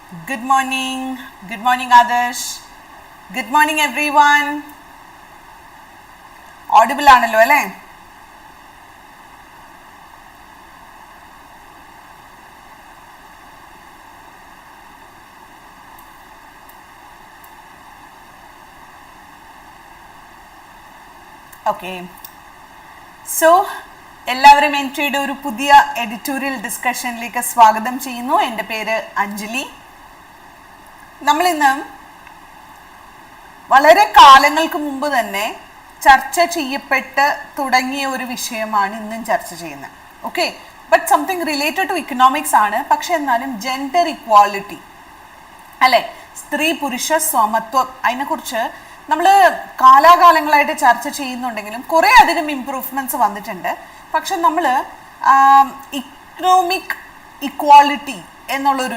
Good morning. Good morning, Adarsh. Good morning, everyone. Audible ആണല്ലോ അല്ലേ? Okay. So എല്ലാവരും എൻട്രിയുടെ ഒരു പുതിയ എഡിറ്റോറിയൽ ഡിസ്കഷനിലേക്ക് സ്വാഗതം ചെയ്യുന്നു. എൻ്റെ പേര് അഞ്ജലി. നമ്മളിന്ന് വളരെ കാലങ്ങൾക്ക് മുമ്പ് തന്നെ ചർച്ച ചെയ്യപ്പെട്ട് തുടങ്ങിയ ഒരു വിഷയമാണ് ഇന്നും ചർച്ച ചെയ്യുന്നത്. Okay, but something related to economics ആണ്. പക്ഷെ എന്നാലും ജെൻഡർ ഇക്വാളിറ്റി അല്ലെ, സ്ത്രീ പുരുഷ സമത്വം, അതിനെക്കുറിച്ച് നമ്മൾ കാലാകാലങ്ങളായിട്ട് ചർച്ച ചെയ്യുന്നുണ്ടെങ്കിലും കുറേ അധികം ഇംപ്രൂവ്മെൻറ്റ്സ് വന്നിട്ടുണ്ട്. പക്ഷെ നമ്മൾ ഇക്കണോമിക് ഇക്വാളിറ്റി എന്നുള്ളൊരു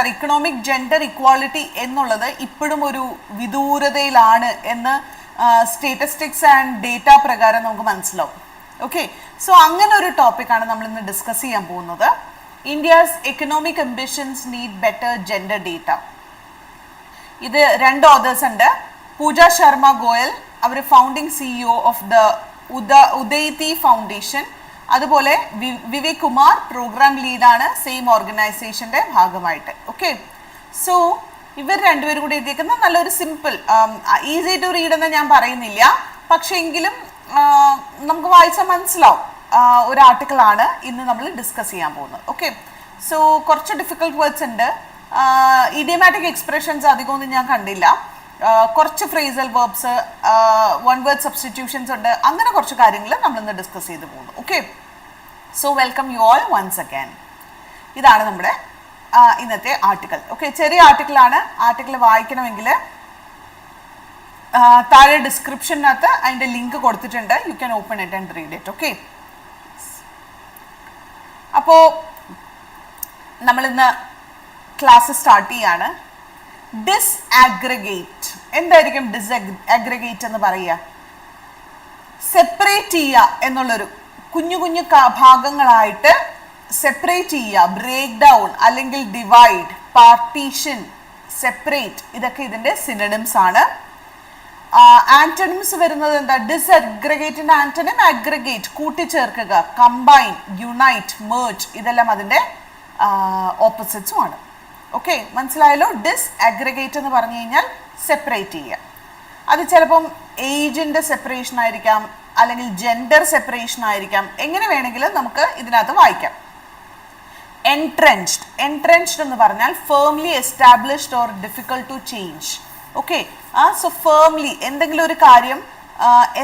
ഇക്കണോമിക് ജെൻഡർ ഇക്വാളിറ്റി എന്നുള്ളത് ഇപ്പോഴും ഒരു വിദൂരതയിലാണ് എന്ന് സ്റ്റാറ്റിസ്റ്റിക്സ് ആൻഡ് ഡേറ്റ പ്രകാരം നമുക്ക് മനസ്സിലാവും. ഓക്കെ, സോ അങ്ങനെ ഒരു ടോപ്പിക്കാണ് നമ്മൾ ഇന്ന് ഡിസ്കസ് ചെയ്യാൻ പോകുന്നത്. India's economic ambitions need better gender data. ഇത് രണ്ട് ഓതേഴ്സ് ഉണ്ട്. പൂജ ശർമ്മ ഗോയൽ, അവർ founding CEO of the Udaiti foundation. അതുപോലെ വിവേക് കുമാർ പ്രോഗ്രാം ലീഡാണ് സെയിം ഓർഗനൈസേഷൻ്റെ ഭാഗമായിട്ട്. ഓക്കെ, സോ ഇവർ രണ്ടുപേരും കൂടി എഴുതിയേക്കുന്ന നല്ലൊരു സിമ്പിൾ ഈസി ടു റീഡ് എന്ന് ഞാൻ പറയുന്നില്ല, പക്ഷെ എങ്കിലും നമുക്ക് വായിച്ചാൽ മനസ്സിലാവും ഒരു ആർട്ടിക്കിളാണ് ഇന്ന് നമ്മൾ ഡിസ്കസ് ചെയ്യാൻ പോകുന്നത്. ഓക്കെ, സോ കുറച്ച് ഡിഫിക്കൽട്ട് വേർഡ്സ് ഉണ്ട്. ഇഡിയമാറ്റിക് എക്സ്പ്രഷൻസ് അധികമൊന്നും ഞാൻ കണ്ടില്ല. കുറച്ച് phrasal verbs, one word substitutions ഉണ്ട്. അങ്ങനെ കുറച്ച് കാര്യങ്ങൾ നമ്മളിന്ന് ഡിസ്കസ് ചെയ്ത് പോകുന്നു. Okay, so welcome you all once again. ഇതാണ് നമ്മുടെ ഇന്നത്തെ ആർട്ടിക്കിൾ. ഓക്കെ, ചെറിയ ആർട്ടിക്കിളാണ്. ആർട്ടിക്കിൾ വായിക്കണമെങ്കിൽ താഴെ ഡിസ്ക്രിപ്ഷനകത്ത് അതിൻ്റെ ലിങ്ക് കൊടുത്തിട്ടുണ്ട്. You can open it and read it. Okay, അപ്പോൾ നമ്മളിന്ന് ക്ലാസ് സ്റ്റാർട്ട് ചെയ്യാണ്. ഡിസ്അഗ്രിഗേറ്റ്. എന്തായിരിക്കും ഡിസ്അഗ്രിഗേറ്റ് എന്ന് പറയുക? സെപ്പറേറ്റ് ചെയ്യുക എന്നുള്ളൊരു കുഞ്ഞു കുഞ്ഞു ഭാഗങ്ങളായിട്ട് സെപ്പറേറ്റ് ചെയ്യുക, ബ്രേക്ക് ഡൗൺ അല്ലെങ്കിൽ ഡിവൈഡ്, പാർട്ടീഷൻ, സെപ്പറേറ്റ്, ഇതൊക്കെ ഇതിൻ്റെ സിനണിംസ് ആണ്. ആന്റണിംസ് വരുന്നത് എന്താ? ഡിസ്അഗ്രിഗേറ്റിന്റെ ആന്റണിം അഗ്രിഗേറ്റ്, കൂട്ടിച്ചേർക്കുക, കമ്പൈൻ, യുണൈറ്റ്, മെർജ്, ഇതെല്ലാം അതിൻ്റെ ഓപ്പോസിറ്റ്സും ആണ്. ഓക്കെ, മനസ്സിലായല്ലോ? ഡിസ്അഗ്രിഗേറ്റ് എന്ന് പറഞ്ഞു കഴിഞ്ഞാൽ സെപ്പറേറ്റ് ചെയ്യുക. അത് ചിലപ്പം ഏജിൻ്റെ സെപ്പറേഷൻ ആയിരിക്കാം, അല്ലെങ്കിൽ ജെൻഡർ സെപ്പറേഷൻ ആയിരിക്കാം. എങ്ങനെ വേണമെങ്കിലും നമുക്ക് ഇതിനകത്ത് വായിക്കാം. എൻട്രെഞ്ച്ഡ്. എൻട്രെഞ്ച്ഡ് എന്ന് പറഞ്ഞാൽ firmly established or difficult to change. Okay, so firmly എന്തെങ്കിലും ഒരു കാര്യം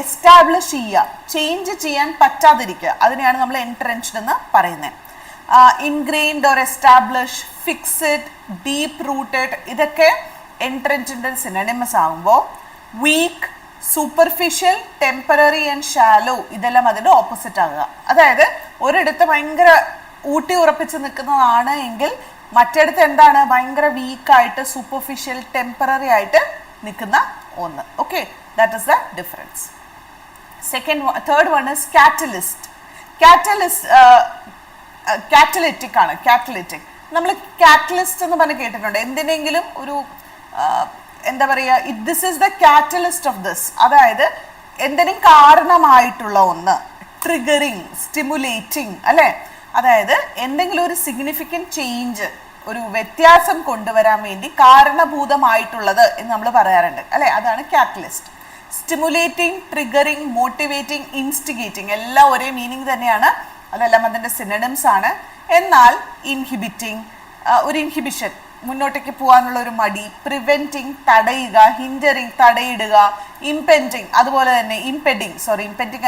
എസ്റ്റാബ്ലിഷ് ചെയ്യുക, ചേഞ്ച് ചെയ്യാൻ പറ്റാതിരിക്കുക, അതിനെയാണ് നമ്മൾ എൻട്രെഞ്ച്ഡ് എന്ന് പറയുന്നത്. Ingrained or establish, fixed, deep rooted, ഇതൊക്കെ എൻട്രെഞ്ച്ഡിൻ്റെ സിനണിമസ് ആകുമ്പോൾ weak, superficial, temporary and shallow, ഇതെല്ലാം അതിൻ്റെ ഓപ്പോസിറ്റ് ആകുക. അതായത് ഒരിടത്ത് ഭയങ്കര ഊട്ടി ഉറപ്പിച്ച് നിൽക്കുന്നതാണ് എങ്കിൽ മറ്റിടത്ത് എന്താണ്? ഭയങ്കര വീക്കായിട്ട്, സൂപ്പർഫിഷ്യൽ, ടെമ്പററി ആയിട്ട് നിൽക്കുന്ന ഒന്ന്. Okay, that is the difference. Third one is catalyst. Catalytic ആണ്. കാറ്റലിറ്റിക് നമ്മൾ കാറ്റലിസ്റ്റ് എന്ന് പറഞ്ഞ് കേട്ടിട്ടുണ്ട്. എന്തിനെങ്കിലും ഒരു എന്താ പറയുക, this is the catalyst of this, അതായത് എന്തിനും കാരണമായിട്ടുള്ള ഒന്ന്. ട്രിഗറിങ്, സ്റ്റിമുലേറ്റിംഗ്, അല്ലേ? അതായത് എന്തെങ്കിലും ഒരു സിഗ്നിഫിക്കൻറ്റ് ചേഞ്ച്, ഒരു വ്യത്യാസം കൊണ്ടുവരാൻ വേണ്ടി കാരണഭൂതമായിട്ടുള്ളത് എന്ന് നമ്മൾ പറയാറുണ്ട്, അല്ലേ? അതാണ് കാറ്റലിസ്റ്റ്. സ്റ്റിമുലേറ്റിംഗ്, ട്രിഗറിങ്, മോട്ടിവേറ്റിംഗ്, ഇൻസ്റ്റിഗേറ്റിംഗ് എല്ലാം ഒരേ മീനിങ് തന്നെയാണ്. അതെല്ലാം അതിൻ്റെ സിനണിംസ് ആണ്. എന്നാൽ ഇൻഹിബിറ്റിംഗ്, ഒരു ഇൻഹിബിഷൻ, മുന്നോട്ടേക്ക് പോകാനുള്ള ഒരു മടി. പ്രിവെൻറ്റിങ്, തടയുക. ഹിൻഡറിങ്, തടയിടുക. ഇംപെൻഡിങ്, അതുപോലെ തന്നെ ഇംപെൻഡിങ്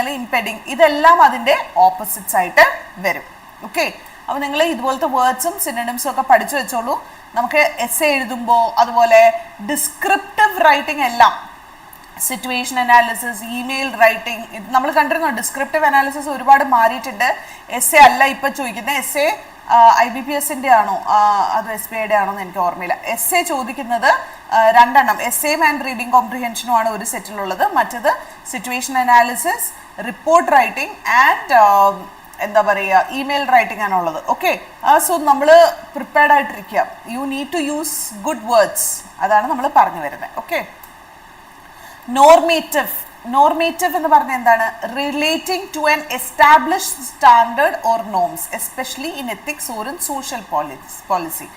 അല്ലെങ്കിൽ ഇംപെഡിങ്, ഇതെല്ലാം അതിൻ്റെ ഓപ്പോസിറ്റ്സ് ആയിട്ട് വരും. ഓക്കെ, അപ്പോൾ നിങ്ങൾ ഇതുപോലത്തെ വേർഡ്സും സിനണിംസും ഒക്കെ പഠിച്ചു വെച്ചോളൂ. നമുക്ക് എസ്സേ എഴുതുമ്പോൾ, അതുപോലെ ഡിസ്ക്രിപ്റ്റീവ് റൈറ്റിംഗ് എല്ലാം, സിറ്റുവേഷൻ അനാലിസിസ്, ഇമെയിൽ റൈറ്റിംഗ്, ഇത് നമ്മൾ കണ്ടിരുന്നു. ഡിസ്ക്രിപ്റ്റീവ് അനാലിസിസ് ഒരുപാട് മാറിയിട്ടുണ്ട്. എസ്സേ അല്ല ഇപ്പം ചോദിക്കുന്നത്. എസ്സേ IBPSൻ്റെ ആണോ അത് SBIയുടെ ആണോ എന്ന് എനിക്ക് ഓർമ്മയില്ല. എസ്സേ ചോദിക്കുന്നത് രണ്ടെണ്ണം, എസ്സേയും ആൻഡ് റീഡിംഗ് കോംപ്രിഹെൻഷനുമാണ് ഒരു സെറ്റിലുള്ളത്. മറ്റത് situation analysis, report writing and എന്താ പറയുക ഇമെയിൽ റൈറ്റിംഗ് ആണുള്ളത്. ഓക്കെ, സോ നമ്മൾ പ്രിപ്പയർഡ് ആയിട്ടിരിക്കുക. You need to use good words, അതാണ് നമ്മൾ പറഞ്ഞു വരുന്നത്. ഓക്കെ, നോർമേറ്റീവ് എന്ന് പറഞ്ഞാൽ എന്താണ്? Relating to an established standard or norms especially in ethics or in social policy.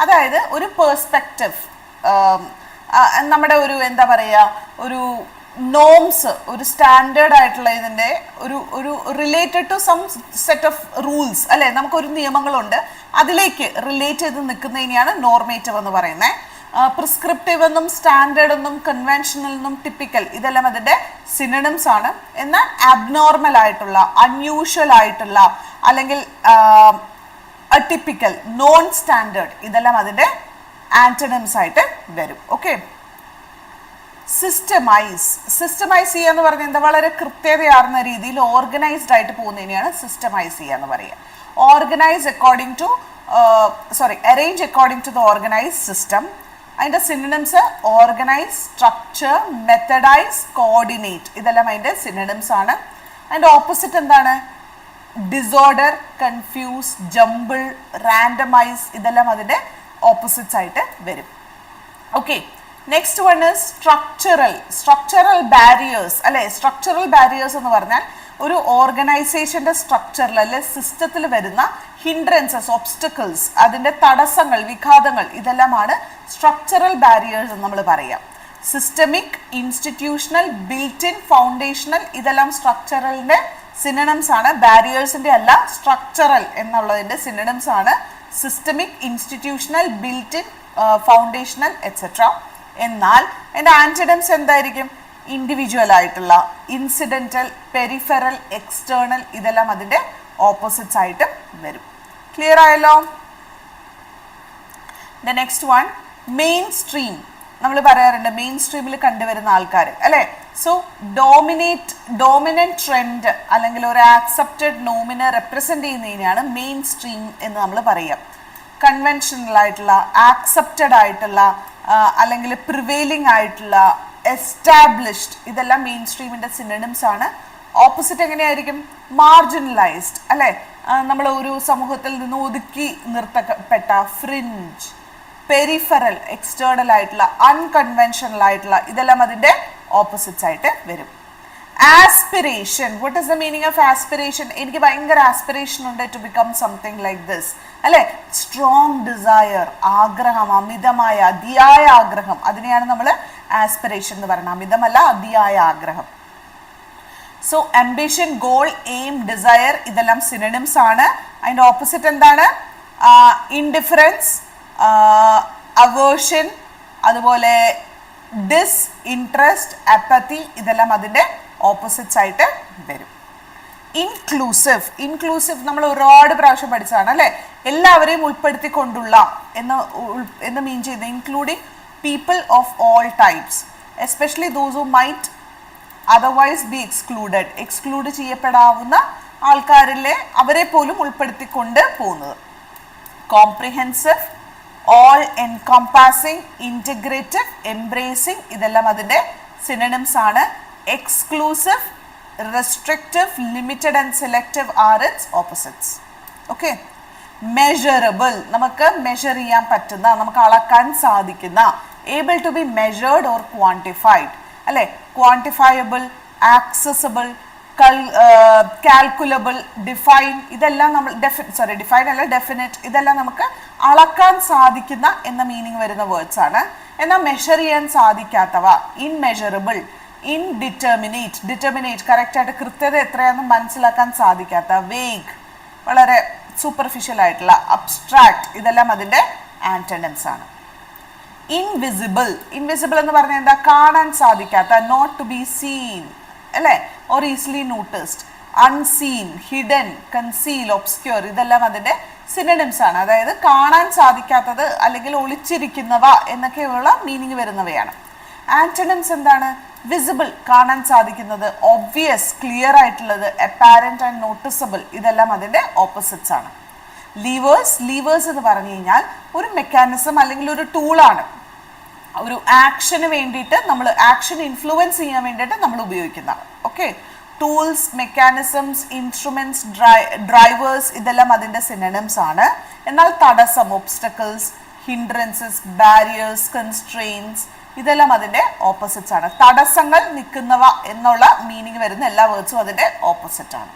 അതായത് ഒരു പേഴ്സ്പെക്റ്റീവ്, നമ്മുടെ ഒരു എന്താ പറയുക ഒരു നോംസ്, ഒരു സ്റ്റാൻഡേർഡ് ആയിട്ടുള്ള ഇതിൻ്റെ ഒരു related to some set of rules അല്ലേ, നമുക്കൊരു നിയമങ്ങളുണ്ട്, അതിലേക്ക് റിലേറ്റ് ചെയ്ത് നിൽക്കുന്നതിനെയാണ് നോർമേറ്റീവ് എന്ന് പറയുന്നത്. പ്രിസ്ക്രിപ്റ്റീവ് എന്നും സ്റ്റാൻഡേർഡ് എന്നും കൺവെൻഷണൽ എന്നും ടിപ്പിക്കൽ ഇതെല്ലാം അതിൻ്റെ സിനണിംസ് ആണ്. എന്നാൽ അബ്നോർമൽ ആയിട്ടുള്ള, അൺയൂഷ്വൽ ആയിട്ടുള്ള, അല്ലെങ്കിൽ അടിപ്പിക്കൽ, നോൺ സ്റ്റാൻഡേർഡ് ഇതെല്ലാം അതിൻ്റെ ആന്റണിംസ് ആയിട്ട് വരും. ഓക്കെ, സിസ്റ്റമൈസ് ചെയ്യുക എന്ന് പറഞ്ഞാൽ എന്താ? വളരെ കൃത്യതയാർന്ന രീതിയിൽ ഓർഗനൈസ്ഡ് ആയിട്ട് പോകുന്നതിനെയാണ് സിസ്റ്റമൈസ് ചെയ്യുക എന്ന് പറയുക. Organise according to arrange according to the organise system. അതിൻ്റെ synonyms organise, structure, methodise, coordinate ഇതെല്ലാം അതിൻ്റെ സിനണിംസ് ആണ്. അതിൻ്റെ ഓപ്പോസിറ്റ് എന്താണ്? ഡിസോർഡർ, കൺഫ്യൂസ്, ജംബിൾ, റാൻഡമൈസ് ഇതെല്ലാം അതിൻ്റെ ഓപ്പോസിറ്റ്സ് ആയിട്ട് വരും. Okay, next one is structural barriers അല്ലെ. സ്ട്രക്ചറൽ ബാരിയേഴ്സ് എന്ന് പറഞ്ഞാൽ ഒരു ഓർഗനൈസേഷന്റെ സ്ട്രക്ചറിൽ അല്ലെ സിസ്റ്റത്തിൽ വരുന്ന ഹിൻഡ്രൻസസ്, ഒബ്സ്റ്റക്കിൾസ്, അതിന്റെ തടസ്സങ്ങൾ, വിഘാതങ്ങൾ ഇതെല്ലാമാണ് സ്ട്രക്ചറൽ ബാരിയേഴ്സ് എന്ന് നമ്മൾ പറയാം. Systemic, institutional, built in, foundational ഇതെല്ലാം സ്ട്രക്ചറലിന്റെ സിനണിംസ് ആണ്. ബാരിയേഴ്സിന്റെ അല്ല, സ്ട്രക്ചറൽ എന്നുള്ളതിന്റെ സിനണിംസ് ആണ് systemic, institutional, built in, foundational etcetera. എന്നാൽ അതിന്റെ ആന്റണിംസ് എന്തായിരിക്കും? ഇൻഡിവിജ്വൽ ആയിട്ടുള്ള, ഇൻസിഡന്റൽ, പെരിഫെറൽ, എക്സ്റ്റേണൽ ഇതെല്ലാം അതിന്റെ ഓപ്പോസിറ്റ്സ് ആയിട്ട് വരും. ക്ലിയർ ആയല്ലോ? The next one main stream. നമ്മൾ പറയാറുണ്ട് മെയിൻ സ്ട്രീമിൽ കണ്ടുവരുന്ന ആൾക്കാർ അല്ലെ. സോ ഡോമിനന്റ് ട്രെൻഡ് അല്ലെങ്കിൽ ഒരു ആക്സെപ്റ്റഡ് നോമിനെ റെപ്രസെന്റ് ചെയ്യുന്നതിനെയാണ് മെയിൻ സ്ട്രീം എന്ന് നമ്മൾ പറയാം. കൺവെൻഷണൽ ആയിട്ടുള്ള, ആക്സെപ്റ്റഡ് ആയിട്ടുള്ള, അല്ലെങ്കിൽ പ്രിവെയിലിംഗ് ആയിട്ടുള്ള, എസ്റ്റാബ്ലിഷ്ഡ് ഇതെല്ലാം മെയിൻ സ്ട്രീമിന്റെ സിനണിംസ് ആണ്. ഓപ്പോസിറ്റ് എങ്ങനെയായിരിക്കും? മാർജിനലൈസ്ഡ് അല്ലെ, നമ്മൾ ഒരു സമൂഹത്തിൽ നിന്ന് ഒതുക്കി നിർത്തപ്പെട്ട, ഫ്രിഞ്ച്, പെരിഫറൽ, എക്സ്റ്റേണൽ ആയിട്ടുള്ള, അൺകൺവെൻഷണൽ ആയിട്ടുള്ള ഇതെല്ലാം അതിന്റെ ഓപ്പോസിറ്റ്സ് ആയിട്ട് വരും. Aspiration. What is the meaning of aspiration? എനിക്ക് ഭയങ്കര ആസ്പിറേഷൻ ഉണ്ട് to become something like this അല്ലെ. സ്ട്രോങ് ഡിസയർ, ആഗ്രഹം, അമിതമായ, അതിയായ ആഗ്രഹം, അതിനെയാണ് നമ്മൾ ആസ്പിറേഷൻ എന്ന് പറയുന്നത്. അമിതമല്ല, അതിയായ ആഗ്രഹം. So ambition, goal, aim, desire ഇതെല്ലാം സിനണിംസ് ആണ്. അതിന്റെ ഓപ്പോസിറ്റ് എന്താണ്? ഇൻഡിഫറൻസ്, അവേർഷൻ, അതുപോലെ ഡിസ്ഇൻട്രസ്റ്റ്, അപ്പത്തി ഇതെല്ലാം അതിന്റെ ഓപ്പോസിറ്റ്സ് ആയിട്ട് വരും. ഇൻക്ലൂസീവ് നമ്മൾ ഒരുപാട് പ്രാവശ്യം പഠിച്ചതാണ് അല്ലെ. എല്ലാവരെയും ഉൾപ്പെടുത്തിക്കൊണ്ടുള്ള എന്ന് മീൻ ചെയ്യുന്നത് including people of all types, especially those who might otherwise be exclude ചെയ്യപ്പെടാവുന്ന ആൾക്കാരിലെ അവരെ പോലും ഉൾപ്പെടുത്തിക്കൊണ്ട് പോകുന്നത്. Comprehensive, all encompassing, integrative, embracing ഇതെല്ലാം അതിൻ്റെ സിനണിംസ് ആണ്. Exclusive, restrictive, limited and selective are its opposites. Okay, measurable നമുക്ക് മെഷർ ചെയ്യാൻ പറ്റുന്ന, നമുക്ക് അളക്കാൻ സാധിക്കുന്ന, able to be measured or quantified അല്ലെ. quantifiable, accessible, calculable, define ഇതെല്ലാം നമ്മൾ define അല്ല definite ഇതെല്ലാം നമുക്ക് അളക്കാൻ സാധിക്കുന്ന എന്ന മീനിങ് വരുന്ന വേർഡ്സ് ആണ്. എന്നാൽ മെഷർ ചെയ്യാൻ സാധിക്കാത്തവ ഇൻമെഷറബിൾ, ഡിറ്റർമിനേറ്റ് കറക്റ്റ് ആയിട്ട് കൃത്യത എത്രയാണെന്ന് മനസ്സിലാക്കാൻ സാധിക്കാത്ത, വേഗ് വളരെ സൂപ്പർഫിഷ്യൽ ആയിട്ടുള്ള, അബ്സ്ട്രാക്ട് ഇതെല്ലാം അതിൻ്റെ ആന്റണിംസ് ആണ്. ഇൻവിസിബിൾ എന്ന് പറഞ്ഞാൽ എന്താ? കാണാൻ സാധിക്കാത്ത, നോട്ട് ടു ബി സീൻ അല്ലേ, or easily noticed. Unseen, hidden, conceal, obscure ഇതെല്ലാം അതിൻ്റെ സിനണിംസ് ആണ്. അതായത് കാണാൻ സാധിക്കാത്തത് അല്ലെങ്കിൽ ഒളിച്ചിരിക്കുന്നവ എന്നൊക്കെയുള്ള മീനിങ് വരുന്നവയാണ്. ആന്റണിംസ് എന്താണ്? വിസിബിൾ കാണാൻ സാധിക്കുന്നത്, ഒബ്വിയസ് ക്ലിയർ ആയിട്ടുള്ളത്, അപ്പാരന്റ് ആൻഡ് നോട്ടിസബിൾ ഇതെല്ലാം അതിൻ്റെ ഓപ്പോസിറ്റ്സ് ആണ്. ലീവേഴ്സ് എന്ന് പറഞ്ഞു കഴിഞ്ഞാൽ ഒരു മെക്കാനിസം അല്ലെങ്കിൽ ഒരു ടൂളാണ്. ഒരു ആക്ഷന് വേണ്ടിയിട്ട് നമ്മൾ ആക്ഷൻ ഇൻഫ്ലുവൻസ് ചെയ്യാൻ വേണ്ടിയിട്ട് നമ്മൾ ഉപയോഗിക്കുന്നതാണ്. Okay, tools, mechanisms, instruments, drivers ഇതെല്ലാം അതിൻ്റെ സിനണിംസ് ആണ്. എന്നാൽ തടസ്സം, ഒബ്സ്റ്റക്കിൾസ്, ഹിൻഡ്രൻസസ്, ബാരിയേഴ്സ്, കൺസ്ട്രെയിൻസ് ഇതെല്ലാം അതിൻ്റെ ഓപ്പോസിറ്റ്സ് ആണ്. തടസ്സങ്ങൾ, നിൽക്കുന്നവ എന്നുള്ള മീനിങ് വരുന്ന എല്ലാ വേർഡ്സും അതിൻ്റെ ഓപ്പോസിറ്റ് ആണ്.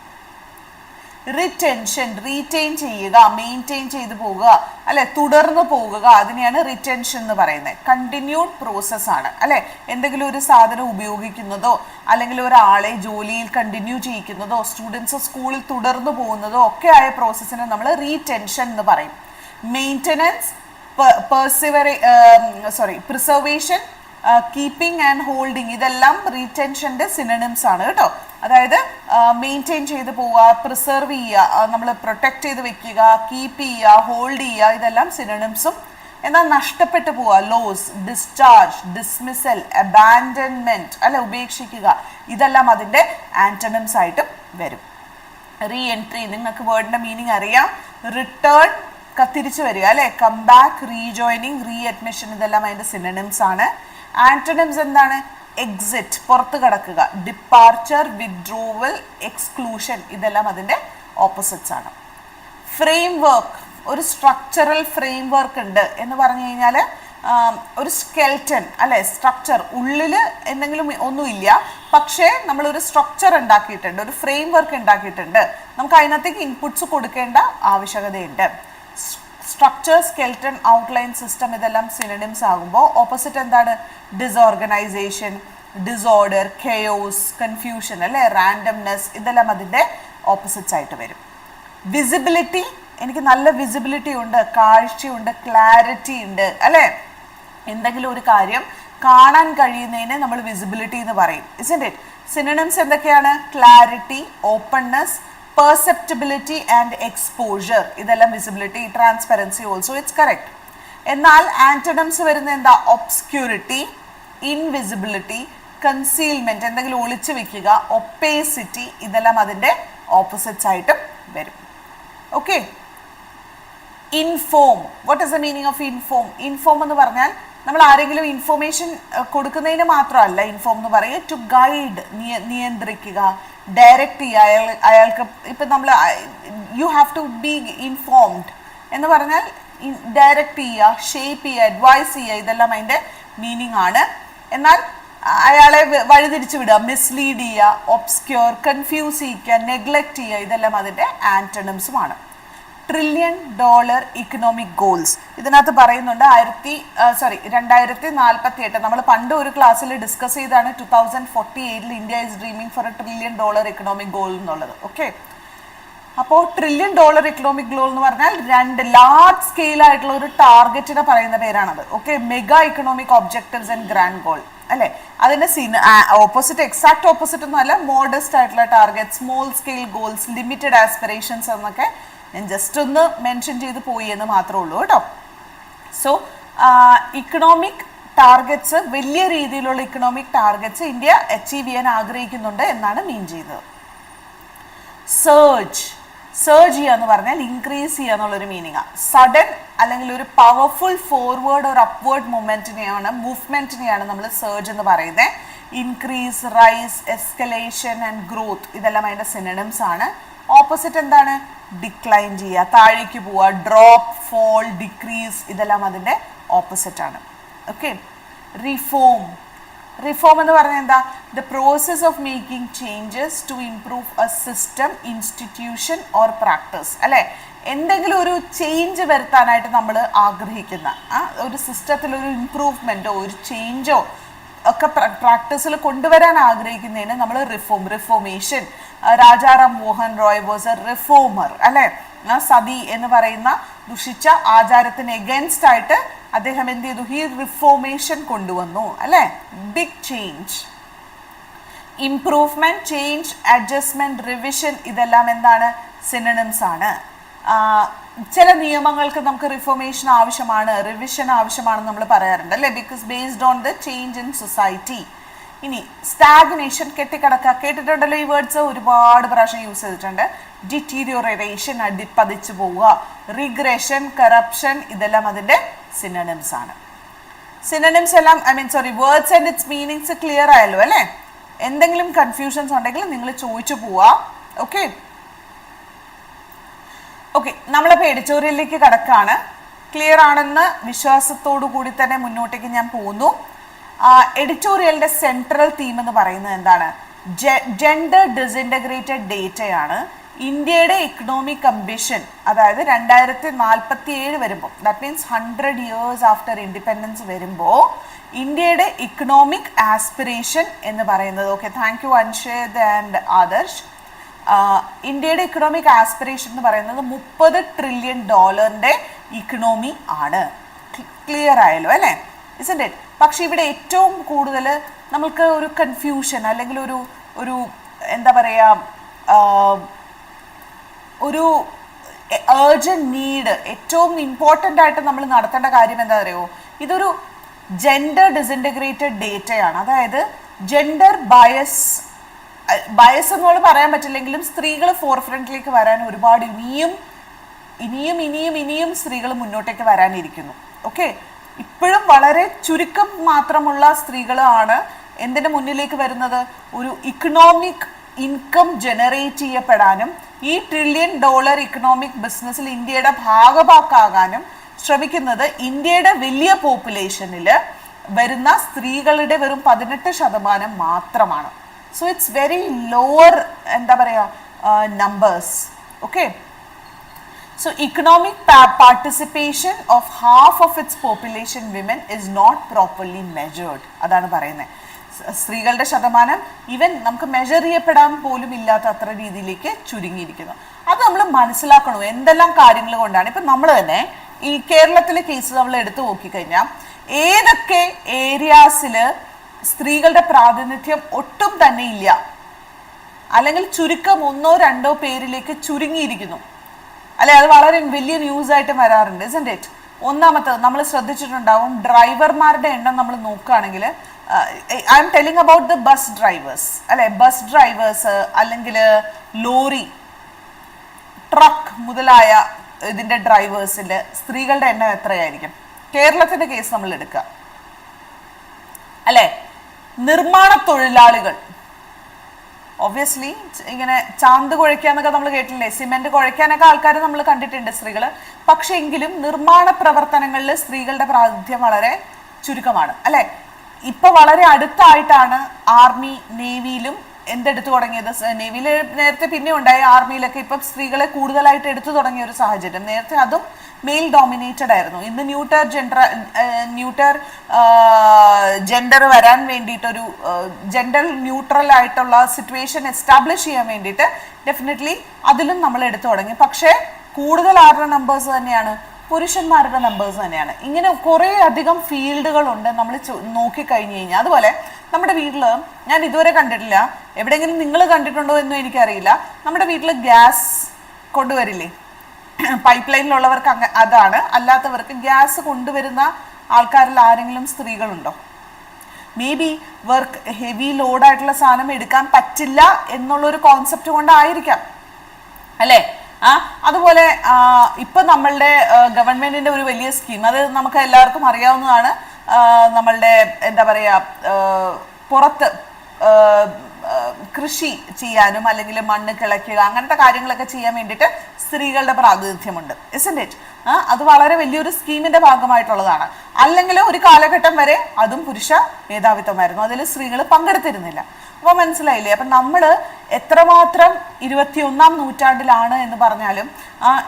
റിറ്റൻഷൻ, റീറ്റെയിൻ ചെയ്യുക, മെയിൻറ്റെയിൻ ചെയ്തു പോകുക, അല്ലെ, തുടർന്ന് പോകുക, അതിനെയാണ് റിറ്റൻഷൻ എന്ന് പറയുന്നത്. കണ്ടിന്യൂഡ് പ്രോസസ് ആണ്, അല്ലെ. എന്തെങ്കിലും ഒരു സാധനം ഉപയോഗിക്കുന്നതോ അല്ലെങ്കിൽ ഒരാളെ ജോലിയിൽ കണ്ടിന്യൂ ചെയ്യിക്കുന്നതോ സ്റ്റുഡൻസ് സ്കൂളിൽ തുടർന്ന് പോകുന്നതോ ഒക്കെ ആയ പ്രോസസ്സിനെ നമ്മൾ റീറ്റെൻഷൻ എന്ന് പറയും. Maintenance, preservation, keeping and holding ഇതെല്ലാം റീറ്റെൻഷൻ്റെ സിനണിംസ് ആണ് കേട്ടോ. അതായത് മെയിൻറ്റെയിൻ ചെയ്ത് പോവുക, പ്രിസർവ് ചെയ്യുക, നമ്മൾ പ്രൊട്ടക്ട് ചെയ്ത് വെക്കുക, കീപ്പ് ചെയ്യുക, ഹോൾഡ് ചെയ്യുക ഇതെല്ലാം സിനണിംസും. എന്നാൽ നഷ്ടപ്പെട്ടു പോവുക, ലോസ്, ഡിസ്ചാർജ്, ഡിസ്മിസൽ, അബാൻഡൻമെന്റ്, അല്ലെ, ഉപേക്ഷിക്കുക ഇതെല്ലാം അതിൻ്റെ ആന്റണിംസ് ആയിട്ടും വരും. റീ എൻട്രി, നിങ്ങൾക്ക് വേർഡിന്റെ മീനിങ് അറിയാം. റിട്ടേൺ, തിരിച്ചു വരിക, അല്ലെ, come back, rejoining, readmission ഇതെല്ലാം അതിൻ്റെ സിനണിംസ് ആണ്. ആന്റണിംസ് എന്താണ്? എക്സിറ്റ്, പുറത്ത് കടക്കുക, ഡിപ്പാർച്ചർ, വിത്ഡ്രോവൽ, എക്സ്ക്ലൂഷൻ ഇതെല്ലാം അതിൻ്റെ ഓപ്പോസിറ്റ്സ് ആണ്. ഫ്രെയിം വർക്ക്, ഒരു സ്ട്രക്ചറൽ ഫ്രെയിം വർക്ക് ഉണ്ട് എന്ന് പറഞ്ഞു കഴിഞ്ഞാൽ ഒരു സ്കെൽറ്റൻ, അല്ലെ, സ്ട്രക്ചർ, ഉള്ളിൽ എന്തെങ്കിലും ഒന്നുമില്ല, പക്ഷേ നമ്മളൊരു സ്ട്രക്ചർ ഉണ്ടാക്കിയിട്ടുണ്ട്, ഒരു ഫ്രെയിം വർക്ക് ഉണ്ടാക്കിയിട്ടുണ്ട്, നമുക്ക് അതിനകത്തേക്ക് ഇൻപുട്സ് കൊടുക്കേണ്ട ആവശ്യകതയുണ്ട്. സ്ട്രക്ചർ, സ്കെൽറ്റൺ, ഔട്ട്ലൈൻ, സിസ്റ്റം ഇതെല്ലാം സിനണിംസ് ആകുമ്പോൾ ഓപ്പോസിറ്റ് എന്താണ്? ഡിസോർഗനൈസേഷൻ, ഡിസോർഡർ, കെയോസ്, കൺഫ്യൂഷൻ, അല്ലെ, റാൻഡംനെസ് ഇതെല്ലാം അതിൻ്റെ ഓപ്പോസിറ്റ്സ് ആയിട്ട് വരും. വിസിബിലിറ്റി, എനിക്ക് നല്ല വിസിബിലിറ്റി ഉണ്ട്, കാഴ്ചയുണ്ട്, ക്ലാരിറ്റി ഉണ്ട്, അല്ലെ, എന്തെങ്കിലും ഒരു കാര്യം കാണാൻ കഴിയുന്നതിനെ നമ്മൾ വിസിബിലിറ്റി എന്ന് പറയും. ഇസ്ന്റ് ഇറ്റ്? സിനണിംസ് എന്തൊക്കെയാണ്? ക്ലാരിറ്റി, ഓപ്പൺനെസ്, പെർസെപ്റ്റബിലിറ്റി ആൻഡ് എക്സ്പോഷർ ഇതെല്ലാം visibility. Transparency also it's correct. എന്നാൽ ആന്റണിംസ് വരുന്ന എന്താ? ഒബ്സ്ക്യൂരിറ്റി, ഇൻവിസിബിലിറ്റി, കൺസീൽമെന്റ്, എന്തെങ്കിലും ഒളിച്ചു വെക്കുക, ഒപ്പേസിറ്റി ഇതെല്ലാം അതിൻ്റെ ഓപ്പോസിറ്റ്സ് ആയിട്ടും വരും. Okay. Inform, what is the meaning of inform? Inform എന്ന് പറഞ്ഞാൽ നമ്മൾ ആരെങ്കിലും ഇൻഫോർമേഷൻ കൊടുക്കുന്നതിന് മാത്രമല്ല ഇൻഫോം എന്ന് പറയുക. ടു ഗൈഡ്, നിയന്ത്രിക്കുക, ഡയറക്റ്റ് ചെയ്യുക. അയാൾക്ക് ഇപ്പം നമ്മൾ you have to be informed എന്ന് പറഞ്ഞാൽ ഡയറക്റ്റ് ചെയ്യുക, ഷേപ്പ് ചെയ്യുക, അഡ്വൈസ് ചെയ്യുക ഇതെല്ലാം അതിൻ്റെ മീനിങ് ആണ്. എന്നാൽ അയാളെ വഴിതിരിച്ചു വിടുക, മിസ്ലീഡ് ചെയ്യുക, ഒബ്സ്ക്യൂർ, കൺഫ്യൂസ് ചെയ്യിക്കുക, നെഗ്ലക്റ്റ് ചെയ്യുക ഇതെല്ലാം അതിൻ്റെ ആന്റണിംസുമാണ്. $1 trillion ഇക്കണോമിക് ഗോൾസ് ഇതിനകത്ത് പറയുന്നുണ്ട്. 2048 നമ്മൾ പണ്ട് ഒരു ക്ലാസ്സിൽ ഡിസ്കസ് ചെയ്താണ്. 2048 India is dreaming for $1 trillion economic goal എന്നുള്ളത്. ഓക്കെ, അപ്പോൾ $1 trillion ഇക്കണോമിക് ഗോൾ എന്ന് പറഞ്ഞാൽ 2 ലാർജ് സ്കെയിൽ ആയിട്ടുള്ള ഒരു ടാർഗറ്റിനെ പറയുന്ന പേരാണത്. Okay, mega economic objectives and grand goal, അല്ലെ. അതിന്റെ ഓപ്പോസിറ്റ്, എക്സാക്ട് ഓപ്പോസിറ്റ് ഒന്നും അല്ല, മോഡസ്റ്റ് ആയിട്ടുള്ള target, small scale goals, limited aspirations എന്നൊക്കെ ഞാൻ ജസ്റ്റ് ഒന്ന് മെൻഷൻ ചെയ്ത് പോയി എന്ന് മാത്രമേ ഉള്ളൂ കേട്ടോ. സോ ഇക്കണോമിക് ടാർഗറ്റ്സ്, വലിയ രീതിയിലുള്ള ഇക്കണോമിക് ടാർഗറ്റ്സ് ഇന്ത്യ അച്ചീവ് ചെയ്യാൻ ആഗ്രഹിക്കുന്നുണ്ട് എന്നാണ് മീൻ ചെയ്തത്. സർജ് ചെയ്യുക എന്ന് പറഞ്ഞാൽ ഇൻക്രീസ് ചെയ്യുക എന്നുള്ളൊരു മീനിങ്ങാണ്. സഡൻ അല്ലെങ്കിൽ ഒരു പവർഫുൾ ഫോർവേഡ് ഒരു അപ്വേർഡ് മൂവ്മെന്റിനെയാണ് നമ്മൾ സർജ് എന്ന് പറയുന്നത്. Increase, rise, escalation and growth ഇതെല്ലാം അതിൻ്റെ സിനണിംസ് ആണ്. ഓപ്പോസിറ്റ് എന്താണ്? ഡിക്ലൈൻ ചെയ്യുക, താഴേക്ക് പോവുക, ഡ്രോപ്പ്, ഫോൾ, ഡിക്രീസ് ഇതെല്ലാം അതിൻ്റെ ഓപ്പോസിറ്റ് ആണ്. ഓക്കെ. റിഫോം എന്ന് പറഞ്ഞാൽ എന്താ? The process of making changes to improve a system, institution or practice, അല്ലെ. എന്തെങ്കിലും ഒരു ചേഞ്ച് വരുത്താനായിട്ട് നമ്മൾ ആഗ്രഹിക്കുന്ന ഒരു സിസ്റ്റത്തിൽ ഒരു ഇംപ്രൂവ്മെന്റോ ഒരു ചേഞ്ചോ ഒക്കെ പ്രാക്ടീസിൽ കൊണ്ടുവരാൻ ആഗ്രഹിക്കുന്നതിന് നമ്മൾ reformation. Rajaram Mohan Roy was a reformer, അല്ലെ. സതി എന്ന് പറയുന്ന ദുഷിച്ച ആചാരത്തിന് എഗൻസ്റ്റ് ആയിട്ട് അദ്ദേഹം എന്ത് ചെയ്തു? ഈ റിഫോമേഷൻ കൊണ്ടുവന്നു, അല്ലെ. Big change. Improvement, change, adjustment, revision ഇതെല്ലാം എന്താണ്? സിനണിംസ് ആണ്. ചില നിയമങ്ങൾക്ക് നമുക്ക് റിഫോമേഷൻ ആവശ്യമാണ്, റിവിഷൻ ആവശ്യമാണെന്ന് നമ്മൾ പറയാറുണ്ട്, അല്ലേ. Because based on the change in society. ഇനി സ്റ്റാഗ്നേഷൻ, കെട്ടിക്കിടക്കുക, കേട്ടിട്ടുണ്ടല്ലോ ഈ വേർഡ്സ്, ഒരുപാട് പ്രാവശ്യം യൂസ് ചെയ്തിട്ടുണ്ട്. ഡിറ്റീരിയോറേഷൻ, അടിപ്പതിച്ചു പോവുക. റിഗ്രഷൻ, കറപ്ഷൻ ഇതെല്ലാം അതിൻ്റെ സിനണിംസ് ആണ്. സിനണിംസ് എല്ലാം words and it's meanings clear ആയല്ലോ, അല്ലേ. എന്തെങ്കിലും കൺഫ്യൂഷൻസ് ഉണ്ടെങ്കിൽ നിങ്ങൾ ചോദിച്ചു പോവാ. ഓക്കെ ഓക്കെ, നമ്മളിപ്പോൾ എഡിറ്റോറിയലിലേക്ക് കടക്കാണ്. ക്ലിയർ ആണെന്ന് വിശ്വാസത്തോടു കൂടി തന്നെ മുന്നോട്ടേക്ക് ഞാൻ പോകുന്നു. എഡിറ്റോറിയലിന്റെ സെൻട്രൽ തീം എന്ന് പറയുന്നത് എന്താണ്? ജെൻഡർ ഡിസിൻറ്റഗ്രേറ്റഡ് ഡേറ്റയാണ്. ഇന്ത്യയുടെ ഇക്കണോമിക് അംബിഷൻ, അതായത് 2047 വരുമ്പോൾ, that means 100 years after independence വരുമ്പോൾ ഇന്ത്യയുടെ ഇക്കണോമിക് ആസ്പിറേഷൻ എന്ന് പറയുന്നത്, okay thank you Anshed and Adarsh, ഇന്ത്യയുടെ ഇക്കണോമിക് ആസ്പിറേഷൻ എന്ന് പറയുന്നത് $30 trillion ഇക്കണോമി ആണ്. ക്ലിയർ ആയല്ലോ അല്ലേ? ഇസ്ന്റ് ഇറ്റ്? പക്ഷെ ഇവിടെ ഏറ്റവും കൂടുതൽ നമുക്ക് ഒരു കൺഫ്യൂഷൻ അല്ലെങ്കിൽ ഒരു എന്താ പറയുക, ഒരു ഏർജന്റ് നീഡ്, ഏറ്റവും ഇമ്പോർട്ടൻ്റ് ആയിട്ട് നമ്മൾ നടത്തേണ്ട കാര്യം എന്താ പറയുമോ, ഇതൊരു ജെൻഡർ ഡിസിൻറ്റഗ്രേറ്റഡ് ഡേറ്റയാണ്. അതായത് ജെൻഡർ ബയസ് എന്നോട് പറയാൻ പറ്റില്ലെങ്കിലും സ്ത്രീകൾ ഫോർ ഫ്രണ്ടിലേക്ക് വരാൻ ഒരുപാട് ഇനിയും സ്ത്രീകൾ മുന്നോട്ടേക്ക് വരാനിരിക്കുന്നു. ഓക്കെ, ഇപ്പോഴും വളരെ ചുരുക്കം മാത്രമുള്ള സ്ത്രീകളാണ് എന്തിൻ്റെ മുന്നിലേക്ക് വരുന്നത്? ഒരു ഇക്കണോമിക് ഇൻകം ജനറേറ്റ് ചെയ്യപ്പെടാനും ഈ $1 trillion ഇക്കണോമിക് ബിസിനസ്സിൽ ഇന്ത്യയുടെ ഭാഗഭാക്കാകാനും ശ്രമിക്കുന്നത് ഇന്ത്യയുടെ വലിയ പോപ്പുലേഷനിൽ വരുന്ന സ്ത്രീകളുടെ വെറും 18% മാത്രമാണ്. സോ ഇറ്റ്സ് വെരി ലോവർ എന്താ പറയുക numbers. Okay, so economic participation of half of its population women is not properly measured. അതാണ് പറയുന്നത്. സ്ത്രീകളുടെ ശതമാനം ഈവൻ നമുക്ക് മെഷർ ചെയ്യപ്പെടാൻ പോലും ഇല്ലാത്ത അത്ര രീതിയിലേക്ക് ചുരുങ്ങിയിരിക്കുന്നു. അത് നമ്മൾ മനസ്സിലാക്കണോ എന്തെല്ലാം കാര്യങ്ങൾ കൊണ്ടാണ്. ഇപ്പം നമ്മൾ തന്നെ ഈ കേരളത്തിലെ കേസ് നമ്മൾ എടുത്തു നോക്കിക്കഴിഞ്ഞാൽ ഏതൊക്കെ ഏരിയാസിൽ സ്ത്രീകളുടെ പ്രാതിനിധ്യം ഒട്ടും തന്നെ ഇല്ല, അല്ലെങ്കിൽ ചുരുക്കം 1-2 പേരിലേക്ക് ചുരുങ്ങിയിരിക്കുന്നു, അല്ലെ? അത് വളരെ വലിയ ന്യൂസ് ആയിട്ട് വരാറുണ്ട്, ഇസ്ന്റ് ഇറ്റ്? ഒന്നാമത്തത് നമ്മൾ ശ്രദ്ധിച്ചിട്ടുണ്ടാവും, ഡ്രൈവർമാരുടെ എണ്ണം നമ്മൾ നോക്കുകയാണെങ്കിൽ, I M telling about the bus drivers, അല്ലെ? ബസ് ഡ്രൈവേഴ്സ് അല്ലെങ്കിൽ ലോറി, ട്രക്ക് മുതലായ ഇതിന്റെ ഡ്രൈവേഴ്സിൽ സ്ത്രീകളുടെ എണ്ണം എത്രയായിരിക്കും? കേരളത്തിന്റെ കേസ് നമ്മൾ എടുക്കുക, അല്ലെ? നിർമ്മാണ തൊഴിലാളികൾ, ഒബ്വിയസ്ലി ഇങ്ങനെ ചാന്ത് കുഴയ്ക്കാന്നൊക്കെ നമ്മൾ കേട്ടില്ലേ, സിമെന്റ് കുഴയ്ക്കാനൊക്കെ ആൾക്കാർ നമ്മൾ കണ്ടിട്ടുണ്ട് സ്ത്രീകൾ. പക്ഷെ എങ്കിലും നിർമ്മാണ പ്രവർത്തനങ്ങളിൽ സ്ത്രീകളുടെ പ്രാതിനിധ്യം വളരെ ചുരുക്കമാണ്, അല്ലെ? ഇപ്പൊ വളരെ അടുത്തായിട്ടാണ് ആർമി, നേവിയിലും എന്തെടുത്തു തുടങ്ങിയത്. നേവിയിൽ നേരത്തെ പിന്നെ ഉണ്ടായി, ആർമിയിലൊക്കെ ഇപ്പം സ്ത്രീകളെ കൂടുതലായിട്ട് എടുത്തു തുടങ്ങിയ ഒരു സാഹചര്യം. നേരത്തെ അതും മെയിൽ ഡോമിനേറ്റഡ് ആയിരുന്നു. ഇന്ന് ന്യൂട്ടർ ജെൻഡർ വരാൻ വേണ്ടിയിട്ടൊരു ജെൻഡർ ന്യൂട്രൽ ആയിട്ടുള്ള സിറ്റുവേഷൻ എസ്റ്റാബ്ലിഷ് ചെയ്യാൻ വേണ്ടിയിട്ട് ഡെഫിനറ്റ്ലി അതിലും നമ്മൾ എടുത്തു തുടങ്ങി. പക്ഷേ കൂടുതൽ ആരുടെ നമ്പേഴ്സ് തന്നെയാണ്? പുരുഷന്മാരുടെ നമ്പേഴ്സ് തന്നെയാണ്. ഇങ്ങനെ കുറേ അധികം ഫീൽഡുകളുണ്ട് നമ്മൾ നോക്കിക്കഴിഞ്ഞ് കഴിഞ്ഞാൽ. അതുപോലെ നമ്മുടെ വീട്ടിൽ ഞാൻ ഇതുവരെ കണ്ടിട്ടില്ല, എവിടെയെങ്കിലും നിങ്ങൾ കണ്ടിട്ടുണ്ടോ എന്നും എനിക്കറിയില്ല, നമ്മുടെ വീട്ടിൽ ഗ്യാസ് കൊണ്ടുവരില്ലേ? പൈപ്പ് ലൈനിലുള്ളവർക്ക് അതാണ്, അല്ലാത്തവർക്ക് ഗ്യാസ് കൊണ്ടുവരുന്ന ആൾക്കാരിൽ ആരെങ്കിലും സ്ത്രീകളുണ്ടോ? മേ ബി വർക്ക് ഹെവി ലോഡായിട്ടുള്ള സാധനം എടുക്കാൻ പറ്റില്ല എന്നുള്ളൊരു കോൺസെപ്റ്റ് കൊണ്ടായിരിക്കാം, അല്ലേ? അതുപോലെ ഇപ്പം നമ്മളുടെ ഗവൺമെന്റിന്റെ ഒരു വലിയ സ്കീം, അത് നമുക്ക് എല്ലാവർക്കും അറിയാവുന്നതാണ്. നമ്മളുടെ എന്താ പറയുക, പുറത്ത് കൃഷി ചെയ്യാനും അല്ലെങ്കിൽ മണ്ണ് കിളയ്ക്കുക അങ്ങനത്തെ കാര്യങ്ങളൊക്കെ ചെയ്യാൻ വേണ്ടിയിട്ട് സ്ത്രീകളുടെ പ്രാതിനിധ്യമുണ്ട്, ഇസ്ന്റ് ഇറ്റ്? അത് വളരെ വലിയൊരു സ്കീമിന്റെ ഭാഗമായിട്ടുള്ളതാണ്. അല്ലെങ്കിൽ ഒരു കാലഘട്ടം വരെ അതും പുരുഷ മേധാവിത്വമായിരുന്നു, അതിൽ സ്ത്രീകൾ പങ്കെടുത്തിരുന്നില്ല. അപ്പോൾ മനസ്സിലായില്ലേ? അപ്പം നമ്മൾ എത്രമാത്രം 21ാം നൂറ്റാണ്ടിലാണ് എന്ന് പറഞ്ഞാലും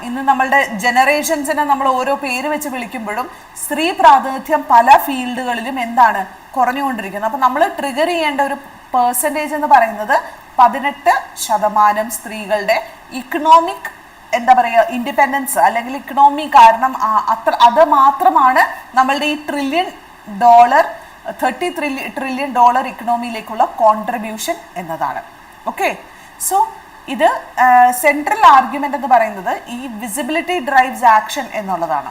ഇന്ന് നമ്മളുടെ ജനറേഷൻസിനെ നമ്മൾ ഓരോ പേര് വെച്ച് വിളിക്കുമ്പോഴും സ്ത്രീ പ്രാതിനിധ്യം പല ഫീൽഡുകളിലും എന്താണ് കുറഞ്ഞുകൊണ്ടിരിക്കുന്നത്. അപ്പം നമ്മൾ ട്രിഗർ ചെയ്യേണ്ട ഒരു പെർസെൻറ്റേജ് എന്ന് പറയുന്നത് 18% സ്ത്രീകളുടെ ഇക്കണോമിക് എന്താ പറയുക ഇൻഡിപെൻഡൻസ് അല്ലെങ്കിൽ ഇക്കണോമി കാരണം അത് മാത്രമാണ് നമ്മളുടെ ഈ $30 trillion ഇക്കണോമിയിലേക്കുള്ള കോൺട്രിബ്യൂഷൻ എന്നതാണ്. ഓക്കെ, സോ ഇത് സെൻട്രൽ ആർഗ്യുമെന്റ് എന്ന് പറയുന്നത് ഈ വിസിബിലിറ്റി ഡ്രൈവ്സ് ആക്ഷൻ എന്നുള്ളതാണ്.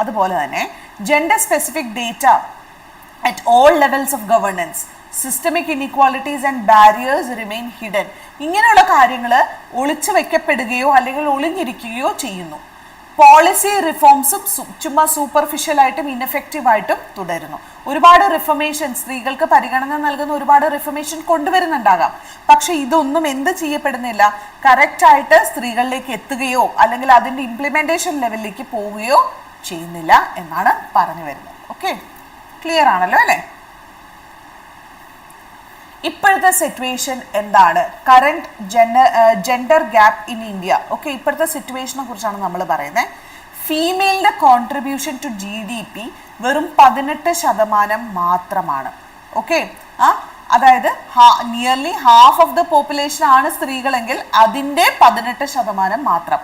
അതുപോലെ തന്നെ gender specific data at all levels of governance, systemic inequalities and barriers remain hidden. ഇങ്ങനെയുള്ള കാര്യങ്ങൾ ഒളിച്ചു വെക്കപ്പെടുകയോ അല്ലെങ്കിൽ ഒളിഞ്ഞിരിക്കുകയോ ചെയ്യുന്നു. പോളിസി റിഫോംസും ചുമ്മാ സൂപ്പർഫിഷ്യലായിട്ടും ഇൻഎഫക്റ്റീവായിട്ടും തുടരുന്നു. ഒരുപാട് റിഫർമേഷൻ, സ്ത്രീകൾക്ക് പരിഗണന നൽകുന്ന ഒരുപാട് റിഫർമേഷൻ കൊണ്ടുവരുന്നുണ്ടാകാം. പക്ഷെ ഇതൊന്നും എന്ത് ചെയ്യപ്പെടുന്നില്ല, കറക്റ്റായിട്ട് സ്ത്രീകളിലേക്ക് എത്തുകയോ അല്ലെങ്കിൽ അതിൻ്റെ ഇംപ്ലിമെൻറ്റേഷൻ ലെവലിലേക്ക് പോവുകയോ ചെയ്യുന്നില്ല എന്നാണ് പറഞ്ഞു വരുന്നത്. ഓക്കെ, ക്ലിയർ ആണല്ലോ അല്ലേ? ഇപ്പോഴത്തെ സിറ്റുവേഷൻ എന്താണ്? Current gender gap in India. Okay, ഇപ്പോഴത്തെ സിറ്റുവേഷനെ കുറിച്ചാണ് നമ്മൾ പറയുന്നത്. ഫീമെയിലിൻ്റെ കോൺട്രിബ്യൂഷൻ ടു GDP വെറും 18% മാത്രമാണ്. ഓക്കെ, അതായത് nearly half of the population ആണ് സ്ത്രീകളെങ്കിൽ അതിൻ്റെ 18% മാത്രം.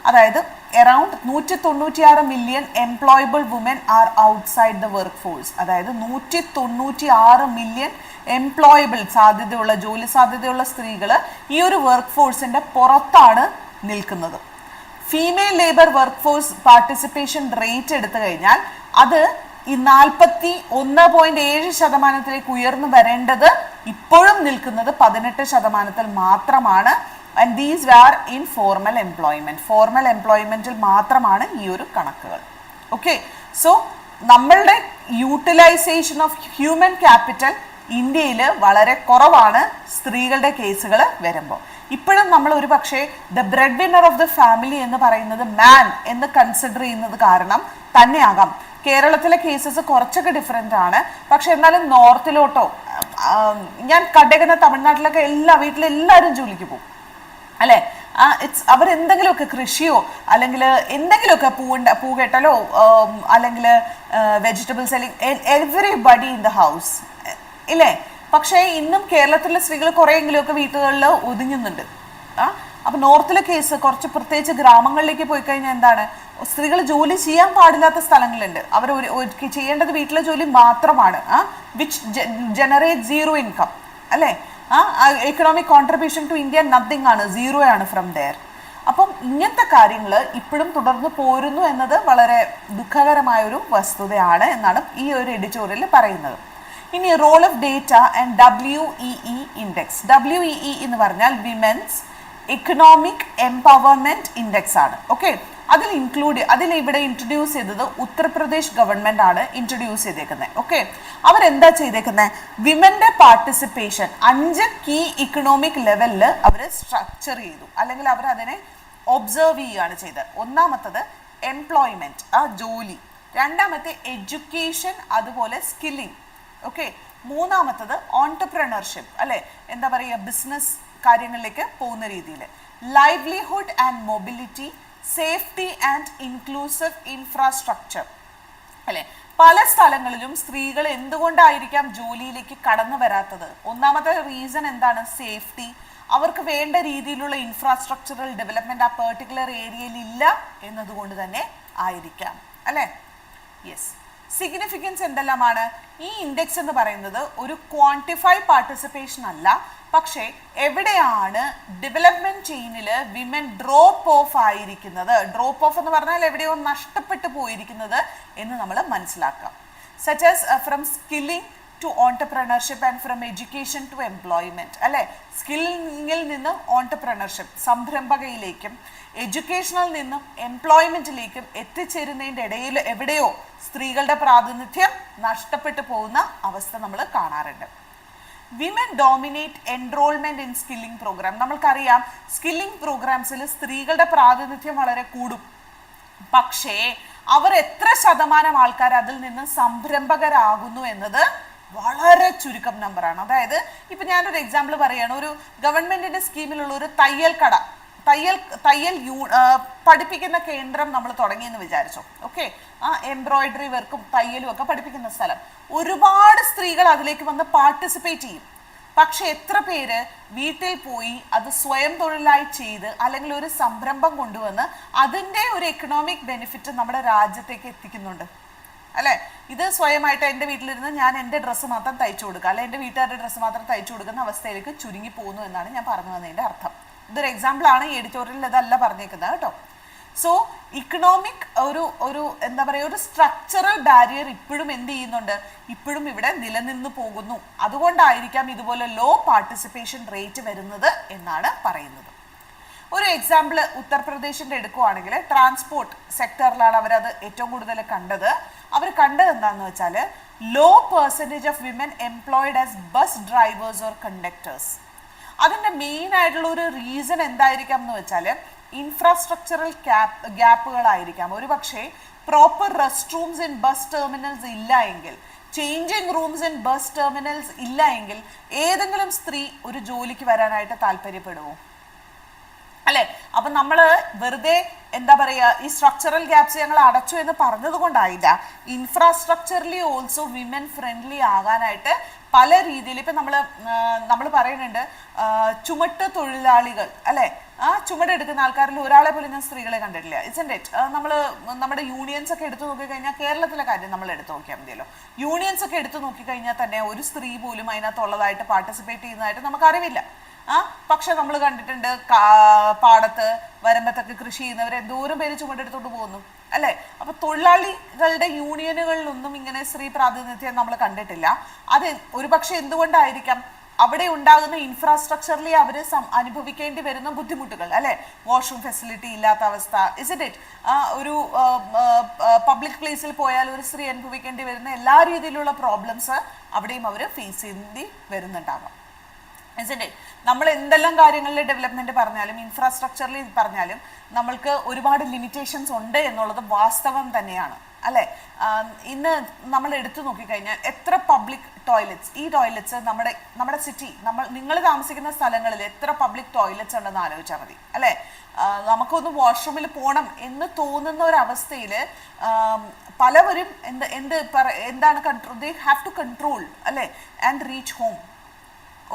അതായത് around 196 million employable woman R outside the work force. അതായത് 196 മില്യൺ എംപ്ലോയബിൾ സാധ്യതയുള്ള, ജോലി സാധ്യതയുള്ള സ്ത്രീകൾ ഈ ഒരു വർക്ക് ഫോഴ്സിൻ്റെ പുറത്താണ് നിൽക്കുന്നത്. Female labour work force participation rate എടുത്തു കഴിഞ്ഞാൽ അത് ഈ 41.7% ഉയർന്നു വരേണ്ടത് ഇപ്പോഴും നിൽക്കുന്നത് 18% മാത്രമാണ്. And these are in formal employment. Formal എംപ്ലോയ്മെന്റിൽ മാത്രമാണ് ഈ ഒരു കണക്കുകൾ. ഓക്കെ, സോ നമ്മളുടെ യൂട്ടിലൈസേഷൻ ഓഫ് ഹ്യൂമൻ ക്യാപിറ്റൽ ഇന്ത്യയിൽ വളരെ കുറവാണ് സ്ത്രീകളുടെ കേസുകൾ വരുമ്പോൾ. ഇപ്പോഴും നമ്മൾ ഒരു പക്ഷേ the bread winner of the family എന്ന് പറയുന്നത് മാൻ എന്ന് കൺസിഡർ ചെയ്യുന്നത് കാരണം തന്നെയാകാം. കേരളത്തിലെ കേസസ് കുറച്ചൊക്കെ ഡിഫറെൻ്റ് ആണ്. പക്ഷെ എന്നാലും നോർത്തിലോട്ടോ, ഞാൻ കടകന തമിഴ്നാട്ടിലൊക്കെ വീട്ടിലെല്ലാവരും ജോലിക്ക് പോകും അല്ലേ? അവരെന്തെങ്കിലുമൊക്കെ കൃഷിയോ അല്ലെങ്കിൽ എന്തെങ്കിലുമൊക്കെ പൂ കെട്ടലോ അല്ലെങ്കിൽ vegetable selling, everybody in the house ഇല്ലേ? പക്ഷേ ഇന്നും കേരളത്തിലെ സ്ത്രീകൾ കുറേയെങ്കിലുമൊക്കെ വീട്ടുകളിൽ ഒതുങ്ങുന്നുണ്ട്. അപ്പം നോർത്തിലെ കേസ് കുറച്ച് പ്രത്യേകിച്ച് ഗ്രാമങ്ങളിലേക്ക് പോയി കഴിഞ്ഞാൽ എന്താണ്, സ്ത്രീകൾ ജോലി ചെയ്യാൻ പാടില്ലാത്ത സ്ഥലങ്ങളുണ്ട്. അവർ ചെയ്യേണ്ടത് വീട്ടിലെ ജോലി മാത്രമാണ്. വിച്ച് ജനറേറ്റ് സീറോ ഇൻകം അല്ലേ? Economic contribution to India nothing ആണ്, സീറോ ആണ് ഫ്രം ദെയർ. അപ്പം ഇങ്ങനത്തെ കാര്യങ്ങൾ ഇപ്പോഴും തുടർന്ന് പോരുന്നു എന്നത് വളരെ ദുഃഖകരമായൊരു വസ്തുതയാണ് എന്നാണ് ഈ ഒരു എഡിറ്റോറിയലിൽ പറയുന്നത്. ഇനി role of data and WEE index. WEE എന്ന് പറഞ്ഞാൽ വിമൻസ് എക്കണോമിക് എംപവർമെന്റ് ഇൻഡെക്സ് ആണ്. ഓക്കെ, അതിൽ ഇവിടെ ഇൻട്രൊഡ്യൂസ് ചെയ്തത് ഉത്തർപ്രദേശ് ഗവൺമെന്റ് ആണ് ഇൻട്രൊഡ്യൂസ് ചെയ്തേക്കുന്നത്. ഓക്കെ, അവരെന്താ ചെയ്തേക്കുന്നത്, വിമന്റെ പാർട്ടിസിപ്പേഷൻ 5 കീ ഇക്കണോമിക് ലെവലിൽ അവർ സ്ട്രക്ചർ ചെയ്തു, അല്ലെങ്കിൽ അവർ അതിനെ ഒബ്സർവ് ചെയ്യുകയാണ് ചെയ്തത്. ഒന്നാമത്തത് എംപ്ലോയ്മെന്റ്, ജോലി. രണ്ടാമത്തെ എഡ്യൂക്കേഷൻ, അതുപോലെ സ്കില്ലിംഗ്. ഓക്കെ, മൂന്നാമത്തത് ഓൺടർപ്രണർഷിപ്പ് അല്ലെ, എന്താ പറയുക, ബിസിനസ് കാര്യങ്ങളിലേക്ക് പോകുന്ന രീതിയിൽ. Livelihood and mobility, safety and inclusive infrastructure അല്ലെ. പല സ്ഥലങ്ങളിലും സ്ത്രീകൾ എന്തുകൊണ്ടായിരിക്കാം ജോലിയിലേക്ക് കടന്നു വരാത്തത്? ഒന്നാമത്തെ റീസൺ എന്താണ്? സേഫ്റ്റി. അവർക്ക് വേണ്ട രീതിയിലുള്ള ഇൻഫ്രാസ്ട്രക്ചറൽ ഡെവലപ്മെന്റ് ആ പെർട്ടിക്കുലർ ഏരിയയിൽ ഇല്ല എന്നതുകൊണ്ട് തന്നെ ആയിരിക്കാം അല്ലെ. യെസ്, സിഗ്നിഫിക്കൻസ് എന്തെല്ലാമാണ്? ഈ ഇൻഡെക്സ് എന്ന് പറയുന്നത് ഒരു ക്വാണ്ടിഫൈ പാർട്ടിസിപ്പേഷൻ അല്ല, പക്ഷേ എവിടെയാണ് ഡെവലപ്മെന്റ് ചെയിനിൽ വിമൻ ഡ്രോപ്പ് ഓഫ് ആയിരിക്കുന്നത്, ഡ്രോപ്പ് ഓഫ് എന്ന് പറഞ്ഞാൽ എവിടെയോ നഷ്ടപ്പെട്ടു പോയിരിക്കുന്നത് എന്ന് നമ്മൾ മനസ്സിലാക്കാം. Such as from skilling to entrepreneurship and from education to employment അല്ലെ. സ്കില്ലിങ്ങിൽ നിന്ന് ഓൺടർപ്രണർഷിപ്പ് സംരംഭകയിലേക്കും എഡ്യൂക്കേഷനിൽ നിന്നും എംപ്ലോയ്മെന്റിലേക്കും എത്തിച്ചേരുന്നതിൻ്റെ ഇടയിൽ എവിടെയോ സ്ത്രീകളുടെ പ്രാതിനിധ്യം നഷ്ടപ്പെട്ടു പോകുന്ന അവസ്ഥ നമ്മൾ കാണാറുണ്ട്. Women dominate enrolment in skilling programme. നമ്മൾക്കറിയാം സ്കില്ലിംഗ് പ്രോഗ്രാംസിൽ സ്ത്രീകളുടെ പ്രാതിനിധ്യം വളരെ കൂടും. പക്ഷേ അവർ എത്ര ശതമാനം ആൾക്കാർ അതിൽ നിന്ന് സംരംഭകരാകുന്നു എന്നത് വളരെ ചുരുക്കം നമ്പറാണ്. അതായത് ഇപ്പം ഞാനൊരു എക്സാമ്പിൾ പറയുകയാണ്. ഒരു ഗവൺമെന്റിന്റെ സ്കീമിലുള്ള ഒരു തയ്യൽ കട, തയ്യൽ പഠിപ്പിക്കുന്ന കേന്ദ്രം നമ്മൾ തുടങ്ങിയെന്ന് വിചാരിച്ചോ. ഓക്കെ, എംബ്രോയിഡറി വർക്കും തയ്യലും ഒക്കെ പഠിപ്പിക്കുന്ന സ്ഥലം. ഒരുപാട് സ്ത്രീകൾ അതിലേക്ക് വന്ന് പാർട്ടിസിപ്പേറ്റ് ചെയ്യും. പക്ഷെ എത്ര പേര് വീട്ടിൽ പോയി അത് സ്വയം തൊഴിലായി ചെയ്ത് അല്ലെങ്കിൽ ഒരു സംരംഭം കൊണ്ടുവന്ന് അതിൻ്റെ ഒരു എക്കണോമിക് ബെനിഫിറ്റ് നമ്മുടെ രാജ്യത്തേക്ക് എത്തിക്കുന്നുണ്ട് അല്ലെ? ഇത് സ്വയമായിട്ട് എൻ്റെ വീട്ടിലിരുന്ന് ഞാൻ എൻ്റെ ഡ്രസ്സ് മാത്രം തയ്ച്ചു കൊടുക്കുക, അല്ലെ എൻ്റെ വീട്ടുകാരുടെ ഡ്രസ്സ് മാത്രം തയ്ച്ചു കൊടുക്കുന്ന അവസ്ഥയിലേക്ക് ചുരുങ്ങി പോകുന്നു എന്നാണ് ഞാൻ പറഞ്ഞു വന്നതിൻ്റെ അർത്ഥം. ഇതൊരു എക്സാമ്പിളാണ്, ഈ എഡിറ്റോറിയലിൽ ഇതല്ല പറഞ്ഞേക്കുന്നത് കേട്ടോ. സോ ഇക്കണോമിക് ഒരു എന്താ പറയുക, ഒരു സ്ട്രക്ചറൽ ബാരിയർ ഇപ്പോഴും എന്ത് ചെയ്യുന്നുണ്ട്, ഇപ്പോഴും ഇവിടെ നിലനിന്ന് പോകുന്നു. അതുകൊണ്ടായിരിക്കാം ഇതുപോലെ ലോ പാർട്ടിസിപ്പേഷൻ റേറ്റ് വരുന്നത് എന്നാണ് പറയുന്നത്. ഒരു എക്സാമ്പിൾ ഉത്തർപ്രദേശിന്റെ എടുക്കുവാണെങ്കിൽ ട്രാൻസ്പോർട്ട് സെക്ടറിലാണ് അവരത് ഏറ്റവും കൂടുതൽ കണ്ടത്. അവർ കണ്ടത് എന്താണെന്ന് വെച്ചാൽ low percentage of women employed as bus drivers or conductors. അതിൻ്റെ മെയിൻ ആയിട്ടുള്ള ഒരു റീസൺ എന്തായിരിക്കാം എന്ന് വെച്ചാൽ ഇൻഫ്രാസ്ട്രക്ചറൽ ഗ്യാപ്പുകളായിരിക്കാം. ഒരു പക്ഷേ proper rest rooms in bus terminals ഇല്ല എങ്കിൽ, changing rooms in bus terminals ഇല്ല എങ്കിൽ ഏതെങ്കിലും സ്ത്രീ ഒരു ജോലിക്ക് വരാനായിട്ട് താല്പര്യപ്പെടുമോ? അല്ലെ? അപ്പൊ നമ്മൾ വെറുതെ എന്താ പറയുക, ഈ സ്ട്രക്ചറൽ ഗ്യാപ്സ് ഞങ്ങൾ അടച്ചു എന്ന് പറഞ്ഞത് കൊണ്ടായില്ല, ഇൻഫ്രാസ്ട്രക്ചറലി ഓൾസോ വിമൻ ഫ്രണ്ട്ലി ആകാനായിട്ട് പല രീതിയിൽ ഇപ്പം നമ്മൾ പറയുന്നുണ്ട് ചുമട്ട് തൊഴിലാളികൾ അല്ലെ, ആ ചുമടെടുക്കുന്ന ആൾക്കാരിൽ ഒരാളെ പോലും ഞാൻ സ്ത്രീകളെ കണ്ടിട്ടില്ല. It's it. നമ്മുടെ യൂണിയൻസ് ഒക്കെ എടുത്തു നോക്കിക്കഴിഞ്ഞാൽ, കേരളത്തിലെ കാര്യം നമ്മൾ എടുത്തു നോക്കിയാൽ മതിയല്ലോ, യൂണിയൻസ് ഒക്കെ എടുത്തു നോക്കിക്കഴിഞ്ഞാൽ തന്നെ ഒരു സ്ത്രീ പോലും അതിനകത്തുള്ളതായിട്ട് പാർട്ടിസിപ്പേറ്റ് ചെയ്യുന്നതായിട്ട് നമുക്കറിവില്ല. പക്ഷെ നമ്മൾ കണ്ടിട്ടുണ്ട് പാടത്ത് വരമ്പത്തൊക്കെ കൃഷി ചെയ്യുന്നവർ എന്തോരം പേര് ചുമടെടുത്തോണ്ട് പോകുന്നു അല്ലെ. അപ്പൊ തൊഴിലാളികളുടെ യൂണിയനുകളിലൊന്നും ഇങ്ങനെ സ്ത്രീ പ്രാതിനിധ്യം നമ്മൾ കണ്ടിട്ടില്ല. അത് ഒരുപക്ഷെ എന്തുകൊണ്ടായിരിക്കാം? അവിടെ ഉണ്ടാകുന്ന ഇൻഫ്രാസ്ട്രക്ചറിൽ അവർ അനുഭവിക്കേണ്ടി വരുന്ന ബുദ്ധിമുട്ടുകൾ അല്ലെ, വാഷ്റൂം ഫെസിലിറ്റി ഇല്ലാത്ത അവസ്ഥ, ഇസ്ന്റ് ഇറ്റ്? ഒരു പബ്ലിക് പ്ലേസിൽ പോയാൽ ഒരു സ്ത്രീ അനുഭവിക്കേണ്ടി വരുന്ന എല്ലാ രീതിയിലുള്ള പ്രോബ്ലംസ് അവിടെയും അവർ ഫേസ് ചെയ്യേണ്ടി വരുന്നുണ്ടാവാം. നമ്മൾ എന്തെല്ലാം കാര്യങ്ങളിൽ ഡെവലപ്മെന്റ് പറഞ്ഞാലും ഇൻഫ്രാസ്ട്രക്ചറിൽ പറഞ്ഞാലും നമ്മൾക്ക് ഒരുപാട് ലിമിറ്റേഷൻസ് ഉണ്ട് എന്നുള്ളത് വാസ്തവം തന്നെയാണ് അല്ലെ. ഇന്ന് നമ്മൾ എടുത്തു നോക്കിക്കഴിഞ്ഞാൽ എത്ര പബ്ലിക് ടോയ്ലറ്റ്സ്, ഈ ടോയ്ലറ്റ്സ് നമ്മുടെ സിറ്റി, നിങ്ങൾ താമസിക്കുന്ന സ്ഥലങ്ങളിൽ എത്ര പബ്ലിക് ടോയ്ലറ്റ്സ് ഉണ്ടെന്ന് ആലോചിച്ചാൽ മതി അല്ലെ. നമുക്കൊന്ന് വാഷ്റൂമിൽ പോകണം എന്ന് തോന്നുന്ന ഒരവസ്ഥയിൽ പലവരും എന്താണ് control, they have to control അല്ലെ ആൻഡ് റീച്ച് ഹോം.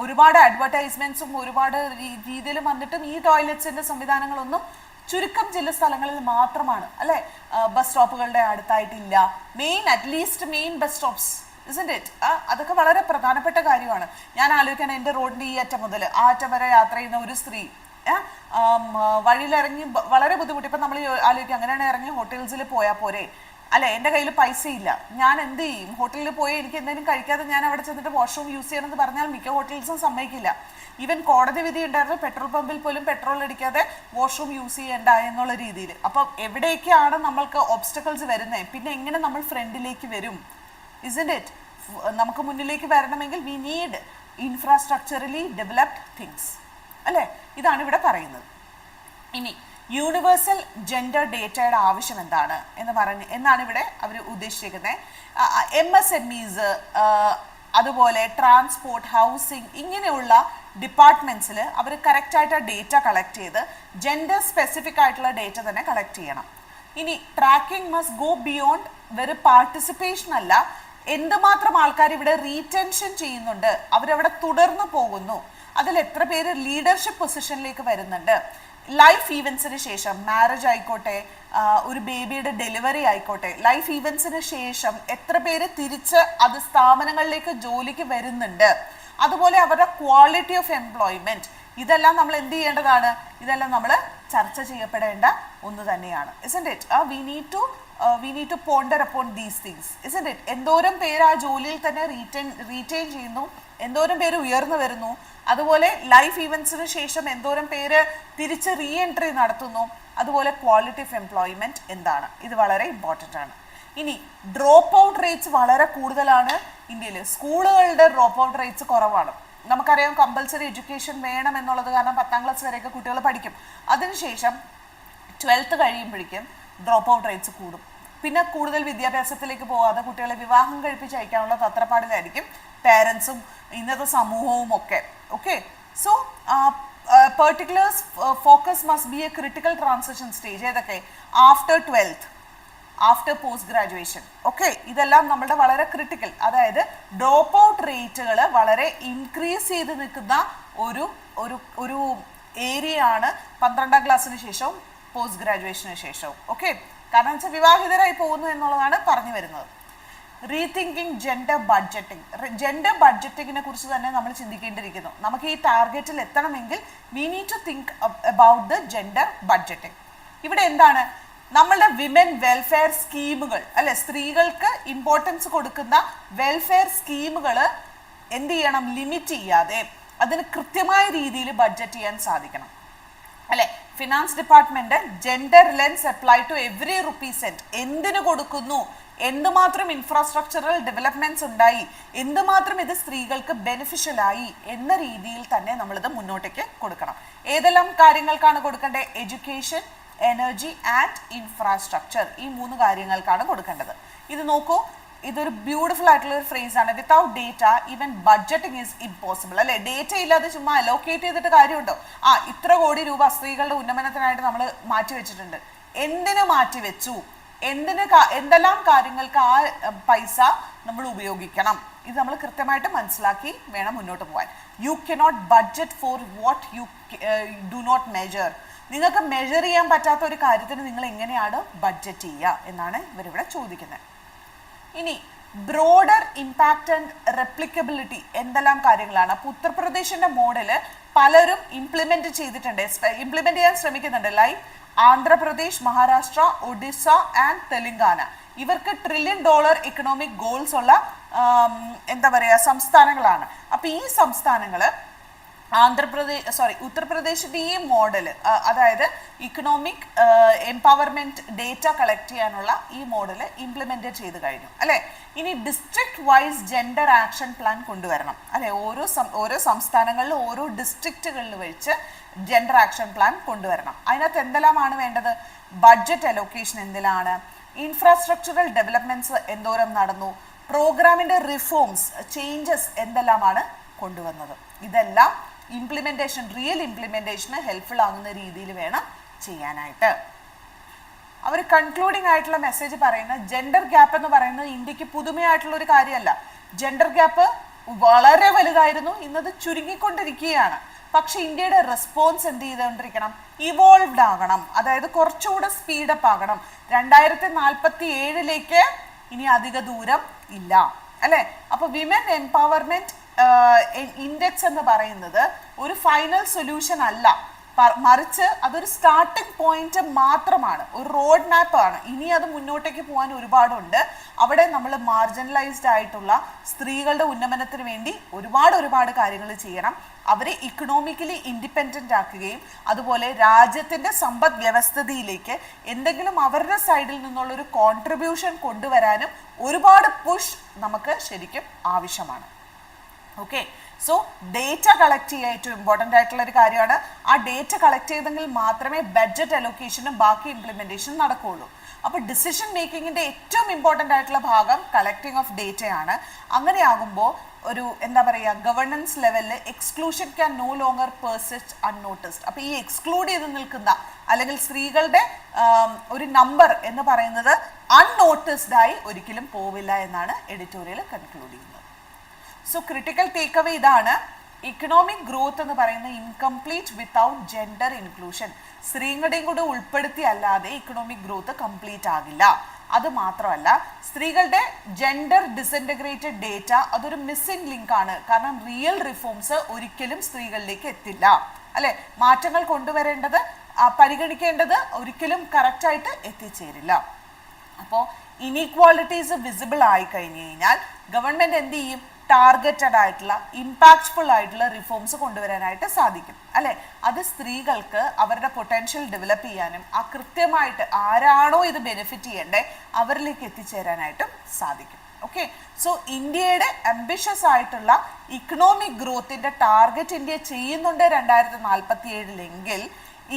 ഒരുപാട് അഡ്വർടൈസ്മെന്റ്സും ഒരുപാട് രീതിയിൽ വന്നിട്ടും ഈ ടോയ്ലറ്റ്സിന്റെ സംവിധാനങ്ങളൊന്നും ചുരുക്കം ചില സ്ഥലങ്ങളിൽ മാത്രമാണ് അല്ലെ. ബസ് സ്റ്റോപ്പുകളുടെ അടുത്തായിട്ടില്ല, at least main bus stops, isn't it? അതൊക്കെ വളരെ പ്രധാനപ്പെട്ട കാര്യമാണ്. ഞാൻ ആലോചിക്കണം, എൻ്റെ റോഡിന്റെ ഈ അറ്റം മുതൽ ആ അറ്റം വരെ യാത്ര ചെയ്യുന്ന ഒരു സ്ത്രീ വഴിയിലിറങ്ങി വളരെ ബുദ്ധിമുട്ടി. ഇപ്പം നമ്മൾ ആലോചിക്കുക, അങ്ങനെയാണ് ഇറങ്ങി ഹോട്ടൽസിൽ പോയാൽ പോരെ അല്ലെ, എൻ്റെ കയ്യിൽ പൈസ ഇല്ല, ഞാൻ എന്ത് ചെയ്യും? ഹോട്ടലിൽ പോയി എനിക്ക് എന്തെങ്കിലും കഴിക്കാതെ ഞാൻ അവിടെ ചെന്നിട്ട് വാഷ്റൂം യൂസ് ചെയ്യണമെന്ന് പറഞ്ഞാൽ മിക്ക ഹോട്ടൽസും സമ്മതിക്കില്ല. ഈവൻ കോടതി വിധി ഉണ്ടായിരുന്നു, പെട്രോൾ പമ്പിൽ പോലും പെട്രോൾ അടിക്കാതെ വാഷ്റൂം യൂസ് ചെയ്യേണ്ട എന്നുള്ള രീതിയിൽ. അപ്പം എവിടേക്കാണ് നമ്മൾക്ക് ഒബ്സ്റ്റക്കിൾസ് വരുന്നത്? പിന്നെ എങ്ങനെ നമ്മൾ ഫ്രണ്ടിലേക്ക് വരും? ഇസ്ന്റ് ഇറ്റ്? നമുക്ക് മുന്നിലേക്ക് വരണമെങ്കിൽ വി നീഡ് ഇൻഫ്രാസ്ട്രക്ചറലി ഡെവലപ്ഡ് തിങ്സ് അല്ലേ. ഇതാണ് ഇവിടെ പറയുന്നത്. ഇനി യൂണിവേഴ്സൽ ജെൻഡർ ഡേറ്റയുടെ ആവശ്യം എന്താണ് എന്നാണ് ഇവിടെ അവർ ഉദ്ദേശിച്ചിരിക്കുന്നത്. MSMEs, അതുപോലെ ട്രാൻസ്പോർട്ട്, ഹൗസിംഗ്, ഇങ്ങനെയുള്ള ഡിപ്പാർട്ട്മെന്റ്സിൽ അവർ കറക്റ്റായിട്ട് ഡേറ്റ കളക്ട് ചെയ്ത് ജെൻഡർ സ്പെസിഫിക് ആയിട്ടുള്ള ഡേറ്റ തന്നെ കളക്ട് ചെയ്യണം. ഇനി ട്രാക്കിംഗ് മസ്റ്റ് ഗോ ബിയോണ്ട് വെറും പാർട്ടിസിപ്പേഷൻ അല്ല, എന്തുമാത്രം ആൾക്കാർ ഇവിടെ റീറ്റെൻഷൻ ചെയ്യുന്നുണ്ട്, അവരവിടെ തുടർന്ന് പോകുന്നു, അതിൽ എത്ര പേര് ലീഡർഷിപ്പ് പൊസിഷനിലേക്ക് വരുന്നുണ്ട്, ലൈഫ് ഈവൻസിന് ശേഷം, മാരേജ് ആയിക്കോട്ടെ, ഒരു ബേബിയുടെ ഡെലിവറി ആയിക്കോട്ടെ, ലൈഫ് ഈവൻസിന് ശേഷം എത്ര പേര് തിരിച്ച് അത് സ്ഥാപനങ്ങളിലേക്ക് ജോലിക്ക് വരുന്നുണ്ട്, അതുപോലെ അവരുടെ ക്വാളിറ്റി ഓഫ് എംപ്ലോയ്മെന്റ്, ഇതെല്ലാം നമ്മൾ എന്ത് ചെയ്യേണ്ടതാണ്? ഇതെല്ലാം നമ്മൾ ചർച്ച ചെയ്യപ്പെടേണ്ട ഒന്ന് തന്നെയാണ്. ഇസ്ന്റ് it? we need to ponder upon these things, isn't it? എന്തോരം പേര് ആ ജോലിയിൽ തന്നെ റീറ്റെയിൻ ചെയ്യുന്നു, എന്തോരം പേര് ഉയർന്നു വരുന്നു, അതുപോലെ ലൈഫ് ഈവൻസിന് ശേഷം എന്തോരം പേര് തിരിച്ച് റീ എൻട്രി നടത്തുന്നു, അതുപോലെ ക്വാളിറ്റി ഓഫ് എംപ്ലോയ്മെന്റ് എന്താണ്? ഇത് വളരെ ഇമ്പോർട്ടൻ്റ് ആണ്. ഇനി ഡ്രോപ്പ് ഔട്ട് റേറ്റ്സ് വളരെ കൂടുതലാണ് ഇന്ത്യയിൽ. സ്കൂളുകളുടെ ഡ്രോപ്പ് ഔട്ട് റേറ്റ്സ് കുറവാണ്. നമുക്കറിയാം കമ്പൽസറി എഡ്യൂക്കേഷൻ വേണം എന്നുള്ളത് കാരണം 10ാം ക്ലാസ് വരെയൊക്കെ കുട്ടികൾ പഠിക്കും. അതിനുശേഷം 12th കഴിയുമ്പോഴേക്കും ഡ്രോപ്പ് ഔട്ട് റേറ്റ്സ് കൂടും. പിന്നെ കൂടുതൽ വിദ്യാഭ്യാസത്തിലേക്ക് പോകാതെ കുട്ടികളെ വിവാഹം കഴിപ്പിച്ച് അയക്കാനുള്ള തത്രപ്പാടിലായിരിക്കും പേരൻസും ഇന്നത്തെ സമൂഹവും ഒക്കെ. Okay, so particular focus must be a critical transition stage. ഏതൊക്കെ? After 12th, after post graduation. Okay, ഇതെല്ലാം നമ്മുടെ വളരെ ക്രിട്ടിക്കൽ, അതായത് ഡ്രോപ്പ് ഔട്ട് റേറ്റുകൾ വളരെ ഇൻക്രീസ് ചെയ്ത് നിൽക്കുന്ന ഒരു ഏരിയ ആണ് 12ാം ക്ലാസ്സിന് ശേഷവും പോസ്റ്റ് ഗ്രാജുവേഷന് ശേഷവും. ഓക്കെ, കാരണം വെച്ചാൽ വിവാഹിതരായി പോകുന്നു എന്നുള്ളതാണ് പറഞ്ഞു വരുന്നത്. Rethinking gender budgeting. ജെൻഡർ ബഡ്ജറ്റിങ്ങിനെ കുറിച്ച് തന്നെ നമ്മൾ ചിന്തിക്കേണ്ടിയിരിക്കുന്നു. നമുക്ക് ഈ ടാർഗറ്റിൽ എത്തണമെങ്കിൽ we need to think about the gender budgeting. ഇവിടെ എന്താണ്? നമ്മളുടെ വിമൻ വെൽഫെയർ സ്കീമുകൾ അല്ലെ, സ്ത്രീകൾക്ക് ഇമ്പോർട്ടൻസ് കൊടുക്കുന്ന വെൽഫെയർ സ്കീമുകൾ എന്ത് ചെയ്യണം? ലിമിറ്റ് ചെയ്യാതെ അതിന് കൃത്യമായ രീതിയിൽ ബഡ്ജറ്റ് ചെയ്യാൻ സാധിക്കണം അല്ലെ. Finance department gender lens apply to every rupee cent, എന്തിനു കൊടുക്കുന്നു, എന്തുമാത്രം ഇൻഫ്രാസ്ട്രക്ചറൽ ഡെവലപ്മെന്റ്സ് ഉണ്ടായി, എന്തുമാത്രം ഇത് സ്ത്രീകൾക്ക് ബെനിഫിഷ്യൽ ആയി എന്ന രീതിയിൽ തന്നെ നമ്മളിത് മുന്നോട്ടേക്ക് കൊടുക്കണം. ഏതെല്ലാം കാര്യങ്ങൾക്കാണ് കൊടുക്കേണ്ടത്? എഡ്യൂക്കേഷൻ, എനർജി ആൻഡ് ഇൻഫ്രാസ്ട്രക്ചർ, ഈ 3 കാര്യങ്ങൾക്കാണ് കൊടുക്കേണ്ടത്. ഇത് നോക്കൂ, ഇതൊരു ബ്യൂട്ടിഫുൾ ആയിട്ടുള്ള ഒരു ഫ്രേസ് ആണ്. Without data even budgeting is impossible. അല്ലെ, ഡേറ്റ ഇല്ലാതെ ചുമ്മാ അലോക്കേറ്റ് ചെയ്തിട്ട് കാര്യമുണ്ടോ? ഇത്ര കോടി രൂപ സ്ത്രീകളുടെ ഉന്നമനത്തിനായിട്ട് നമ്മൾ മാറ്റിവെച്ചിട്ടുണ്ട്. എന്തിനു മാറ്റിവെച്ചു, എന്തെല്ലാം കാര്യങ്ങൾക്ക് ആ പൈസ നമ്മൾ ഉപയോഗിക്കണം, ഇത് നമ്മൾ കൃത്യമായിട്ട് മനസ്സിലാക്കി വേണം മുന്നോട്ട് പോകാൻ. You cannot budget for what you do not measure. നിങ്ങൾക്ക് മെജർ ചെയ്യാൻ പറ്റാത്ത ഒരു കാര്യത്തിന് നിങ്ങൾ എങ്ങനെയാണ് ബഡ്ജറ്റ് ചെയ്യുക എന്നാണ് ഇവരിവിടെ ചോദിക്കുന്നത്. ഇനി ബ്രോഡർ ഇമ്പാക്ട് ആൻഡ് റെപ്ലിക്കബിലിറ്റി എന്തെല്ലാം കാര്യങ്ങളാണ്? അപ്പോൾ ഉത്തർപ്രദേശിന്റെ മോഡല് പലരും ഇംപ്ലിമെന്റ് ചെയ്തിട്ടുണ്ട്, ഇംപ്ലിമെന്റ് ചെയ്യാൻ ശ്രമിക്കുന്നുണ്ട്. Like Andhra Pradesh, Maharashtra, Odisha and Telangana. ഇവർക്ക് $1 ട്രില്യൺ എക്കണോമിക് ഗോൾസ് ഉള്ള എന്താ പറയുക സംസ്ഥാനങ്ങളാണ്. അപ്പൊ ഈ സംസ്ഥാനങ്ങള് ഉത്തർപ്രദേശിന്റെ ഈ മോഡൽ, അതായത് ഇക്കണോമിക് എംപവർമെന്റ് ഡേറ്റ കളക്ട് ചെയ്യാനുള്ള ഈ മോഡൽ ഇംപ്ലിമെന്റ് ചെയ്ത് കഴിഞ്ഞു അല്ലെ. ഇനി district vice gender action plan കൊണ്ടുവരണം അല്ലെ. ഓരോ സംസ്ഥാനങ്ങളിലും ഓരോ ഡിസ്ട്രിക്റ്റുകളിൽ വെച്ച് ജെൻഡർ ആക്ഷൻ പ്ലാൻ കൊണ്ടുവരണം. അതിനകത്ത് എന്തെല്ലാമാണ് വേണ്ടത്? ബഡ്ജറ്റ് അലോക്കേഷൻ എന്തിലാണ്, ഇൻഫ്രാസ്ട്രക്ചറൽ ഡെവലപ്മെന്റ്സ് എന്തോരം നടന്നു, പ്രോഗ്രാമിന്റെ റിഫോംസ് ചേഞ്ചസ് എന്തെല്ലാമാണ് കൊണ്ടുവന്നത്, ഇതെല്ലാം ഇംപ്ലിമെന്റേഷൻ, റിയൽ ഇംപ്ലിമെന്റേഷന് ഹെൽപ്ഫുൾ ആകുന്ന രീതിയിൽ വേണം ചെയ്യാനായിട്ട്. അവർ കൺക്ലൂഡിംഗ് ആയിട്ടുള്ള മെസ്സേജ് പറയുന്നത് ജെൻഡർ ഗ്യാപ്പ് എന്ന് പറയുന്നത് ഇന്ത്യക്ക് പുതുമയായിട്ടുള്ള ഒരു കാര്യമല്ല. ജെൻഡർ ഗ്യാപ്പ് വളരെ വലുതായിരുന്നു, ഇന്നത് ചുരുങ്ങിക്കൊണ്ടിരിക്കുകയാണ്. പക്ഷെ ഇന്ത്യയുടെ റെസ്പോൺസ് എന്ത് ചെയ്തുകൊണ്ടിരിക്കണം? ഇവോൾവ്ഡ് ആകണം, അതായത് കുറച്ചുകൂടെ സ്പീഡപ്പ് ആകണം. 2047 ഇനി അധിക ദൂരം ഇല്ല അല്ലെ. അപ്പൊ വിമൻ എംപവർമെന്റ് ഇൻഡെക്സ് എന്ന് പറയുന്നത് ഒരു ഫൈനൽ സൊല്യൂഷൻ അല്ല, മറിച്ച് അതൊരു സ്റ്റാർട്ടിംഗ് പോയിന്റ് മാത്രമാണ്, ഒരു റോഡ് മാപ്പ് ആണ്. ഇനി അത് മുന്നോട്ടേക്ക് പോകാൻ ഒരുപാടുണ്ട്. അവിടെ നമ്മൾ മാർജിനലൈസ്ഡ് ആയിട്ടുള്ള സ്ത്രീകളുടെ ഉന്നമനത്തിന് വേണ്ടി ഒരുപാട് കാര്യങ്ങൾ ചെയ്യണം. അവരെ ഇക്കണോമിക്കലി ഇൻഡിപെൻഡന്റ് ആക്കുകയും അതുപോലെ രാജ്യത്തിന്റെ സമ്പദ് വ്യവസ്ഥിതിയിലേക്ക് എന്തെങ്കിലും അവരുടെ സൈഡിൽ നിന്നുള്ള ഒരു കോൺട്രിബ്യൂഷൻ കൊണ്ടുവരാനും ഒരുപാട് പുഷ് നമുക്ക് ശരിക്കും ആവശ്യമാണ്. ഓക്കെ, സോ ഡേറ്റ കളക്ട് ചെയ്യുക ഏറ്റവും ഇമ്പോർട്ടൻ്റ് ആയിട്ടുള്ള ഒരു കാര്യമാണ്. ആ ഡേറ്റ കളക്ട് ചെയ്തെങ്കിൽ മാത്രമേ ബഡ്ജറ്റ് അലോക്കേഷനും ബാക്കി ഇംപ്ലിമെന്റേഷനും നടക്കുകയുള്ളൂ. അപ്പോൾ ഡിസിഷൻ മേക്കിങ്ങിന്റെ ഏറ്റവും ഇമ്പോർട്ടൻ്റ് ആയിട്ടുള്ള ഭാഗം കളക്ടിങ് ഓഫ് ഡേറ്റയാണ്. അങ്ങനെയാകുമ്പോൾ ഒരു എന്താ പറയുക ഗവർണൻസ് ലെവലിൽ exclusion can no longer persist unnoticed. അപ്പോൾ ഈ എക്സ്ക്ലൂഡ് ചെയ്ത് നിൽക്കുന്ന അല്ലെങ്കിൽ സ്ത്രീകളുടെ ഒരു നമ്പർ എന്ന് പറയുന്നത് അൺനോട്ടിസ്ഡ് ആയി ഒരിക്കലും പോവില്ല എന്നാണ് എഡിറ്റോറിയൽ കൺക്ലൂഡ് ചെയ്യുന്നത്. സോ ക്രിട്ടിക്കൽ ടേക്ക് അവേ ഇതാണ്, ഇക്കണോമിക് ഗ്രോത്ത് എന്ന് പറയുന്നത് ഇൻകംപ്ലീറ്റ് വിത്തൗട്ട് ജെൻഡർ ഇൻക്ലൂഷൻ. സ്ത്രീകളുടെയും കൂടെ ഉൾപ്പെടുത്തി അല്ലാതെ ഇക്കണോമിക് ഗ്രോത്ത് കംപ്ലീറ്റ് ആകില്ല. അത് മാത്രമല്ല, സ്ത്രീകളുടെ ജെൻഡർ ഡിസിൻറ്റഗ്രേറ്റഡ് ഡേറ്റ അതൊരു മിസ്സിംഗ് ലിങ്ക് ആണ്. കാരണം റിയൽ റിഫോംസ് ഒരിക്കലും സ്ത്രീകളിലേക്ക് എത്തില്ല അല്ലെ. മാറ്റങ്ങൾ കൊണ്ടുവരേണ്ടത് പരിഗണിക്കേണ്ടത് ഒരിക്കലും കറക്റ്റായിട്ട് എത്തിച്ചേരില്ല. അപ്പോൾ ഇനീക്വാളിറ്റീസ് വിസിബിൾ ആയി കഴിഞ്ഞു കഴിഞ്ഞാൽ ഗവൺമെന്റ് എന്ത് ചെയ്യും? ടാർഗറ്റഡ് ആയിട്ടുള്ള ഇമ്പാക്ട്ഫുൾ ആയിട്ടുള്ള റിഫോംസ് കൊണ്ടുവരാനായിട്ട് സാധിക്കും അല്ലെ. അത് സ്ത്രീകൾക്ക് അവരുടെ പൊട്ടൻഷ്യൽ ഡെവലപ്പ് ചെയ്യാനും ആ കൃത്യമായിട്ട് ആരാണോ ഇത് ബെനിഫിറ്റ് ചെയ്യേണ്ടത് അവരിലേക്ക് എത്തിച്ചേരാനായിട്ടും സാധിക്കും. ഓക്കെ, സോ ഇന്ത്യയുടെ അംബിഷ്യസ് ആയിട്ടുള്ള ഇക്കണോമിക് ഗ്രോത്തിന്റെ ടാർഗറ്റ് ഇന്ത്യ ചെയ്യുന്നുണ്ട് 2047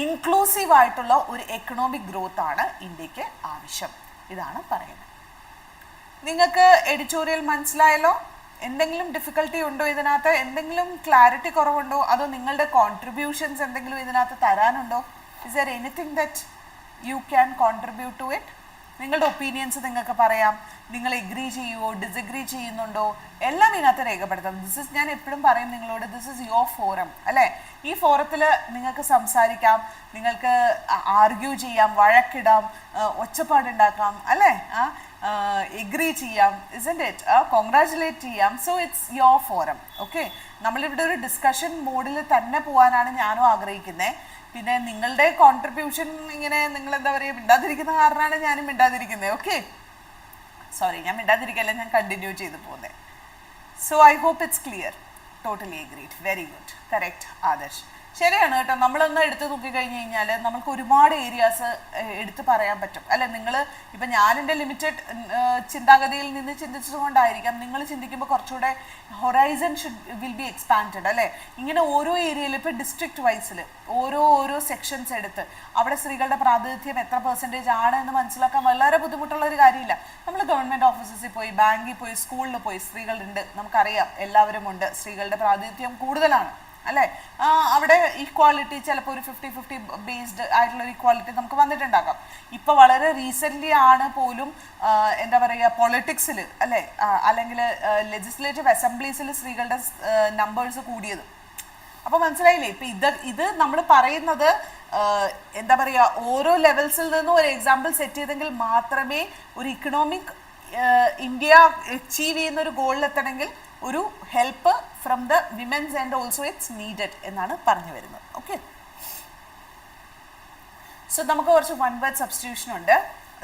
ഇൻക്ലൂസീവ് ആയിട്ടുള്ള ഒരു എക്കണോമിക് ഗ്രോത്ത് ആണ് ഇന്ത്യക്ക് ആവശ്യം. ഇതാണ് പറയുന്നത്. നിങ്ങൾക്ക് എഡിറ്റോറിയൽ മനസ്സിലായല്ലോ? എന്തെങ്കിലും ഡിഫിക്കൽട്ടി ഉണ്ടോ ഇതിനകത്ത്? എന്തെങ്കിലും ക്ലാരിറ്റി കുറവുണ്ടോ? അതോ നിങ്ങളുടെ കോൺട്രിബ്യൂഷൻസ് എന്തെങ്കിലും ഇതിനകത്ത് തരാനുണ്ടോ? Is there anything that you can contribute to it? നിങ്ങളുടെ ഒപ്പീനിയൻസ് നിങ്ങൾക്ക് പറയാം. നിങ്ങൾ എഗ്രി ചെയ്യുമോ, ഡിസഗ്രി ചെയ്യുന്നുണ്ടോ, എല്ലാം ഇതിനകത്ത് രേഖപ്പെടുത്താം. ഞാൻ എപ്പോഴും പറയും നിങ്ങളോട്, ദിസ് ഇസ് യുവർ ഫോറം അല്ലേ. ഈ ഫോറത്തിൽ നിങ്ങൾക്ക് സംസാരിക്കാം, നിങ്ങൾക്ക് ആർഗ്യൂ ചെയ്യാം, വഴക്കിടാം, ഒച്ചപ്പാടുണ്ടാക്കാം അല്ലേ, എഗ്രി ചെയ്യാം, ഇസന്റ് ഇറ്റ്, കോൺഗ്രാറ്റുലേറ്റ് ചെയ്യാം. So it's your forum. Okay, നമ്മളിവിടെ ഒരു ഡിസ്കഷൻ മോഡിൽ തന്നെ പോകാനാണ് ഞാനും ആഗ്രഹിക്കുന്നത്. പിന്നെ നിങ്ങളുടെ കോൺട്രിബ്യൂഷൻ ഇങ്ങനെ നിങ്ങൾ എന്താ പറയുക മിണ്ടാതിരിക്കുന്ന കാരണമാണ് ഞാനും മിണ്ടാതിരിക്കുന്നത്. ഓക്കെ, സോറി, ഞാൻ മിണ്ടാതിരിക്കല്ല, ഞാൻ കണ്ടിന്യൂ ചെയ്ത് പോകുന്നത്. So I hope it's clear. Totally agreed. Very good, correct Adarsh. ശരിയാണ് കേട്ടോ. നമ്മളൊന്ന് എടുത്ത് നോക്കിക്കഴിഞ്ഞ് കഴിഞ്ഞാൽ നമുക്ക് ഒരുപാട് ഏരിയാസ് എടുത്ത് പറയാൻ പറ്റും അല്ലെ. നിങ്ങൾ ഇപ്പം ഞാനെൻ്റെ ലിമിറ്റഡ് ചിന്താഗതിയിൽ നിന്ന് ചിന്തിച്ചതുകൊണ്ടായിരിക്കാം നിങ്ങൾ ചിന്തിക്കുമ്പോൾ കുറച്ചുകൂടെ ഹൊറൈസൺ വിൽ ബി എക്സ്പാൻഡഡ് അല്ലേ. ഇങ്ങനെ ഓരോ ഏരിയയിൽ ഇപ്പോൾ ഡിസ്ട്രിക്ട് വൈസിൽ ഓരോ സെക്ഷൻസ് എടുത്ത് അവിടെ സ്ത്രീകളുടെ പ്രാതിനിധ്യം എത്ര പെർസെൻറ്റേജ് ആണ് എന്ന് മനസ്സിലാക്കാൻ വളരെ ബുദ്ധിമുട്ടുള്ള ഒരു കാര്യമില്ല. നമ്മൾ ഗവൺമെൻറ് ഓഫീസസിൽ പോയി, ബാങ്കിൽ പോയി, സ്കൂളിൽ പോയി സ്ത്രീകളുണ്ട്, നമുക്കറിയാം എല്ലാവരും ഉണ്ട്, സ്ത്രീകളുടെ പ്രാതിനിധ്യം കൂടുതലാണ് അല്ലേ. അവിടെ ഈക്വാലിറ്റി ചിലപ്പോൾ ഒരു 50-50 ബേസ്ഡ് ആയിട്ടുള്ള ഒരു ഈക്വാലിറ്റി നമുക്ക് വന്നിട്ടുണ്ടാകാം. ഇപ്പോൾ വളരെ റീസെൻ്റ്ലി ആണ് പോലും എന്താ പറയുക പൊളിറ്റിക്സിൽ അല്ലേ, അല്ലെങ്കിൽ ലെജിസ്ലേറ്റീവ് അസംബ്ലീസിൽ സ്ത്രീകളുടെ നമ്പേഴ്സ് കൂടിയത്. അപ്പോൾ മനസ്സിലായില്ലേ. ഇപ്പം ഇത് നമ്മൾ പറയുന്നത് എന്താ പറയുക, ഓരോ ലെവൽസിൽ നിന്നും ഒരു എക്സാമ്പിൾ സെറ്റ് ചെയ്തെങ്കിൽ മാത്രമേ ഒരു ഇക്കണോമിക് ഇന്ത്യ അച്ചീവ് ചെയ്യുന്ന ഒരു ഗോളിലെത്തണമെങ്കിൽ ഒരു help from the women's and also it's needed എന്നാണ് പറഞ്ഞു വരുന്നത്. ഓക്കെ, സോ നമുക്ക് കുറച്ച് വൺ വേർഡ് സബ്സ്റ്റിറ്റ്യൂഷൻ ഉണ്ട്.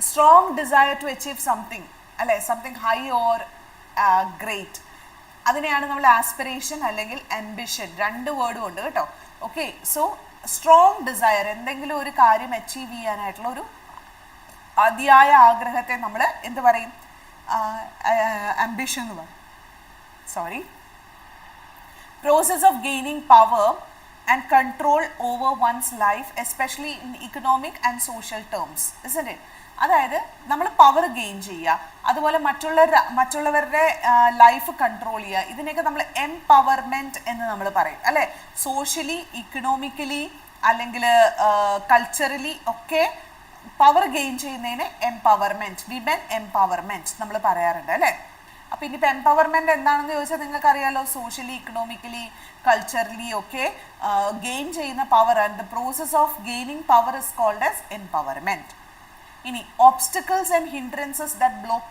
Strong desire to achieve something അല്ലെ, സംതിങ് ഹൈ ഓർ ഗ്രേറ്റ്, അതിനെയാണ് നമ്മൾ ആസ്പിറേഷൻ അല്ലെങ്കിൽ ആംബിഷൻ, രണ്ട് വേർഡും ഉണ്ട് കേട്ടോ. ഓക്കെ, സോ സ്ട്രോങ് ഡിസയർ, എന്തെങ്കിലും ഒരു കാര്യം അച്ചീവ് ചെയ്യാനായിട്ടുള്ള ഒരു അതിയായ ആഗ്രഹത്തെ നമ്മൾ എന്ത് പറയും, ആംബിഷൻ എന്ന് പറയും. Sorry, process of gaining power and control over one's life, especially in economic and social terms, isn't it? അതായത് നമ്മൾ പവർ ഗെയിൻ ചെയ്യുക, അതുപോലെ മറ്റുള്ളവരുടെ ലൈഫ് കൺട്രോൾ ചെയ്യുക, ഇതിനെയൊക്കെ നമ്മൾ എംപവർമെൻറ്റ് എന്ന് നമ്മൾ പറയും അല്ലേ. സോഷ്യലി, ഇക്കണോമിക്കലി അല്ലെങ്കിൽ കൾച്ചറലി ഒക്കെ പവർ ഗെയിൻ ചെയ്യുന്നതിന് എംപവർമെൻറ്റ്, വിമൻ എംപവർമെൻറ്റ് നമ്മൾ പറയാറുണ്ട് അല്ലേ. അപ്പോൾ ഇനിയിപ്പോൾ എംപവർമെൻറ്റ് എന്താണെന്ന് ചോദിച്ചാൽ നിങ്ങൾക്ക് അറിയാലോ, സോഷ്യലി, ഇക്കണോമിക്കലി, കൾച്ചറലി ഒക്കെ ഗെയിൻ ചെയ്യുന്ന power, and the process of gaining power is called as empowerment. ഇനി obstacles and hindrances that block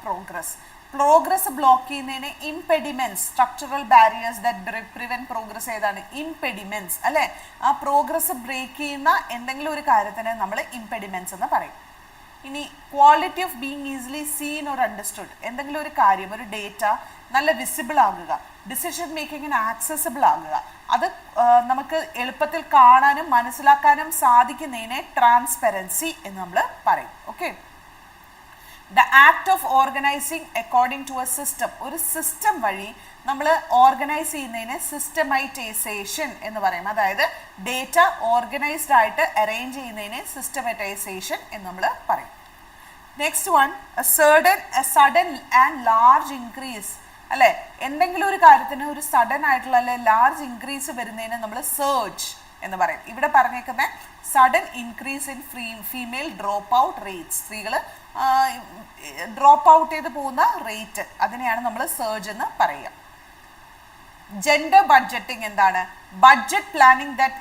progress block ചെയ്യുന്നതിന് impediments, structural barriers that prevent progress ഏതാണ്, ഇംപെഡിമെൻറ്റ്സ് അല്ലേ. ആ പ്രോഗ്രസ് ബ്രേക്ക് ചെയ്യുന്ന എന്തെങ്കിലും ഒരു കാര്യത്തിന് നമ്മൾ ഇംപെഡിമെൻറ്റ്സ് എന്ന് പറയും. ഇനി quality of being easily seen or understood, എന്തെങ്കിലും ഒരു കാര്യം, ഒരു ഡേറ്റ നല്ല വിസിബിൾ ആകുക, ഡിസിഷൻ മേക്കിങ്ങിന് ആക്സസിബിൾ ആകുക, അത് നമുക്ക് എളുപ്പത്തിൽ കാണാനും മനസ്സിലാക്കാനും സാധിക്കുന്നതിനെ ട്രാൻസ്പെറൻസി എന്ന് നമ്മൾ പറയും. Okay, the act of organising according to a system, ഒരു സിസ്റ്റം വഴി നമ്മൾ ഓർഗനൈസ് ചെയ്യുന്നതിനെ സിസ്റ്റമൈറ്റൈസേഷൻ എന്ന് പറയും. അതായത് ഡേറ്റ ഓർഗനൈസ്ഡ് ആയിട്ട് അറേഞ്ച് ചെയ്യുന്നതിനെ സിസ്റ്റമൈറ്റൈസേഷൻ എന്ന് നമ്മൾ പറയും. Next one, sudden and large increase അല്ലെ, എന്തെങ്കിലും ഒരു കാര്യത്തിന് ഒരു സഡൻ ആയിട്ടുള്ള അല്ലെ ലാർജ് ഇൻക്രീസ് വരുന്നതിന് നമ്മൾ സർജ് എന്ന് പറയും. ഇവിടെ പറഞ്ഞേക്കുന്ന sudden increase in female drop out rates, സ്ത്രീകൾ ഡ്രോപ്പ് ഔട്ട് ചെയ്ത് പോകുന്ന റേറ്റ്, അതിനെയാണ് നമ്മൾ സർജ് എന്ന് പറയുക. ജെൻഡർ ബഡ്ജറ്റിംഗ് എന്താണ്, budget planning that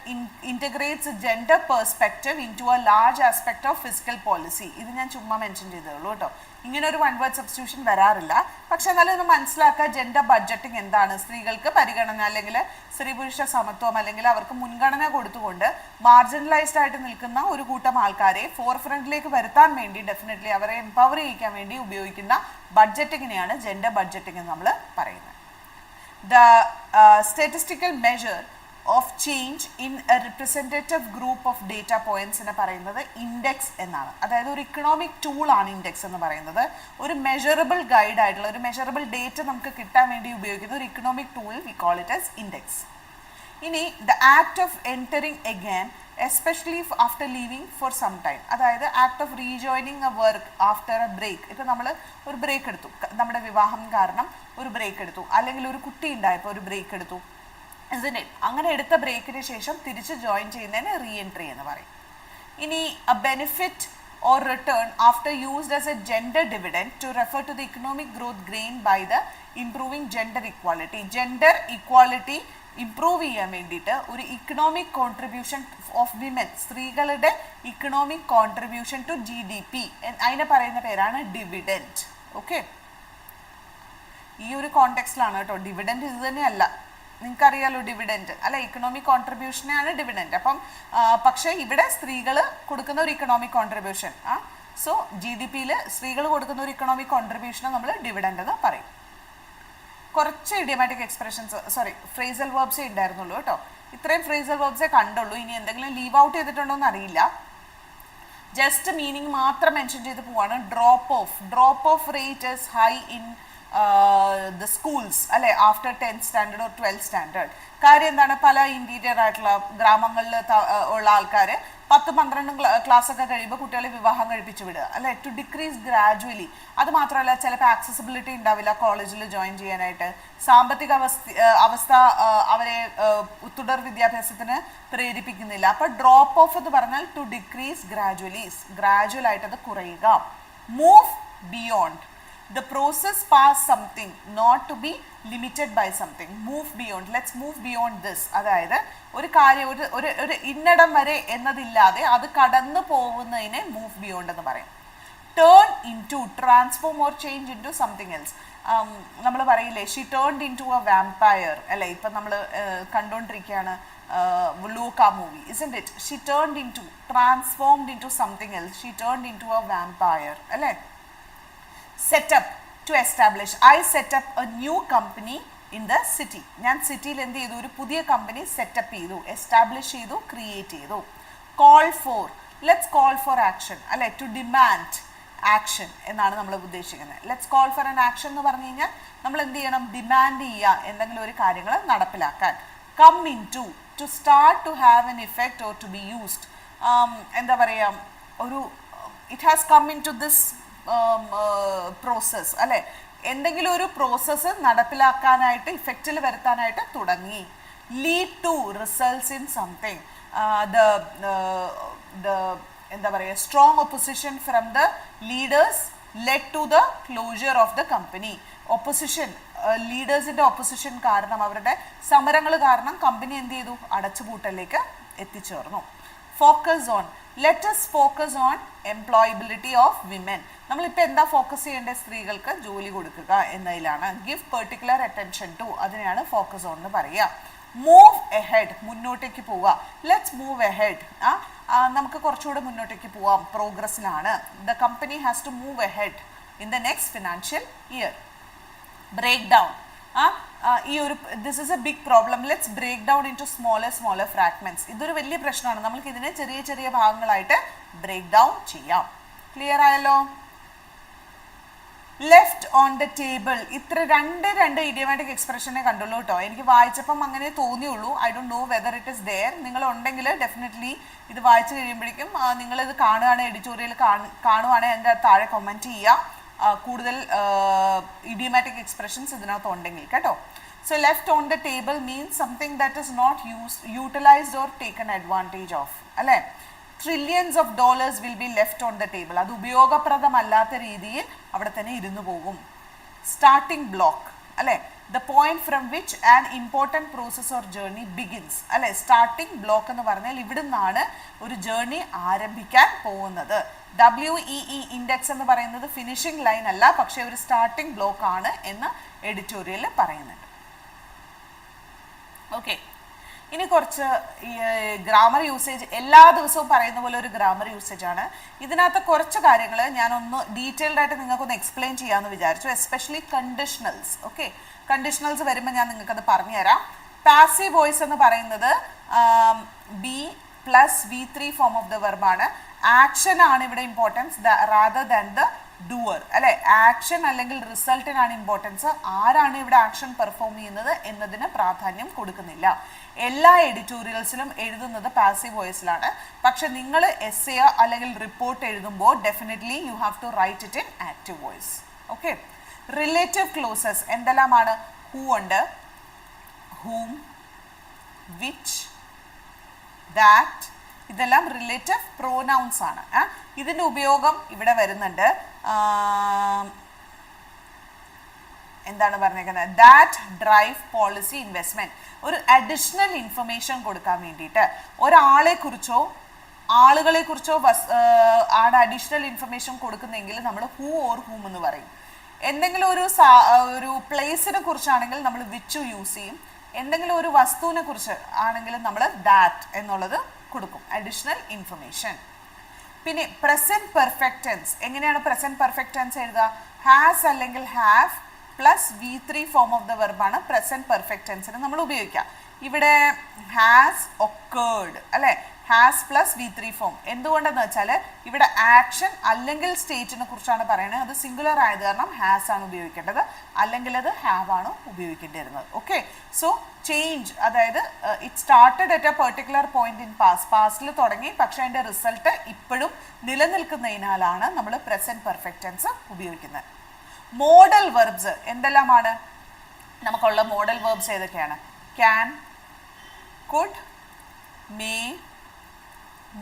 integrates gender perspective in to a large aspect of physical policy. ഇത് ഞാൻ ചുമ്മാ മെൻഷൻ ചെയ്തേയുള്ളൂ കേട്ടോ, ഇങ്ങനെ ഒരു വൺ വേർഡ് സബ്സ്റ്റിറ്റ്യൂഷൻ വരാറില്ല. പക്ഷെ എന്നാലും ഇത് മനസ്സിലാക്കുക, ജെൻഡർ ബഡ്ജറ്റിംഗ് എന്താണ്, സ്ത്രീകൾക്ക് പരിഗണന അല്ലെങ്കിൽ സ്ത്രീ പുരുഷ സമത്വം അല്ലെങ്കിൽ അവർക്ക് മുൻഗണന കൊടുത്തുകൊണ്ട് മാർജിനലൈസ്ഡ് ആയിട്ട് നിൽക്കുന്ന ഒരു കൂട്ടം ആൾക്കാരെ ഫോർ ഫ്രണ്ടിലേക്ക് വരുത്താൻ വേണ്ടി, ഡെഫിനറ്റ്ലി അവരെ എംപവർ ചെയ്യിക്കാൻ വേണ്ടി ഉപയോഗിക്കുന്ന ബഡ്ജറ്റിങ്ങിനെയാണ് ജെൻഡർ ബഡ്ജറ്റിംഗ് എന്ന് നമ്മൾ പറയുന്നത്. The statistical measure of change in a representative group of data points എന്ന് പറയുന്നത് ഇൻഡെക്സ് എന്നാണ്. അതായത് ഒരു ഇക്കണോമിക് ടൂൾ ആണ് ഇൻഡെക്സ് എന്ന് പറയുന്നത്. ഒരു മെഷറബിൾ ഗൈഡ് ആയിട്ടുള്ള ഒരു മെഷറബിൾ ഡേറ്റ നമുക്ക് കിട്ടാൻ വേണ്ടി ഉപയോഗിക്കുന്ന ഒരു economic tool we call it as index. ഇനി the act of entering again especially after leaving for some time, അതായത് act of rejoining a work after a break. ഇപ്പം നമ്മൾ ഒരു ബ്രേക്ക് എടുത്തു, നമ്മുടെ വിവാഹം കാരണം ഒരു ബ്രേക്ക് എടുത്തു, അല്ലെങ്കിൽ ഒരു കുട്ടി ഉണ്ടായപ്പോൾ ഒരു ബ്രേക്ക് എടുത്തു, അങ്ങനെ എടുത്ത ബ്രേക്കിന് ശേഷം തിരിച്ച് ജോയിൻ ചെയ്യുന്നതിന് റീ എൻട്രി എന്ന് പറയും. ഇനി A benefit or return after used as a gender dividend to refer to the economic growth gained by the improving gender equality. Gender equality improve ചെയ്യാൻ വേണ്ടിയിട്ട് ഒരു ഇക്കണോമിക് കോൺട്രിബ്യൂഷൻ ഓഫ് വിമൻ, സ്ത്രീകളുടെ economic contribution to GDP, അതിനെ പറയുന്ന പേരാണ് dividend. Okay, ഈ ഒരു കോണ്ടെക്സ്റ്റിലാണ് കേട്ടോ. ഡിവിഡൻറ്റ് ഇത് തന്നെയല്ല, നിങ്ങൾക്കറിയാലോ ഡിവിഡൻറ്റ് അല്ല, ഇക്കണോമിക് കോൺട്രിബ്യൂഷനാണ് ഡിവിഡൻറ്റ്. അപ്പം പക്ഷേ ഇവിടെ സ്ത്രീകൾ കൊടുക്കുന്ന ഒരു ഇക്കണോമിക് കോൺട്രിബ്യൂഷൻ, സോ GDP-യിൽ സ്ത്രീകൾ കൊടുക്കുന്ന ഒരു ഇക്കണോമിക് കോൺട്രിബ്യൂഷനെ നമ്മൾ ഡിവിഡൻറ്റ് എന്ന് പറയും. കുറച്ച് ഇഡിയമാറ്റിക് എക്സ്പ്രഷൻസ് ഫ്രേസൽ വേർബ്സേ ഉണ്ടായിരുന്നുള്ളൂ കേട്ടോ. ഇത്രയും ഫ്രേസൽ വേർബ്സേ കണ്ടുള്ളൂ. ഇനി എന്തെങ്കിലും ലീവ് ഔട്ട് ചെയ്തിട്ടുണ്ടോ എന്ന് അറിയില്ല. ജസ്റ്റ് മീനിങ് മാത്രം മെൻഷൻ ചെയ്ത് പോവാണ്. Drop of rate is high in the schools അല്ലെ after 10th standard or 12th standard. കാര്യം എന്താണ്? പല ഇന്റീരിയർ ആയിട്ടുള്ള ഗ്രാമങ്ങളിൽ ഉള്ള ആൾക്കാർ 10-12 ക്ലാസ് ഒക്കെ കഴിയുമ്പോൾ കുട്ടികളെ വിവാഹം കഴിപ്പിച്ചു വിടുക അല്ലെ, ടു ഡിക്രീസ് ഗ്രാജുവലി. അത് മാത്രമല്ല ചിലപ്പോൾ ആക്സസിബിലിറ്റി ഉണ്ടാവില്ല കോളേജിൽ ജോയിൻ ചെയ്യാനായിട്ട്, സാമ്പത്തിക അവസ്ഥ അവരെ തുടർ വിദ്യാഭ്യാസത്തിന് പ്രേരിപ്പിക്കുന്നില്ല. അപ്പൊ ഡ്രോപ്പ് ഓഫ് എന്ന് പറഞ്ഞാൽ ടു ഡിക്രീസ് ഗ്രാജുവൽ ആയിട്ട് അത് കുറയുക. Move beyond, the process past something, not to be limited by something. Move beyond, let's move beyond this. അതായത് ഒരു കാര്യം ഒരു ഇന്നടം വരെ എന്നതില്ലാതെ അത് കടന്നു പോകുന്നതിനെ മൂവ് ബിയോണ്ട് എന്ന് പറയും. Turn into, transform or change into something else. നമ്മൾ പറയില്ലേ she turned in to a vampire അല്ലെ, ഇപ്പം നമ്മൾ കണ്ടുകൊണ്ടിരിക്കുകയാണ് Luca movie, isn't it? She turned into, transformed into something else. She turned into a vampire അല്ലെ. Set up, to establish. I set up a new company in the city. ഞാൻ സിറ്റിയിൽ എന്ത് ചെയ്തു? ഒരു പുതിയ കമ്പനി സെറ്റപ്പ് ചെയ്തു, എസ്റ്റാബ്ലിഷ് ചെയ്തു, create ചെയ്തു. Call for, let's call for action അല്ലെ, ടു ഡിമാൻഡ് ആക്ഷൻ എന്നാണ് നമ്മൾ ഉദ്ദേശിക്കുന്നത്. Let's call for an action എന്ന് പറഞ്ഞു കഴിഞ്ഞാൽ നമ്മൾ എന്ത് ചെയ്യണം? ഡിമാൻഡ് ചെയ്യുക എന്തെങ്കിലും ഒരു കാര്യങ്ങൾ നടപ്പിലാക്കാൻ. Come in to start to have an effect or to be used. എന്താ പറയുക, ഒരു it has come in to this process അല്ലെ, എന്തെങ്കിലും ഒരു പ്രോസസ്സ് നടപ്പിലാക്കാനായിട്ട് ഇഫക്റ്റിൽ വരുത്താനായിട്ട് തുടങ്ങി. Lead to results in something. എന്താ പറയുക, strong opposition from the leaders led to the closure of the company. Opposition, ലീഡേഴ്സിന്റെ ഒപ്പോസിഷൻ കാരണം, അവരുടെ സമരങ്ങൾ കാരണം കമ്പനി എന്ത് ചെയ്തു? അടച്ചുപൂട്ടലിലേക്ക് എത്തിച്ചേർന്നു. Focus on, let us focus on employability of women. നമ്മളിപ്പോൾ എന്താ ഫോക്കസ് ചെയ്യേണ്ടത്? സ്ത്രീകൾക്ക് ജോലി കൊടുക്കുക എന്നതിലാണ്. ഗിവ് പെർട്ടിക്കുലർ അറ്റൻഷൻ ടു, അതിനെയാണ് ഫോക്കസ് ഓൺ എന്ന് പറയുക. മൂവ് എഹെഡ്, മുന്നോട്ടേക്ക് പോവുക. ലെറ്റ്സ് മൂവ് എഹെഡ്, നമുക്ക് കുറച്ചുകൂടെ മുന്നോട്ടേക്ക് പോവാം, പ്രോഗ്രസ്സിലാണ്. The company has to move ahead in the next financial year. Break down, ഈ ഒരു this is a big problem, let's break down in to smaller fragments. ഇതൊരു വലിയ പ്രശ്നമാണ്, നമുക്ക് ഇതിനെ ചെറിയ ചെറിയ ഭാഗങ്ങളായിട്ട് ബ്രേക്ക് ഡൗൺ ചെയ്യാം. ക്ലിയർ ആയല്ലോ? ലെഫ്റ്റ് ഓൺ ദ ടേബിൾ, ഇത്ര രണ്ട് ഇഡിയമാറ്റിക് എക്സ്പ്രഷനെ കണ്ടുള്ളൂ കേട്ടോ. എനിക്ക് വായിച്ചപ്പം അങ്ങനെ തോന്നിയുള്ളൂ. I don't know whether it is there. നിങ്ങൾ ഉണ്ടെങ്കിൽ ഡെഫിനറ്റ്ലി ഇത് വായിച്ചു കഴിയുമ്പോഴേക്കും നിങ്ങളിത് കാണുകയാണെങ്കിൽ, എഡിറ്റോറിയൽ കാണുവാണെങ്കിൽ എൻ്റെ താഴെ കമൻറ്റ് ചെയ്യുക കൂടുതൽ ഇഡിയമാറ്റിക് എക്സ്പ്രഷൻസ് ഇതിനകത്ത് ഉണ്ടെങ്കിൽ കേട്ടോ. So left on the table means something that is not utilised or taken advantage of അല്ലേ. Trillions of dollars will be left on the table, അത് ഉപയോഗപ്രദമല്ലാത്ത രീതിയിൽ അവിടെ തന്നെ ഇരുന്നു പോകും. സ്റ്റാർട്ടിംഗ് ബ്ലോക്ക് അല്ലെ, the point from which an important process or journey begins അല്ലെ. സ്റ്റാർട്ടിംഗ് ബ്ലോക്ക് എന്ന് പറഞ്ഞാൽ ഇവിടുന്നാണ് ഒരു ജേർണി ആരംഭിക്കാൻ പോകുന്നത്. WEE ഇൻഡെക്സ് എന്ന് പറയുന്നത് ഫിനിഷിംഗ് ലൈൻ അല്ല, പക്ഷേ ഒരു സ്റ്റാർട്ടിംഗ് ബ്ലോക്ക് ആണ് എന്ന് എഡിറ്റോറിയലിൽ പറയുന്നുണ്ട്. ഓക്കെ, ഇനി കുറച്ച് ഗ്രാമർ യൂസേജ്, എല്ലാ ദിവസവും പറയുന്ന പോലെ ഒരു ഗ്രാമർ യൂസേജ് ആണ്. ഇതിനകത്ത് കുറച്ച് കാര്യങ്ങൾ ഞാനൊന്ന് ഡീറ്റെയിൽഡ് ആയിട്ട് നിങ്ങൾക്കൊന്ന് എക്സ്പ്ലെയിൻ ചെയ്യാമെന്ന് വിചാരിച്ചു, എസ്പെഷ്യലി കണ്ടീഷണൽസ്. ഓക്കെ, കണ്ടീഷണൽസ് വരുമ്പോൾ ഞാൻ നിങ്ങൾക്കത് പറഞ്ഞുതരാം. പാസീവ് വോയിസ് എന്ന് പറയുന്നത് B plus V3 form of the വെർബാണ്. ആക്ഷൻ ആണ് ഇവിടെ importance rather than the doer അല്ലെ. ആക്ഷൻ അല്ലെങ്കിൽ റിസൾട്ടിനാണ് ഇമ്പോർട്ടൻസ്. ആരാണ് ഇവിടെ ആക്ഷൻ പെർഫോം ചെയ്യുന്നത് എന്നതിന് പ്രാധാന്യം കൊടുക്കുന്നില്ല. എല്ലാ എഡിറ്റോറിയൽസിലും എഴുതുന്നത് പാസീവ് വോയിസിലാണ്. പക്ഷെ നിങ്ങൾ എസ്സേ അല്ലെങ്കിൽ റിപ്പോർട്ട് എഴുതുമ്പോൾ definitely you have to write it in active voice. Okay, relative clauses എന്തെല്ലാമാണ്? ഹൂ ഉണ്ട്, ഹൂം, വിച്ച്, ദാറ്റ്, ഇതെല്ലാം റിലേറ്റീവ് പ്രോനൗൺസ് ആണ്. ഇതിൻ്റെ ഉപയോഗം ഇവിടെ വരുന്നുണ്ട്. എന്താണ് പറഞ്ഞേക്കുന്നത്? That drive policy investment. ഒരു അഡീഷണൽ ഇൻഫർമേഷൻ കൊടുക്കാൻ വേണ്ടിയിട്ട് ഒരാളെ കുറിച്ചോ ആളുകളെ കുറിച്ചോ ആണ് അഡീഷണൽ ഇൻഫർമേഷൻ കൊടുക്കുന്നെങ്കിൽ നമ്മൾ ഹൂ ഓർ ഹൂം എന്ന് പറയും. എന്തെങ്കിലും ഒരു പ്ലേസിനെ കുറിച്ചാണെങ്കിൽ നമ്മൾ വിച്ച് യൂസ് ചെയ്യും. എന്തെങ്കിലും ഒരു വസ്തുവിനെ കുറിച്ച് ആണെങ്കിൽ നമ്മൾ ദാറ്റ് എന്നുള്ളത് കൊടുക്കും, അഡീഷണൽ ഇൻഫർമേഷൻ. പിന്നെ പ്രസന്റ് പെർഫെക്റ്റ് ടെൻസ്, എങ്ങനെയാണ് പ്രസന്റ് പെർഫെക്റ്റ് ടെൻസ് എഴുതുക? ഹാസ് അല്ലെങ്കിൽ have plus V3 form of the വെർബാണ് പ്രസന്റ് പെർഫെക്റ്റ് ടെൻസിന് നമ്മൾ ഉപയോഗിക്കുക. ഇവിടെ ഹാസ് ഒക്കേർഡ് അല്ലെ, ഹാസ് പ്ലസ് V3 ഫോം. എന്തുകൊണ്ടെന്ന് വെച്ചാൽ ഇവിടെ ആക്ഷൻ അല്ലെങ്കിൽ സ്റ്റേറ്റിനെ കുറിച്ചാണ് പറയുന്നത്. അത് സിംഗുലർ ആയത് കാരണം ഹാസ് ആണ് ഉപയോഗിക്കേണ്ടത്, അല്ലെങ്കിൽ അത് ഹാവ് ആണ് ഉപയോഗിക്കേണ്ടിയിരുന്നത്. ഓക്കെ, സോ ചേഞ്ച്, അതായത് it started at a particular point in പാസ്റ്റിൽ തുടങ്ങി, പക്ഷെ അതിന്റെ റിസൾട്ട് ഇപ്പോഴും നിലനിൽക്കുന്നതിനാലാണ് നമ്മൾ പ്രസന്റ് പെർഫെക്റ്റ് ടെൻസ് ഉപയോഗിക്കുന്നത്. മോഡൽ വെർബ്സ് എന്തെല്ലാമാണ് നമുക്കുള്ള മോഡൽ വെർബ്സ്? ഏതൊക്കെയാണ്? Can, could, may,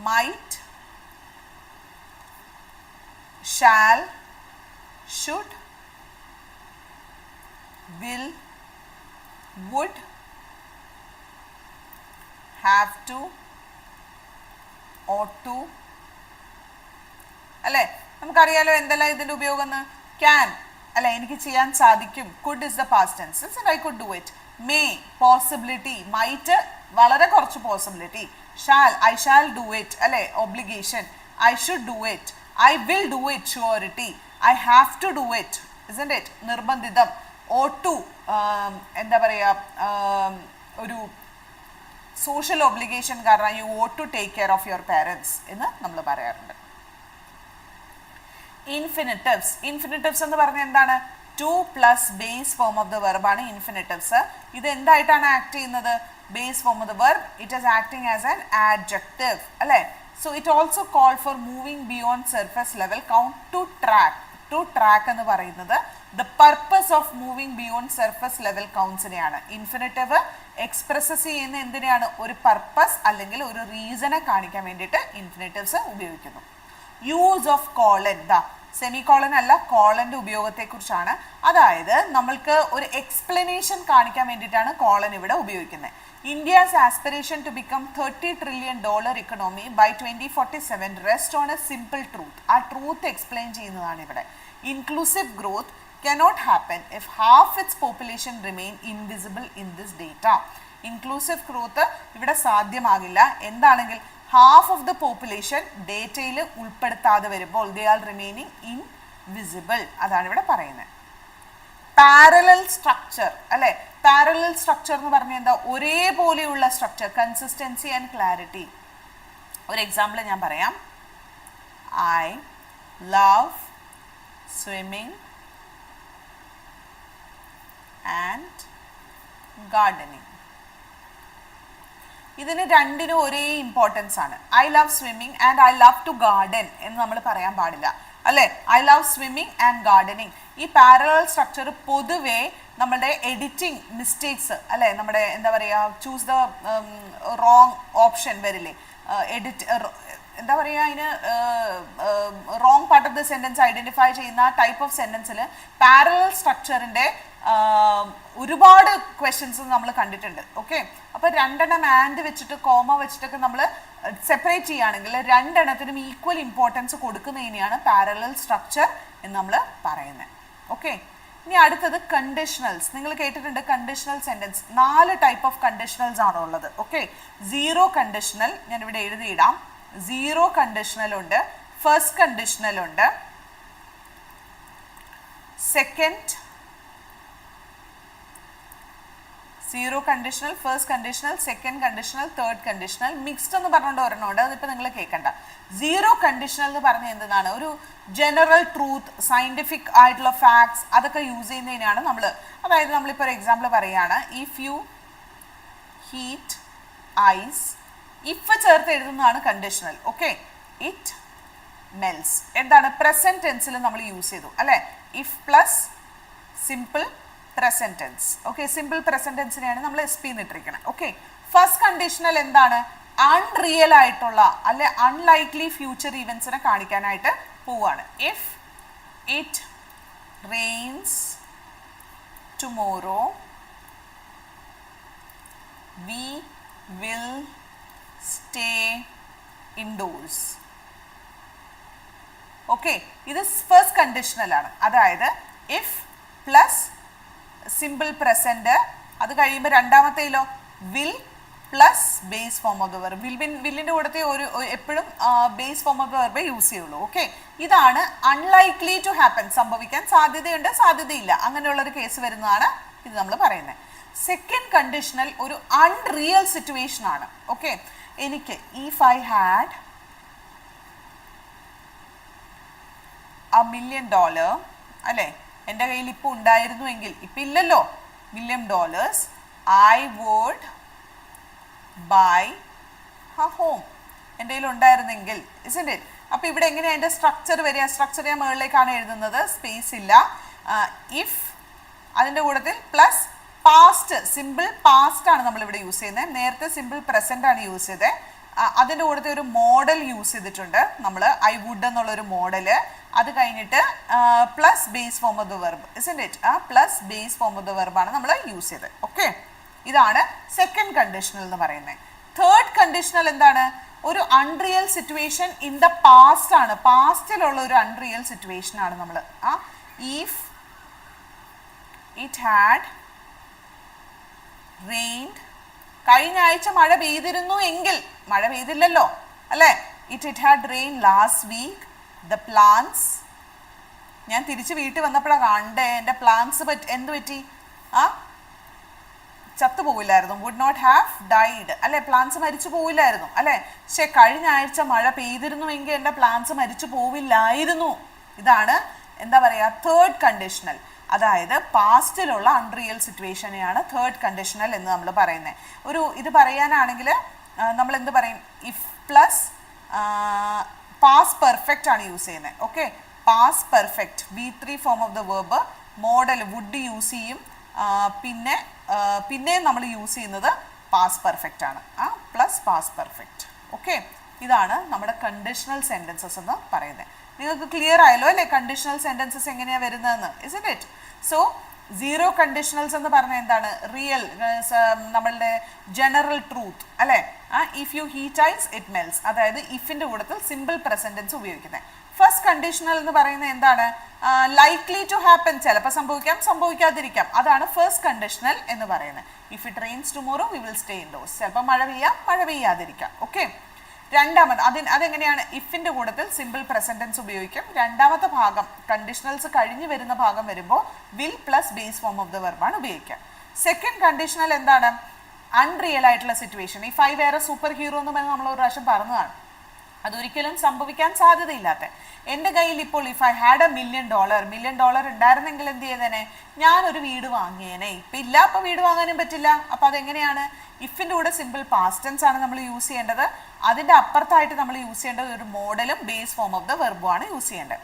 might, shall, should, will, would, have to, ought to. അല്ലേ, നമുക്കറിയാലോ എന്തെല്ലാം ഇതിൻ്റെ ഉപയോഗം എന്ന്. ക്യാൻ അല്ലെ, എനിക്ക് ചെയ്യാൻ സാധിക്കും. Could is the past tense and I could do it. May possibility, might വളരെ കുറച്ച് possibility. Shall, I shall do it അല്ലെ, obligation. I should do it, I will do it, surety. I have to do it, isn't it, നിർബന്ധിതം. ought to, എന്താ പറയുക, ഒരു social obligation കാരണം you ought to take care of your parents എന്ന് നമ്മൾ പറയാറുണ്ട്. Infinitives, infinitives എന്ന് പറഞ്ഞാൽ എന്താണ്? To plus base form of the വെർബാണ് ഇൻഫിനിറ്റീവ്സ്. ഇത് എന്തായിട്ടാണ് ആക്ട് ചെയ്യുന്നത്? Base form of the verb, it is acting as an adjective അല്ലേ. So it also call for moving beyond surface level. Count to track, to track എന്ന് പറയുന്നത് the purpose of moving beyond surface level കൗണ്ട്സിനെയാണ്. Infinitive expresses ചെയ്യുന്ന എന്തിനെയാണ്? ഒരു purpose അല്ലെങ്കിൽ ഒരു റീസണെ കാണിക്കാൻ വേണ്ടിയിട്ട് ഇൻഫിനിറ്റീവ്സ് ഉപയോഗിക്കുന്നു. Use of colon, semi colon അല്ല, കോളന്റെ ഉപയോഗത്തെ കുറിച്ചാണ്. അതായത് നമ്മൾക്ക് ഒരു എക്സ്പ്ലനേഷൻ കാണിക്കാൻ വേണ്ടിയിട്ടാണ് കോളൻ ഇവിടെ ഉപയോഗിക്കുന്നത്. India's aspiration to become $30 trillion economy by 2047 rest on a simple truth. ആ ട്രൂത്ത് എക്സ്പ്ലെയിൻ ചെയ്യുന്നതാണ് ഇവിടെ. Inclusive growth cannot happen if half its population remain invisible in this data. Inclusive growth ഇവിടെ സാധ്യമാകില്ല എന്താണെങ്കിൽ ഹാഫ് ഓഫ് ദ പോപ്പുലേഷൻ ഡേറ്റയിൽ ഉൾപ്പെടുത്താതെ വരുമ്പോൾ they are remaining invisible. അതാണ് ഇവിടെ പറയുന്നത്. പാരലൽ സ്ട്രക്ചർ അല്ലെ, പാരലൽ സ്ട്രക്ചർ എന്ന് പറഞ്ഞാൽ എന്താ? ഒരേപോലെയുള്ള സ്ട്രക്ചർ, കൺസിസ്റ്റൻസി ആൻഡ് ക്ലാരിറ്റി. ഒരു എക്സാമ്പിൾ ഞാൻ പറയാം. I love swimming and gardening. ഇതിന് രണ്ടിനും ഒരേ ഇമ്പോർട്ടൻസ് ആണ്. I love swimming and I love to garden എന്ന് നമ്മൾ പറയാൻ പാടില്ല അല്ലേ. I love swimming and gardening. ഈ പാരലൽ സ്ട്രക്ചർ പൊതുവെ നമ്മുടെ എഡിറ്റിംഗ് മിസ്റ്റേക്സ് അല്ലെ, നമ്മുടെ എന്താ പറയുക, ചൂസ് ദ റോങ് ഓപ്ഷൻ വരില്ലേ, എഡിറ്റ് എന്താ പറയുക, അതിന് wrong part of the sentence identify ചെയ്യുന്ന ടൈപ്പ് ഓഫ് സെന്റൻസിൽ പാരലൽ സ്ട്രക്ചറിന്റെ ഒരുപാട് ക്വസ്റ്റ്യൻസ് നമ്മൾ കണ്ടിട്ടുണ്ട്. ഓക്കെ, അപ്പൊ രണ്ടെണ്ണം ആൻഡ് വെച്ചിട്ട് കോമ വെച്ചിട്ടൊക്കെ നമ്മൾ സെപ്പറേറ്റ് ചെയ്യുകയാണെങ്കിൽ രണ്ടെണ്ണത്തിനും ഈക്വൽ ഇമ്പോർട്ടൻസ് കൊടുക്കുന്നതിനെയാണ് പാരലൽ സ്ട്രക്ചർ എന്ന് നമ്മൾ പറയുന്നത്. ഓക്കെ, ഇനി അടുത്തത് കണ്ടീഷണൽസ്. നിങ്ങൾ കേട്ടിട്ടുണ്ട് conditional sentence. 4 type of conditionals ആണ് ഉള്ളത്. ഓക്കെ, സീറോ കണ്ടീഷണൽ ഞാൻ ഇവിടെ എഴുതിയിടാം. സീറോ കണ്ടീഷണൽ ഉണ്ട്, ഫസ്റ്റ് കണ്ടീഷണൽ ഉണ്ട്, second zero conditional, first conditional, second conditional, third conditional, mixed എന്ന് പറഞ്ഞുകൊണ്ട് ഒരെണ്ണമുണ്ട്. അതിപ്പോൾ നിങ്ങൾ കേൾക്കണ്ട. സീറോ കണ്ടീഷണൽ എന്ന് പറഞ്ഞാൽ എന്താണ്? ഒരു ജനറൽ ട്രൂത്ത്, സയന്റിഫിക് ആയിട്ടുള്ള ഫാക്ട്സ് അതൊക്കെ യൂസ് ചെയ്യുന്നതിനാണ് നമ്മൾ. അതായത് നമ്മളിപ്പോൾ ഒരു എക്സാമ്പിൾ പറയുകയാണ്. If you heat ice, if ചേർത്ത് എഴുതുന്നതാണ് കണ്ടീഷണൽ. ഓക്കെ, ഇറ്റ് മെൽസ് എന്താണ്? പ്രസന്റ് ടെൻസിൽ നമ്മൾ യൂസ് ചെയ്തു അല്ലെ. If plus simple present tense. Okay, simple present ടെൻസിനെയാണ് നമ്മൾ SP ഇട്ടിരിക്കുന്നത്. ഓക്കെ, ഫസ്റ്റ് കണ്ടീഷണൽ എന്താണ്? അൺറിയൽ ആയിട്ടുള്ള അല്ലെ അൺലൈക്ലി ഫ്യൂച്ചർ ഇവന്റ്സിനെ കാണിക്കാനായിട്ട് പോവാണ്. If it rains tomorrow we will stay indoors. Okay, ഇത് ഫസ്റ്റ് കണ്ടീഷണൽ ആണ്. അതായത് ഇഫ് പ്ലസ് സിമ്പിൾ പ്രസന്റ്, അത് കഴിയുമ്പോൾ രണ്ടാമത്തേലോ will plus base form of the verb. വില്ലിൻ്റെ കൂടത്തെ ഒരു എപ്പോഴും ബേസ് ഫോം ഓഫ് ദ വെർബേ യൂസ് ചെയ്യുള്ളൂ. ഓക്കെ, ഇതാണ് അൺലൈക്ലി ടു ഹാപ്പൻ, സംഭവിക്കാൻ സാധ്യതയുണ്ട് സാധ്യതയില്ല അങ്ങനെയുള്ളൊരു കേസ് വരുന്നതാണ് ഇത് നമ്മൾ പറയുന്നത്. സെക്കൻഡ് കണ്ടീഷണൽ ഒരു അൺറിയൽ സിറ്റുവേഷൻ ആണ്. ഓക്കെ, എനിക്ക് ഇഫ് ഐ ഹാഡ് $1 million അല്ലേ, എൻ്റെ കയ്യിൽ ഇപ്പോൾ ഉണ്ടായിരുന്നുവെങ്കിൽ, ഇപ്പം ഇല്ലല്ലോ, $1 million, I would buy a home. എൻ്റെ കയ്യിൽ ഉണ്ടായിരുന്നെങ്കിൽ, isn't it? അപ്പോൾ ഇവിടെ എങ്ങനെയാണ് അതിൻ്റെ സ്ട്രക്ചർ വരിക? സ്ട്രക്ചർ ഞാൻ മുകളിലേക്കാണ് എഴുതുന്നത്, സ്പേസ് ഇല്ല. ഇഫ് അതിൻ്റെ കൂട്ടത്തിൽ പ്ലസ് പാസ്റ്റ്, സിമ്പിൾ പാസ്റ്റ് ആണ് നമ്മളിവിടെ യൂസ് ചെയ്യുന്നത്. നേരത്തെ സിമ്പിൾ പ്രസൻ്റ് ആണ് യൂസ് ചെയ്തത്. അതിൻ്റെ കൂട്ടത്തിൽ ഒരു മോഡൽ യൂസ് ചെയ്തിട്ടുണ്ട് നമ്മൾ, ഐ വുഡ് എന്നുള്ളൊരു മോഡല്. അത് കഴിഞ്ഞിട്ട് plus base form of the verb, isn't it? Plus base form of the വെർബാണ് നമ്മൾ യൂസ് ചെയ്തത്. ഓക്കെ, ഇതാണ് സെക്കൻഡ് കണ്ടീഷണൽ എന്ന് പറയുന്നത്. തേർഡ് കണ്ടീഷണൽ എന്താണ്? ഒരു unreal situation in the past ആണ്, പാസ്റ്റിലുള്ള ഒരു അൺറിയൽ സിറ്റുവേഷൻ ആണ് നമ്മൾ. ഇഫ് ഇറ്റ് ഹാഡ് റെയിൻഡ്, കഴിഞ്ഞ ആഴ്ച മഴ പെയ്തിരുന്നു എങ്കിൽ, മഴ പെയ്തില്ലല്ലോ അല്ലേ. It had rain last week, the plants, ഞാൻ തിരിച്ച് വീട്ടിൽ വന്നപ്പോഴാണ് കണ്ടേ എൻ്റെ പ്ലാന്റ്സ് എന്ത് പറ്റി, ചത്തുപോവില്ലായിരുന്നു, വുഡ് നോട്ട് ഹാവ് ഡൈഡ് അല്ലെ, പ്ലാന്റ്സ് മരിച്ചു പോവില്ലായിരുന്നു അല്ലെ. പക്ഷെ കഴിഞ്ഞ ആഴ്ച മഴ പെയ്തിരുന്നുവെങ്കിൽ എൻ്റെ പ്ലാന്റ്സ് മരിച്ചു പോവില്ലായിരുന്നു. ഇതാണ് എന്താ പറയുക, തേർഡ് കണ്ടീഷണൽ. അതായത് പാസ്റ്റിലുള്ള അൺറിയൽ സിറ്റുവേഷനെയാണ് തേർഡ് കണ്ടീഷണൽ എന്ന് നമ്മൾ പറയുന്നത്. ഒരു ഇത് പറയാനാണെങ്കിൽ നമ്മൾ എന്ത് പറയും, ഇഫ് പ്ലസ് പാസ് പെർഫെക്റ്റ് ആണ് യൂസ് ചെയ്യുന്നത്. Okay, past perfect, V3 form of the verb, modal would use ചെയ്യും, പിന്നെ നമ്മൾ യൂസ് ചെയ്യുന്നത് പാസ് പെർഫെക്റ്റ് ആണ്, പ്ലസ് പാസ് പെർഫെക്റ്റ്. ഓക്കെ, ഇതാണ് നമ്മുടെ കണ്ടീഷണൽ സെൻറ്റൻസസ് എന്ന് പറയുന്നത്. നിങ്ങൾക്ക് ക്ലിയർ ആയല്ലോ അല്ലേ കണ്ടീഷണൽ സെൻറ്റൻസസ് എങ്ങനെയാണ് വരുന്നതെന്ന്, isn't it? So zero conditionals എന്ന് പറഞ്ഞാൽ എന്താണ്? റിയൽ, നമ്മളുടെ ജനറൽ ട്രൂത്ത് അല്ലേ. If you heat ice it melts, അതായത് ഇഫിൻ്റെ കൂട്ടത്തിൽ സിമ്പിൾ പ്രസൻറ്റൻസ് ഉപയോഗിക്കുന്നത്. ഫസ്റ്റ് കണ്ടീഷണൽ എന്ന് പറയുന്നത് എന്താണ്? ലൈക്ലി ടു ഹാപ്പൻ, ചിലപ്പോൾ സംഭവിക്കാം സംഭവിക്കാതിരിക്കാം, അതാണ് ഫസ്റ്റ് കണ്ടീഷണൽ എന്ന് പറയുന്നത്. If it rains tomorrow we will stay indoors, ചിലപ്പോൾ മഴ പെയ്യാം മഴ പെയ്യാതിരിക്കാം. ഓക്കെ, രണ്ടാമത് അതെങ്ങനെയാണ്? ഇഫിൻ്റെ കൂട്ടത്തിൽ സിമ്പിൾ പ്രസൻറ്റൻസ് ഉപയോഗിക്കും. രണ്ടാമത്തെ ഭാഗം കണ്ടീഷണൽസ് കഴിഞ്ഞ് വരുന്ന ഭാഗം വരുമ്പോൾ will plus base form of the വെർബാണ് ഉപയോഗിക്കുക. സെക്കൻഡ് കണ്ടീഷണൽ എന്താണ്? അൺറിയൽ ആയിട്ടുള്ള situation. If I were super hero എന്ന് പറഞ്ഞാൽ നമ്മൾ ഒരു പ്രാവശ്യം പറഞ്ഞതാണ്, അതൊരിക്കലും സംഭവിക്കാൻ സാധ്യതയില്ലാത്ത. എൻ്റെ കയ്യിൽ ഇപ്പോൾ ഇഫ് ഐ ഹാഡ് $1 million ഉണ്ടായിരുന്നെങ്കിൽ എന്ത് ചെയ്തേനെ? ഞാനൊരു വീട് വാങ്ങിയേനെ. ഇപ്പം ഇല്ല, അപ്പോൾ വീട് വാങ്ങാനും പറ്റില്ല. അപ്പോൾ അതെങ്ങനെയാണ്? ഇഫിൻ്റെ കൂടെ സിമ്പിൾ പാസ്റ്റ് ടെൻസ് ആണ് നമ്മൾ യൂസ് ചെയ്യേണ്ടത്. അതിൻ്റെ അപ്പുറത്തായിട്ട് നമ്മൾ യൂസ് ചെയ്യേണ്ടത് ഒരു മോഡലും ബേസ് ഫോം ഓഫ് ദ വെർബുമാണ് യൂസ് ചെയ്യേണ്ടത്.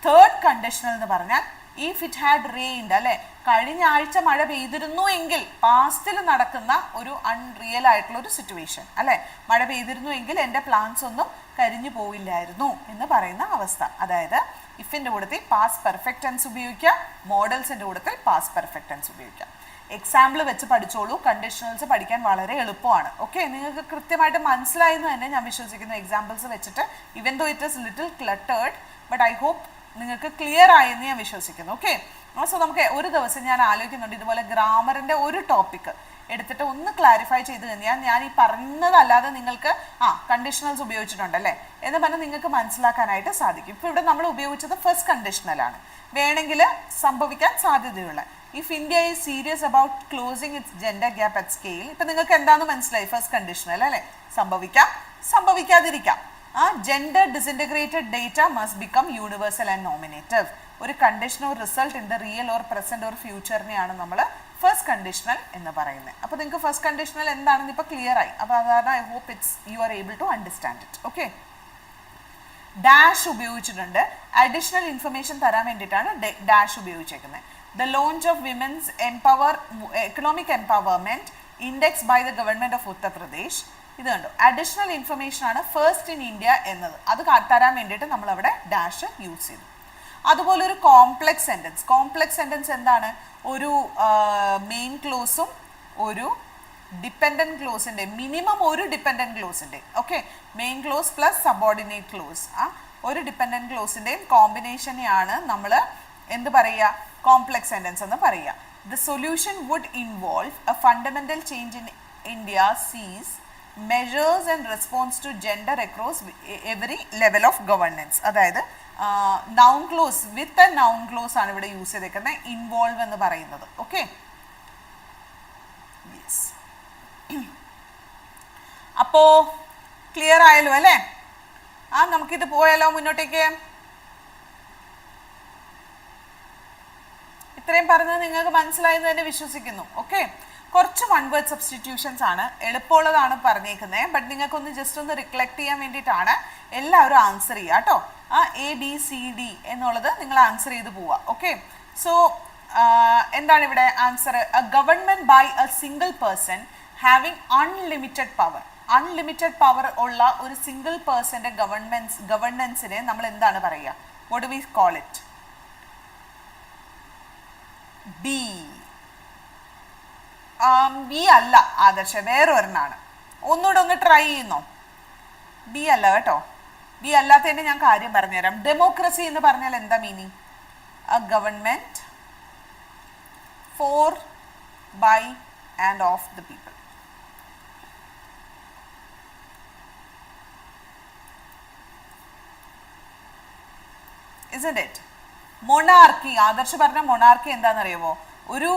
തേർഡ് കണ്ടീഷണൽ എന്ന് പറഞ്ഞാൽ ഇഫ് ഇറ്റ് ഹാഡ് റെയിൻഡ് അല്ലെ, കഴിഞ്ഞ ആഴ്ച മഴ പെയ്തിരുന്നു എങ്കിൽ, പാസ്റ്റിൽ നടക്കുന്ന ഒരു അൺറിയൽ ആയിട്ടുള്ള ഒരു സിറ്റുവേഷൻ അല്ലെ, മഴ പെയ്തിരുന്നു എങ്കിൽ എൻ്റെ പ്ലാന്റ്സ് ഒന്നും കരിഞ്ഞു പോയില്ലായിരുന്നു എന്ന് പറയുന്ന അവസ്ഥ. അതായത് ഇഫിൻ്റെ കൂടത്തിൽ പാസ് പെർഫെക്റ്റ് ടെൻസ് ഉപയോഗിക്കുക, മോഡൽസിൻ്റെ കൂടത്തിൽ പാസ് പെർഫെക്റ്റ് ടെൻസ് ഉപയോഗിക്കുക. എക്സാമ്പിൾ വെച്ച് പഠിച്ചോളൂ, കണ്ടീഷണൽസ് പഠിക്കാൻ വളരെ എളുപ്പമാണ്. ഓക്കെ, നിങ്ങൾക്ക് കൃത്യമായിട്ട് മനസ്സിലായെന്ന് തന്നെ ഞാൻ വിശ്വസിക്കുന്നു എക്സാമ്പിൾസ് വെച്ചിട്ട്. Even though it is little cluttered, but I hope നിങ്ങൾക്ക് ക്ലിയർ ആയെന്ന് ഞാൻ വിശ്വസിക്കുന്നു. ഓക്കെ, സോ നമുക്ക് ഒരു ദിവസം ഞാൻ ആലോചിക്കുന്നുണ്ട് ഇതുപോലെ ഗ്രാമറിൻ്റെ ഒരു ടോപ്പിക്ക് എടുത്തിട്ട് ഒന്ന് ക്ലാരിഫൈ ചെയ്ത് കഴിഞ്ഞാൽ ഞാൻ ഈ പറഞ്ഞതല്ലാതെ നിങ്ങൾക്ക് കണ്ടീഷണൽസ് ഉപയോഗിച്ചിട്ടുണ്ടല്ലേ എന്ന് പറഞ്ഞാൽ നിങ്ങൾക്ക് മനസ്സിലാക്കാനായിട്ട് സാധിക്കും. ഇപ്പോൾ ഇവിടെ നമ്മൾ ഉപയോഗിച്ചത് ഫസ്റ്റ് കണ്ടീഷണലാണ്, വേണമെങ്കിൽ സംഭവിക്കാൻ സാധ്യതയുള്ള. If India is serious about closing its gender gap at scale, ഇപ്പം നിങ്ങൾക്ക് എന്താണെന്ന് മനസ്സിലായി, ഫസ്റ്റ് കണ്ടീഷണൽ അല്ലേ, സംഭവിക്കാം സംഭവിക്കാതിരിക്കാം. Gender disintegrated data must become universal and nominative. ഒരു conditional result in the real or present or ഫ്യൂച്ചറിനെയാണ് നമ്മൾ ഫസ്റ്റ് കണ്ടീഷണൽ എന്ന് പറയുന്നത്. അപ്പോൾ നിങ്ങൾക്ക് ഫസ്റ്റ് കണ്ടീഷണൽ എന്താണെന്ന് ഇപ്പോൾ ക്ലിയർ ആയി. അപ്പോൾ അതാണ് I hope you are able to understand it. Okay, dash ഉപയോഗിച്ചിട്ടുണ്ട്, അഡീഷണൽ ഇൻഫർമേഷൻ തരാൻ വേണ്ടിയിട്ടാണ് ഡാഷ് ഉപയോഗിച്ചേക്കുന്നത്. The launch of women's economic empowerment index by the government of Uttar Pradesh. ഇത് കണ്ടു, അഡീഷണൽ ഇൻഫർമേഷൻ ആണ് ഫസ്റ്റ് ഇൻ ഇന്ത്യ എന്നത്. അത് തരാൻ വേണ്ടിയിട്ട് നമ്മളവിടെ ഡാഷ് യൂസ് ചെയ്തു. അതുപോലെ ഒരു കോംപ്ലക്സ് സെൻറ്റൻസ്. കോംപ്ലക്സ് സെൻറ്റൻസ് എന്താണ്? ഒരു മെയിൻ ക്ലോസും ഒരു ഡിപ്പെൻഡൻറ്റ് ക്ലോസിൻ്റെ, മിനിമം ഒരു ഡിപ്പെൻഡൻറ്റ് ക്ലോസിൻ്റെ, okay, main clause plus subordinate clause, ഒരു ഡിപ്പെൻഡൻറ്റ് ക്ലോസിൻ്റെയും കോമ്പിനേഷനെയാണ് നമ്മൾ എന്ത് പറയുക, കോംപ്ലക്സ് സെൻറ്റൻസ് എന്ന് പറയുക. The solution would involve a fundamental change in India sees measures and response to gender across every level of governance. അതായത് noun close with a noun close ആണ് ഇവിടെ യൂസ് ചെയ്തേക്കുന്നത്, ഇൻവോൾവ് എന്ന് പറയുന്നത്. Okay, yes. അപ്പോ clear ആയല്ലോ അല്ലേ? നമുക്കിത് പോയാലോ മുന്നോട്ടേക്ക്? ഇത്രയും പറഞ്ഞത് നിങ്ങൾക്ക് മനസ്സിലായെന്ന് തന്നെ വിശ്വസിക്കുന്നു. ഓക്കെ, കുറച്ച് വൺ വേർഡ് സബ്സ്റ്റിറ്റ്യൂഷൻസ് ആണ്, എളുപ്പമുള്ളതാണ് പറഞ്ഞേക്കുന്നത്. ബട്ട് നിങ്ങൾക്കൊന്ന് ജസ്റ്റ് ഒന്ന് റിക്ലക്ട് ചെയ്യാൻ വേണ്ടിയിട്ടാണ്. എല്ലാവരും ആൻസർ ചെയ്യുക കേട്ടോ. ABCD എന്നുള്ളത് നിങ്ങൾ ആൻസർ ചെയ്ത് പോവുക. ഓക്കെ, സോ എന്താണ് ഇവിടെ answer? A government by a single person having unlimited power. Unlimited power ഉള്ള ഒരു സിംഗിൾ പേഴ്സന്റെ ഗവർണൻസിനെ നമ്മൾ എന്താണ് പറയുക? What do we call it? B. B അല്ല ആദർശ, വേറെ ഒരെണ്ണാണ്. ഒന്നുകൂടെ ഒന്ന് ട്രൈ ചെയ്യുന്നോ? ബി അല്ല കേട്ടോ. ബി അല്ലാത്തതിന്റെ ഞാൻ കാര്യം പറഞ്ഞുതരാം. ഡെമോക്രസി എന്ന് പറഞ്ഞാൽ എന്താ meaning? A government for, by and of the people. isn't it? Monarchy, Adarsh പറഞ്ഞ മൊണാർക്കി എന്താണെന്നറിയാമോ? ഒരു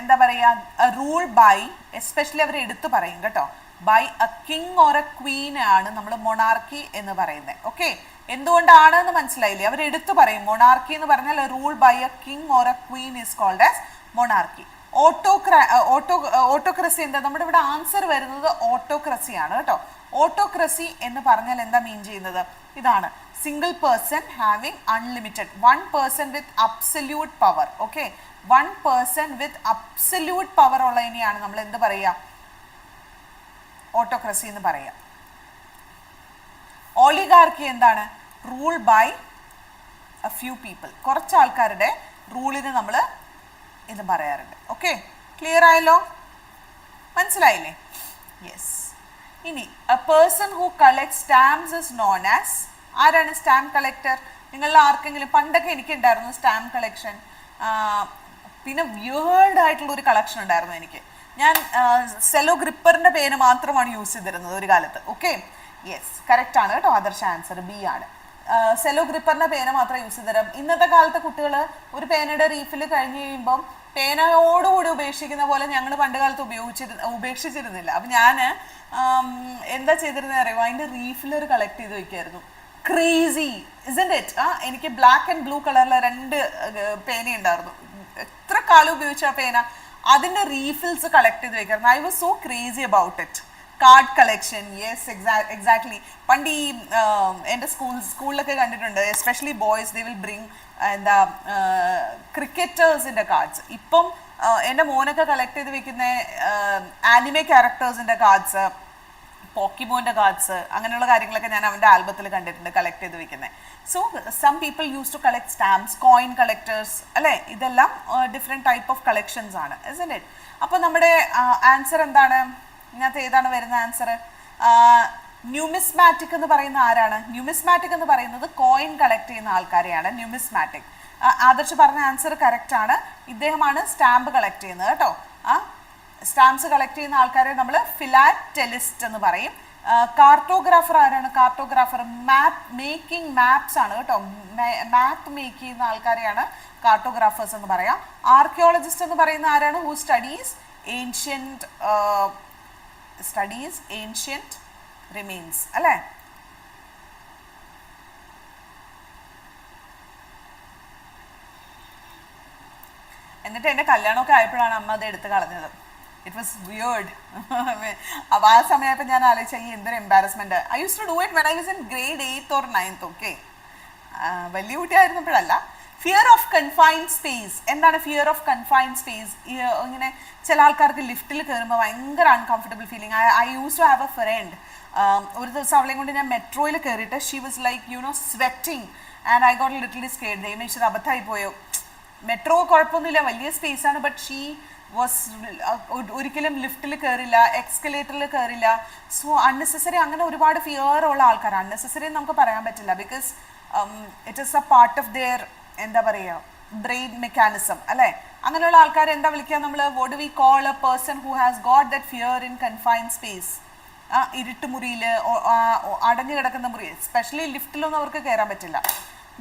എന്താ പറയുക, റൂൾ ബൈ, എസ്പെഷ്യലി അവർ എടുത്തു പറയും കേട്ടോ, by a king or a queen ആണ് നമ്മൾ മൊണാർക്കി എന്ന് പറയുന്നത്. ഓക്കെ, എന്തുകൊണ്ടാണ് എന്ന് മനസ്സിലായില്ലേ? അവർ എടുത്തു പറയും മൊണാർക്കി എന്ന് പറഞ്ഞാൽ rule by a king or a queen is called as monarchy. Autocracy എന്താ? നമ്മുടെ ഇവിടെ ആൻസർ വരുന്നത് ഓട്ടോക്രസി ആണ് കേട്ടോ. ഓട്ടോക്രസി എന്ന് പറഞ്ഞാൽ എന്താ മീൻ ചെയ്യുന്നത്? ഇതാണ്, single person having unlimited, one person with absolute power. Okay, one person with absolute power ഉള്ളതിനെയാണ് നമ്മൾ എന്ത് പറയുക? ഓട്ടോക്രസി എന്ന് പറയാം. ഓളിഗാർക്കി എന്താണ്? Rule by a few people, കുറച്ച് ആൾക്കാരുടെ റൂളിന് നമ്മൾ ഇത് പറയാറുണ്ട്. ഓക്കെ, ക്ലിയർ ആയല്ലോ? മനസ്സിലായില്ലേ? യെസ്. ഇനി a person who collect stamps is known as, ആരാണ് സ്റ്റാമ്പ് കളക്ടർ? നിങ്ങളിൽ ആർക്കെങ്കിലും, പണ്ടൊക്കെ എനിക്കുണ്ടായിരുന്നു സ്റ്റാമ്പ് കളക്ഷൻ. പിന്നെ വിയേർഡ് ആയിട്ടുള്ള ഒരു കളക്ഷൻ ഉണ്ടായിരുന്നു എനിക്ക്. ഞാൻ സെലോ ഗ്രിപ്പറിന്റെ പേര് മാത്രമാണ് യൂസ് ചെയ്തിരുന്നത് ഒരു കാലത്ത്. ഓക്കെ, യെസ്, കറക്റ്റ് ആണ് കേട്ടോ. ആദർശ ആൻസർ ബി ആണ്. സെലോ ഗ്രിപ്പറിന്റെ പേന മാത്രം യൂസ് ചെയ്തിരും. ഇന്നത്തെ കാലത്തെ കുട്ടികൾ ഒരു പേനയുടെ റീഫിൽ കഴിഞ്ഞ് കഴിയുമ്പം പേനയോടുകൂടി ഉപേക്ഷിക്കുന്ന പോലെ ഞങ്ങൾ പണ്ട് കാലത്ത് ഉപേക്ഷിച്ചിരുന്നില്ല. അപ്പം ഞാൻ എന്താ ചെയ്തിരുന്നത് അറിയുമോ? അതിൻ്റെ റീഫിൽ ഒരു കളക്ട് ചെയ്ത് വയ്ക്കായിരുന്നു. Crazy isn't it? എനിക്ക് ബ്ലാക്ക് ആൻഡ് ബ്ലൂ കളറിലെ 2 പേന ഉണ്ടായിരുന്നു. എത്ര കാലം ഉപയോഗിച്ച ആ പേന, അതിൻ്റെ റീഫിൽസ് കളക്ട് ചെയ്ത് വെക്കായിരുന്നു. I was so crazy about it. Card collection, yes, exactly. പണ്ട് ഈ എൻ്റെ സ്കൂളിലൊക്കെ കണ്ടിട്ടുണ്ട്, especially boys, they will bring എന്താ ക്രിക്കറ്റേഴ്സിൻ്റെ കാർഡ്സ്. ഇപ്പം എൻ്റെ മോനൊക്കെ കളക്ട് ചെയ്ത് വെക്കുന്ന ആനിമെ ക്യാരക്ടേഴ്സിൻ്റെ കാർഡ്സ്, പോക്കിമോൻ്റെ കാർഡ്സ്, അങ്ങനെയുള്ള കാര്യങ്ങളൊക്കെ ഞാൻ അവൻ്റെ ആൽബത്തിൽ കണ്ടിട്ടുണ്ട് കളക്ട് ചെയ്ത് വെക്കുന്നത്. So some people use to collect stamps, coin collectors അല്ലേ? ഇതെല്ലാം ഡിഫറെൻറ്റ് ടൈപ്പ് ഓഫ് കളക്ഷൻസ് ആണ്, isn't it? അപ്പോൾ നമ്മുടെ ആൻസർ എന്താണ്? ഇതിനകത്ത് ഏതാണ് വരുന്ന ആൻസർ? ന്യൂമിസ്മാറ്റിക് എന്ന് പറയുന്ന ആരാണ്? ന്യൂമിസ്മാറ്റിക് എന്ന് പറയുന്നത് കോയിൻ കളക്ട് ചെയ്യുന്ന ആൾക്കാരെയാണ് ന്യൂമിസ്മാറ്റിക്. ആദർശ് പറഞ്ഞ ആൻസർ കറക്റ്റ് ആണ്. ഇദ്ദേഹമാണ് സ്റ്റാമ്പ് കളക്ട് ചെയ്യുന്നത് കേട്ടോ. സ്റ്റാമ്പ്സ് കളക്ട് ചെയ്യുന്ന ആൾക്കാരെ നമ്മൾ ഫിലാറ്റലിസ്റ്റ് എന്ന് പറയും. കാർട്ടോഗ്രാഫർ ആരാണ്? കാർട്ടോഗ്രാഫർ മേക്കിംഗ് മാപ്സ് ആണ് കേട്ടോ. മാപ്പ് മേക്ക് ചെയ്യുന്ന ആൾക്കാരെയാണ് കാർട്ടോഗ്രാഫേഴ്സ് എന്ന് പറയാം. ആർക്കിയോളജിസ്റ്റ് എന്ന് പറയുന്ന ആരാണ്? ഹു സ്റ്റഡീസ് ഏൻഷ്യൻറ്റ് റിമെയിൻസ് അല്ലേ? എന്നിട്ട് എൻ്റെ കല്യാണമൊക്കെ ആയപ്പോഴാണ് അമ്മ അത് എടുത്ത് കളഞ്ഞത്. It was weird. അപ്പോൾ ആ സമയമായപ്പോൾ ഞാൻ ആലോചിച്ച ഈ എന്തൊരു embarrassment. I use to do it when I was in grade 8th or 9th. Okay, വലിയ കുട്ടിയായിരുന്നപ്പോഴല്ല. Fear of confined space. എന്താണ് ഫിയർ ഓഫ് കൺഫൈൻഡ് സ്പേസ്? ഇങ്ങനെ ചില ആൾക്കാർക്ക് ലിഫ്റ്റിൽ കയറുമ്പോൾ ഭയങ്കര uncomfortable feeling. I use to have a friend. ഒരു ദിവസം അവളെയും കൊണ്ട് ഞാൻ മെട്രോയിൽ കയറിയിട്ട് she was like sweating and I got little scared. ദൈവമേശ്വർ അബദ്ധമായി പോയോ? മെട്രോ കുഴപ്പമൊന്നുമില്ല, വലിയ സ്പേസാണ്. ബട്ട് ഷീ വാസ് ഒരിക്കലും ലിഫ്റ്റിൽ കയറില്ല, എക്സ്കലേറ്ററിൽ കയറില്ല. സോ അൺനെസസറി, അങ്ങനെ ഒരുപാട് ഫിയർ ഉള്ള ആൾക്കാർ. അൺനെസസറി നമുക്ക് പറയാൻ പറ്റില്ല, because it is A part of their എന്താ പറയുക ബ്രെയിൻ മെക്കാനിസം അല്ലേ? അങ്ങനെയുള്ള ആൾക്കാരെ എന്താ വിളിക്കുക നമ്മൾ? What do we call a person who has got that fear in confined space? ഇരുട്ടുമുറിയിൽ അടഞ്ഞു കിടക്കുന്ന മുറി, എസ്പെഷ്യലി ലിഫ്റ്റിലൊന്നും അവർക്ക് കയറാൻ പറ്റില്ല.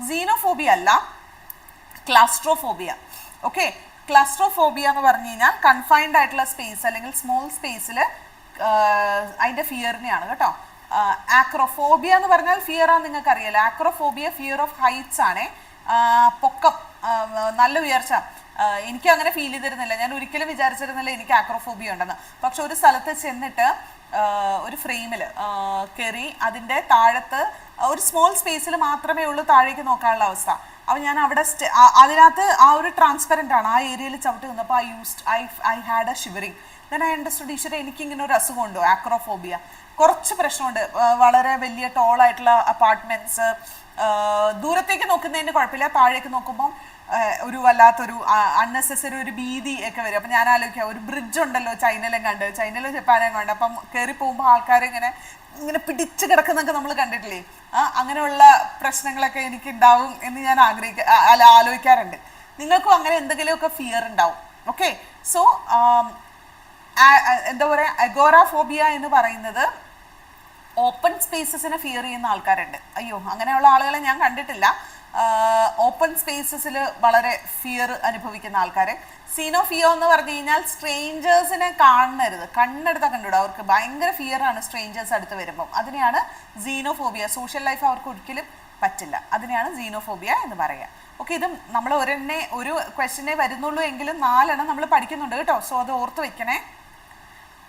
സീനോഫോബിയ അല്ല, ക്ലാസ്ട്രോഫോബിയ. ഓക്കെ, ക്ലാസ്ട്രോഫോബിയ എന്ന് പറഞ്ഞു കഴിഞ്ഞാൽ കൺഫൈൻഡ് ആയിട്ടുള്ള സ്പേസ് അല്ലെങ്കിൽ സ്മോൾ സ്പേസിൽ അതിൻ്റെ ഫിയറിനെയാണ് കേട്ടോ. ആക്രോഫോബിയ എന്ന് പറഞ്ഞാൽ ഫിയർ ആണെന്ന് നിങ്ങൾക്ക് അറിയാലോ. ആക്രോഫോബിയ ഫിയർ ഓഫ് ഹൈറ്റ്സ് ആണ്. പൊക്കം, നല്ല ഉയർച്ച. എനിക്ക് അങ്ങനെ ഫീൽ ചെയ്തിരുന്നില്ല, ഞാൻ ഒരിക്കലും വിചാരിച്ചിരുന്നില്ല എനിക്ക് ആക്രോഫോബിയ ഉണ്ടെന്ന്. പക്ഷെ ഒരു സ്ഥലത്ത് ചെന്നിട്ട് ഒരു ഫ്രെയിമിൽ കയറി അതിൻ്റെ താഴത്ത് ഒരു സ്മോൾ സ്പേസിൽ മാത്രമേ ഉള്ളൂ താഴേക്ക് നോക്കാനുള്ള അവസ്ഥ. അപ്പോൾ ഞാൻ അവിടെ അതിനകത്ത് ആ ഒരു ട്രാൻസ്പെറൻ്റ് ആണ്, ആ ഏരിയയിൽ ചവിട്ട് നിന്നപ്പോൾ I had A shivering. Then I understood ഈശ്വര എനിക്കിങ്ങനെ ഒരു അസുഖമുണ്ടോ, ആക്രോഫോബിയ. കുറച്ച് പ്രശ്നമുണ്ട്, വളരെ വലിയ ടോളായിട്ടുള്ള അപ്പാർട്ട്മെൻറ്റ്സ്, ദൂരത്തേക്ക് നോക്കുന്നതിന് കുഴപ്പമില്ല, താഴേക്ക് നോക്കുമ്പം ഒരു വല്ലാത്തൊരു അൺനെസസറി ഒരു ഭീതി ഒക്കെ വരും. അപ്പം ഞാൻ ആലോചിക്കാം, ഒരു ബ്രിഡ്ജ് ഉണ്ടല്ലോ ചൈനയിലും ജപ്പാനിലും കണ്ട്, അപ്പം കയറി പോകുമ്പോൾ ആൾക്കാർ ഇങ്ങനെ പിടിച്ച് കിടക്കുന്നൊക്കെ നമ്മൾ കണ്ടിട്ടില്ലേ? അങ്ങനെയുള്ള പ്രശ്നങ്ങളൊക്കെ എനിക്ക് ഉണ്ടാവും എന്ന് ഞാൻ ആലോചിക്കാറുണ്ട്. നിങ്ങൾക്കും അങ്ങനെ എന്തെങ്കിലുമൊക്കെ ഫിയർ ഉണ്ടാവും. ഓക്കെ, സോ എന്താ പറയുക, അഗോറാഫോബിയ എന്ന് പറയുന്നത് ഓപ്പൺ സ്പേസസിനെ ഫിയർ ചെയ്യുന്ന ആൾക്കാരുണ്ട്. അയ്യോ, അങ്ങനെയുള്ള ആളുകളെ ഞാൻ കണ്ടിട്ടില്ല. ഓപ്പൺ സ്പേസസിൽ വളരെ ഫിയർ അനുഭവിക്കുന്ന ആൾക്കാർ. സീനോഫിയോ എന്ന് പറഞ്ഞു കഴിഞ്ഞാൽ സ്ട്രേഞ്ചേഴ്സിനെ കാണരുത്, കണ്ണെടുത്താൽ കണ്ടുകൂടാ, അവർക്ക് ഭയങ്കര ഫിയറാണ് സ്ട്രേഞ്ചേഴ്സ് അടുത്ത് വരുമ്പം. അതിനെയാണ് സീനോഫോബിയ. സോഷ്യൽ ലൈഫ് അവർക്ക് ഒരിക്കലും പറ്റില്ല, അതിനെയാണ് സീനോഫോബിയ എന്ന് പറയുക. ഓക്കെ, ഇത് നമ്മൾ ഒരു ക്വസ്റ്റ്യനെ വരുന്നുള്ളൂ എങ്കിലും 4 നമ്മൾ പഠിക്കുന്നുണ്ട് കേട്ടോ. സോ അത് ഓർത്ത് വെക്കണേ.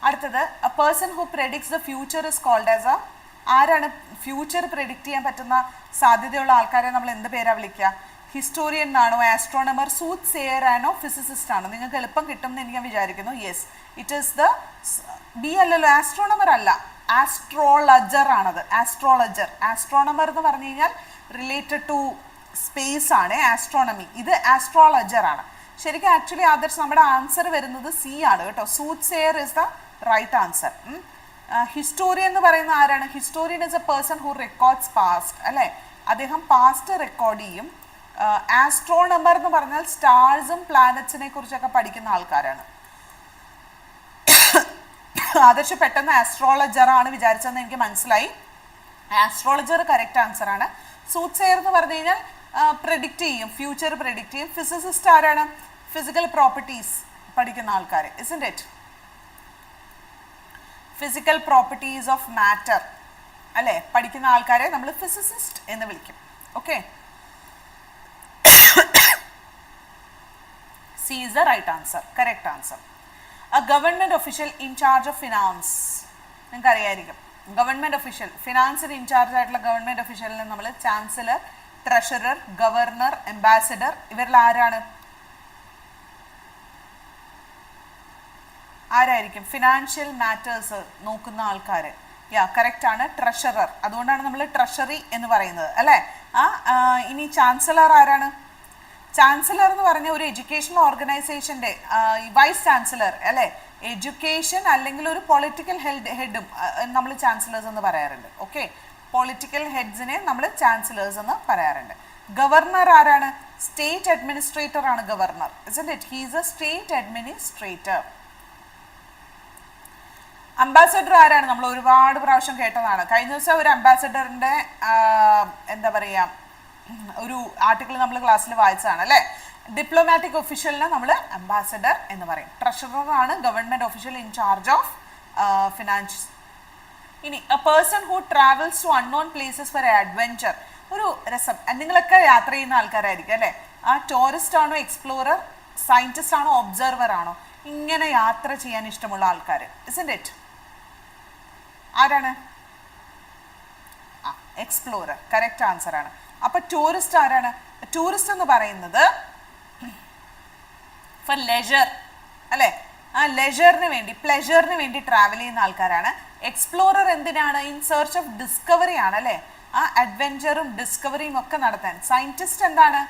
അടുത്തത്, a person who predicts the future is called as a. ആരാണ് ഫ്യൂച്ചർ പ്രെഡിക്റ്റ് ചെയ്യാൻ പറ്റുന്ന സാധ്യതയുള്ള ആൾക്കാരെ നമ്മൾ എന്ത് പേരാ വിളിക്കുക? ഹിസ്റ്റോറിയൻ ആണോ, ആസ്ട്രോണമർ, സൂത്ത് സെയർ ആണോ, ഫിസിസിസ്റ്റ് ആണോ? നിങ്ങൾക്ക് എളുപ്പം കിട്ടും എന്ന് എനിക്ക് വിചാരിക്കുന്നു. Yes, it is the B അല്ലല്ലോ, ആസ്ട്രോണമർ അല്ല, ആസ്ട്രോളജർ ആണത്. ആസ്ട്രോണമർ എന്ന് പറഞ്ഞു കഴിഞ്ഞാൽ റിലേറ്റഡ് ടു സ്പേസ് ആണ് ആസ്ട്രോണമി. ഇത് ആസ്ട്രോളജർ ആണ്. ശരിക്കും ആക്ച്വലി ആദർശ് നമ്മുടെ ആൻസർ വരുന്നത് സി ആണ് കേട്ടോ. Soothsayer is the right answer. Historian എന്ന് പറയുന്ന ആരാണ്? Historian is a person who records past അല്ലേ? അദ്ദേഹം പാസ്റ്റ് റെക്കോർഡ് ചെയ്യും. ആസ്ട്രോണമർ എന്ന് പറഞ്ഞാൽ സ്റ്റാർസും പ്ലാനറ്റ്സിനെ കുറിച്ചൊക്കെ പഠിക്കുന്ന ആൾക്കാരാണ്. ആദർശ് പെട്ടെന്ന് ആസ്ട്രോളജർ ആണ് വിചാരിച്ചതെന്ന് എനിക്ക് മനസ്സിലായി. ആസ്ട്രോളജർ കറക്റ്റ് ആൻസർ ആണ്. സൂത്ത് സെയർ എന്ന് പറഞ്ഞു കഴിഞ്ഞാൽ പ്രെഡിക്റ്റ് ചെയ്യും, ഫ്യൂച്ചർ പ്രെഡിക്റ്റ് ചെയ്യും. ഫിസിസിസ്റ്റ് ആരാണ്? ഫിസിക്കൽ പ്രോപ്പർട്ടീസ് പഠിക്കുന്ന ആൾക്കാർ, isn't it? Physical properties of matter അല്ലേ പഠിക്കുന്ന ആൾക്കാരെ നമ്മൾ ഫിസിസിസ്റ്റ് എന്ന് വിളിക്കും. Okay, C is the right answer, correct answer. A government official in charge of finance. നിങ്ങൾക്ക് അറിയായിരിക്കും, ഗവൺമെന്റ് ഒഫീഷ്യൽ, ഫിനാൻസിന് ഇൻചാർജ് ആയിട്ടുള്ള ഗവൺമെന്റ് ഒഫീഷ്യലിനെ നമ്മൾ ചാൻസലർ, ട്രഷറർ, ഗവർണർ, അംബാസിഡർ, ഇവരിൽ ആരാണ്? ആരായിരിക്കും? ഫിനാൻഷ്യൽ മാറ്റേഴ്സ് നോക്കുന്ന ആൾക്കാർ. കറക്റ്റ് ആണ്, ട്രഷറർ. അതുകൊണ്ടാണ് നമ്മൾ ട്രഷറി എന്ന് പറയുന്നത് അല്ലേ? ഇനി ചാൻസലർ ആരാണ്? ചാൻസലർ എന്ന് പറഞ്ഞ ഒരു എഡ്യൂക്കേഷണൽ ഓർഗനൈസേഷൻ്റെ വൈസ് ചാൻസലർ അല്ലേ? എഡ്യൂക്കേഷൻ അല്ലെങ്കിൽ ഒരു പൊളിറ്റിക്കൽ ഹെഡും നമ്മൾ ചാൻസലേഴ്സ് എന്ന് പറയാറുണ്ട്. ഓക്കെ, പൊളിറ്റിക്കൽ ഹെഡ്സിനെ നമ്മൾ ചാൻസലേഴ്സ് എന്ന് പറയാറുണ്ട്. ഗവർണർ ആരാണ്? സ്റ്റേറ്റ് അഡ്മിനിസ്ട്രേറ്റർ ആണ് governor, isn't it? He is a state administrator. Ambassador ആരാണ്? നമ്മൾ ഒരുപാട് പ്രാവശ്യം കേട്ടതാണ്. കഴിഞ്ഞ ദിവസം ഒരു അംബാസഡറിൻ്റെ എന്താ പറയുക ഒരു ആർട്ടിക്കിൾ നമ്മൾ ക്ലാസ്സിൽ വായിച്ചതാണ് അല്ലേ? ഡിപ്ലോമാറ്റിക് ഒഫീഷ്യലിനെ നമ്മൾ അംബാസഡർ എന്ന് പറയും. ട്രഷററാണ് government official in charge of finance. ഇനി a person who travels to unknown places for adventure. ഒരു രസം, നിങ്ങളൊക്കെ യാത്ര ചെയ്യുന്ന ആൾക്കാരായിരിക്കും അല്ലേ? ടൂറിസ്റ്റ് ആണോ, എക്സ്പ്ലോറർ, സയൻറ്റിസ്റ്റ് ആണോ, ഒബ്സർവർ ആണോ? ഇങ്ങനെ യാത്ര ചെയ്യാൻ ഇഷ്ടമുള്ള ആൾക്കാർ, isn't it? ആരാണ്? എക്സ്പ്ലോറർ, കറക്റ്റ് ആൻസർ ആണ്. അപ്പൊ ടൂറിസ്റ്റ് ആരാണ്? ടൂറിസ്റ്റ് എന്ന് പറയുന്നത് ഫോർ ലെജർ അല്ലേ? ലെജറിന് വേണ്ടി, പ്ലെഷറിന് വേണ്ടി ട്രാവൽ ചെയ്യുന്ന ആൾക്കാരാണ്. എക്സ്പ്ലോറർ എന്തിനാണ്? ഇൻ സെർച്ച് ഓഫ് ഡിസ്കവറി ആണ് അല്ലേ? അഡ്വെഞ്ചറും ഡിസ്കവറിയും ഒക്കെ നടത്താൻ. സയൻറ്റിസ്റ്റ് എന്താണ്?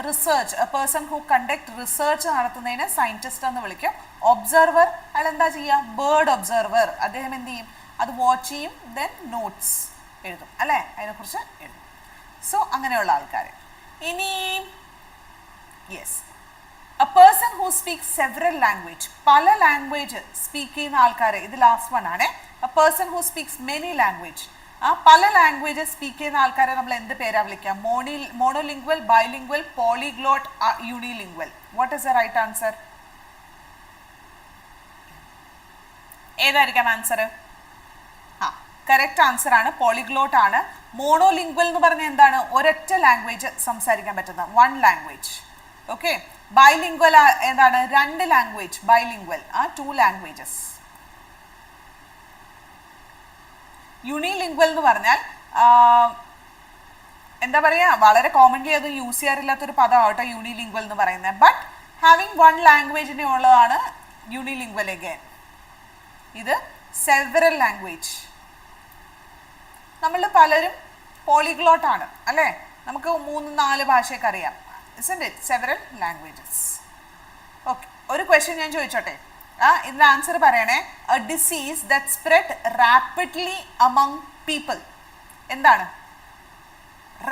Research, A person who conduct research നടത്തുന്നതിന് സയൻറ്റിസ്റ്റ് എന്ന് വിളിക്കും. ഒബ്സർവർ, അയാൾ എന്താ ചെയ്യുക? Bird observer. അദ്ദേഹം എന്ത് ചെയ്യും? അത് വാച്ച് ചെയ്യും, ദെൻ നോട്ട്സ് എഴുതും അല്ലേ? അതിനെക്കുറിച്ച് എഴുതും. സോ അങ്ങനെയുള്ള ആൾക്കാർ. ഇനി yes. A person who speaks several language, പല ലാംഗ്വേജ് സ്പീക്ക് ചെയ്യുന്ന ആൾക്കാർ, ഇത് ലാസ്റ്റ് വൺ ആണ്. A person who speaks many language, പല ലാംഗ്വേജസ് സ്പീക്ക് ചെയ്യുന്ന ആൾക്കാരെ നമ്മൾ എന്ത് പേരാ വിളിക്കാം? Monolingual, bilingual, polyglot, unilingual. What is the right answer? ഏതായിരിക്കാം ആൻസർ? കറക്റ്റ് ആൻസർ ആണ്, പോളിഗ്ലോട്ട് ആണ്. മോണോലിംഗ്വൽ എന്ന് പറഞ്ഞാൽ എന്താണ്? ഒരൊറ്റ ലാംഗ്വേജ് സംസാരിക്കാൻ പറ്റുന്ന, വൺ ലാംഗ്വേജ്. ഓക്കെ. ബൈലിംഗ്വൽ എന്താണ്? രണ്ട് ലാംഗ്വേജ്, ബൈലിംഗ്വൽ, ടു ലാംഗ്വേജസ്. യൂണിലിംഗ്വൽ എന്ന് പറഞ്ഞാൽ എന്താ പറയുക, വളരെ കോമൺലി അത് യൂസ് ചെയ്യാറില്ലാത്തൊരു പദമാവട്ടെ യൂണിലിംഗ്വൽ എന്ന് പറയുന്നത്. ബട്ട് ഹാവിങ് വൺ ലാംഗ്വേജിനെ ഉള്ളതാണ് യൂണിലിംഗ്വൽ അഗൈൻ. ഇത് സെവറൽ ലാംഗ്വേജ്. നമ്മൾ പലരും പോളിഗ്ലോട്ട് ആണ് അല്ലേ? നമുക്ക് 3-4 ഭാഷയൊക്കെ അറിയാം. isn't it? Several languages. Okay. ഒരു ക്വസ്റ്റ്യൻ ഞാൻ ചോദിച്ചോട്ടെ, ഇതിന്റെ ആൻസർ പറയണേ. A disease that spread rapidly among people. എന്താണ്?